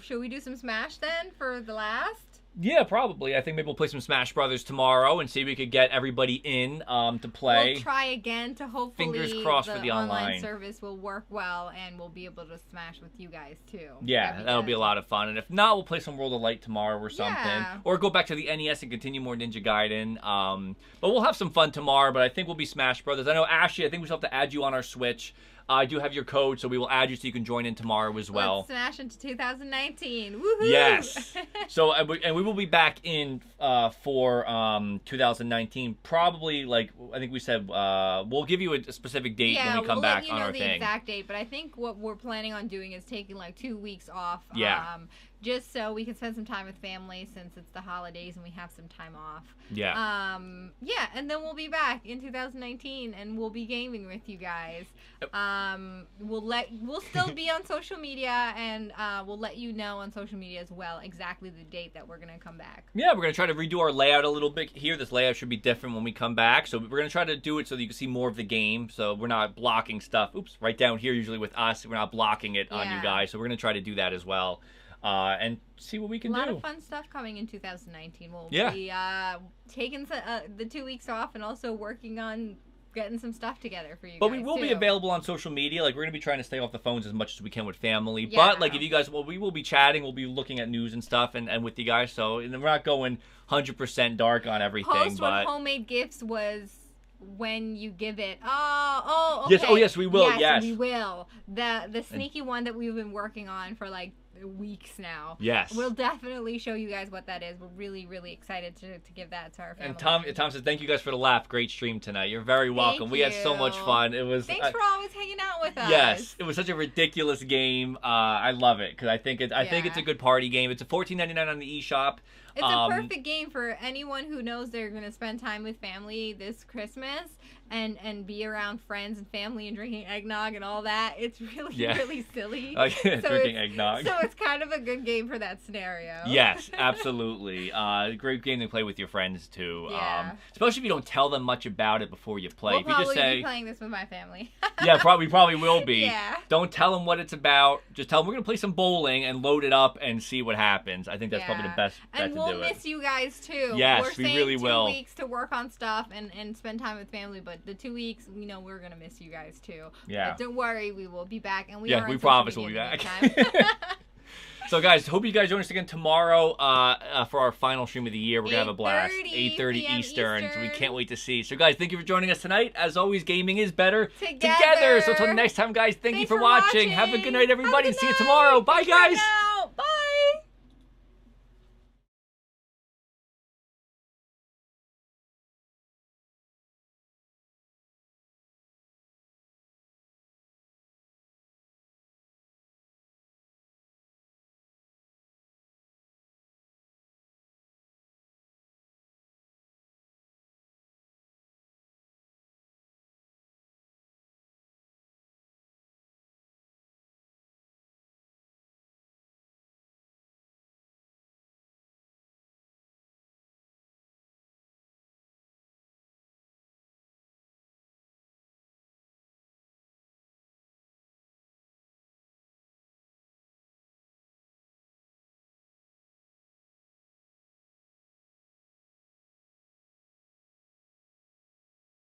Speaker 1: should we do some Smash then for the last?
Speaker 2: Yeah, probably. I think maybe we'll play some Smash Brothers tomorrow and see if we could get everybody in to play.
Speaker 1: We'll try again to hopefully
Speaker 2: Fingers crossed for the online
Speaker 1: service will work well and we'll be able to Smash with you guys too.
Speaker 2: Yeah, that'll be a lot of fun. And if not, we'll play some World of Light tomorrow or something.
Speaker 1: Yeah.
Speaker 2: Or go back to the NES and continue more Ninja Gaiden. But we'll have some fun tomorrow, but I think we'll be Smash Brothers. I know, Ashley, I think we still have to add you on our Switch. I do have your code, so we will add you so you can join in tomorrow as well.
Speaker 1: Let's smash into 2019. Woohoo!
Speaker 2: Yes. So, and we will be back in for 2019. Probably, like I think we said, we'll give you a specific date when we come back on our thing.
Speaker 1: Yeah, we'll let you know the exact date, but I think what we're planning on doing is taking like 2 weeks off.
Speaker 2: Yeah.
Speaker 1: Just so we can spend some time with family since it's the holidays and we have some time off.
Speaker 2: Yeah.
Speaker 1: Yeah, and then we'll be back in 2019 and we'll be gaming with you guys. We'll still be on social media and we'll let you know on social media as well exactly the date that we're gonna come back.
Speaker 2: Yeah, we're gonna try to redo our layout a little bit here. This layout should be different when we come back. So we're gonna try to do it so that you can see more of the game. So we're not blocking stuff. Oops, right down here usually with us. We're not blocking it on you guys. So we're gonna try to do that as well. And see what we can do.
Speaker 1: A lot of fun stuff coming in 2019. We'll be taking the 2 weeks off and also working on getting some stuff together for you
Speaker 2: But
Speaker 1: guys,
Speaker 2: we will be
Speaker 1: too.
Speaker 2: available on social media. Like, we're going to be trying to stay off the phones as much as we can with family.
Speaker 1: Yeah.
Speaker 2: But, like, if you guys, well, we will be chatting. We'll be looking at news and stuff and with you guys. So, and we're not going 100% dark on everything.
Speaker 1: Post
Speaker 2: but
Speaker 1: what homemade gifts was when you give it. Okay.
Speaker 2: Yes, oh, yes, we will, yes.
Speaker 1: we will. The sneaky one that we've been working on for like weeks now.
Speaker 2: Yes.
Speaker 1: We'll definitely show you guys what that is. We're really, really excited to give that to our family.
Speaker 2: And Tom says, thank you guys for the laugh. Great stream tonight. You're very welcome. We had so much fun. It was.
Speaker 1: Thanks for always hanging out with us.
Speaker 2: Yes, it was such a ridiculous game. I love it because I think it's a good party game. It's a $14.99 on the eShop.
Speaker 1: It's a perfect game for anyone who knows they're going to spend time with family this Christmas and be around friends and family and drinking eggnog and all that. It's really, really silly.
Speaker 2: Drinking eggnog.
Speaker 1: So it's kind of a good game for that scenario.
Speaker 2: Yes, absolutely. Great game to play with your friends, too.
Speaker 1: Yeah.
Speaker 2: Especially if you don't tell them much about it before you play.
Speaker 1: We'll
Speaker 2: if you just say,
Speaker 1: be playing this with my family.
Speaker 2: Yeah, we probably will be.
Speaker 1: Yeah.
Speaker 2: Don't tell them what it's about. Just tell them we're going to play some bowling and load it up and see what happens. I think that's probably the best bet to do it.
Speaker 1: And we'll miss you guys, too.
Speaker 2: Yes, we really will.
Speaker 1: We're saying 2 weeks to work on stuff and spend time with family, but the 2 weeks, we know we're going to miss you guys, too.
Speaker 2: Yeah.
Speaker 1: But don't worry, we will be back. And we
Speaker 2: promise we'll be back. So, guys, hope you guys join us again tomorrow for our final stream of the year. We're going to have a blast. 8:30 Eastern. So we can't wait to see. So, guys, thank you for joining us tonight. As always, gaming is better together. So, until next time, guys, thank you for watching. Have a good night, everybody. See you tomorrow. Bye, guys.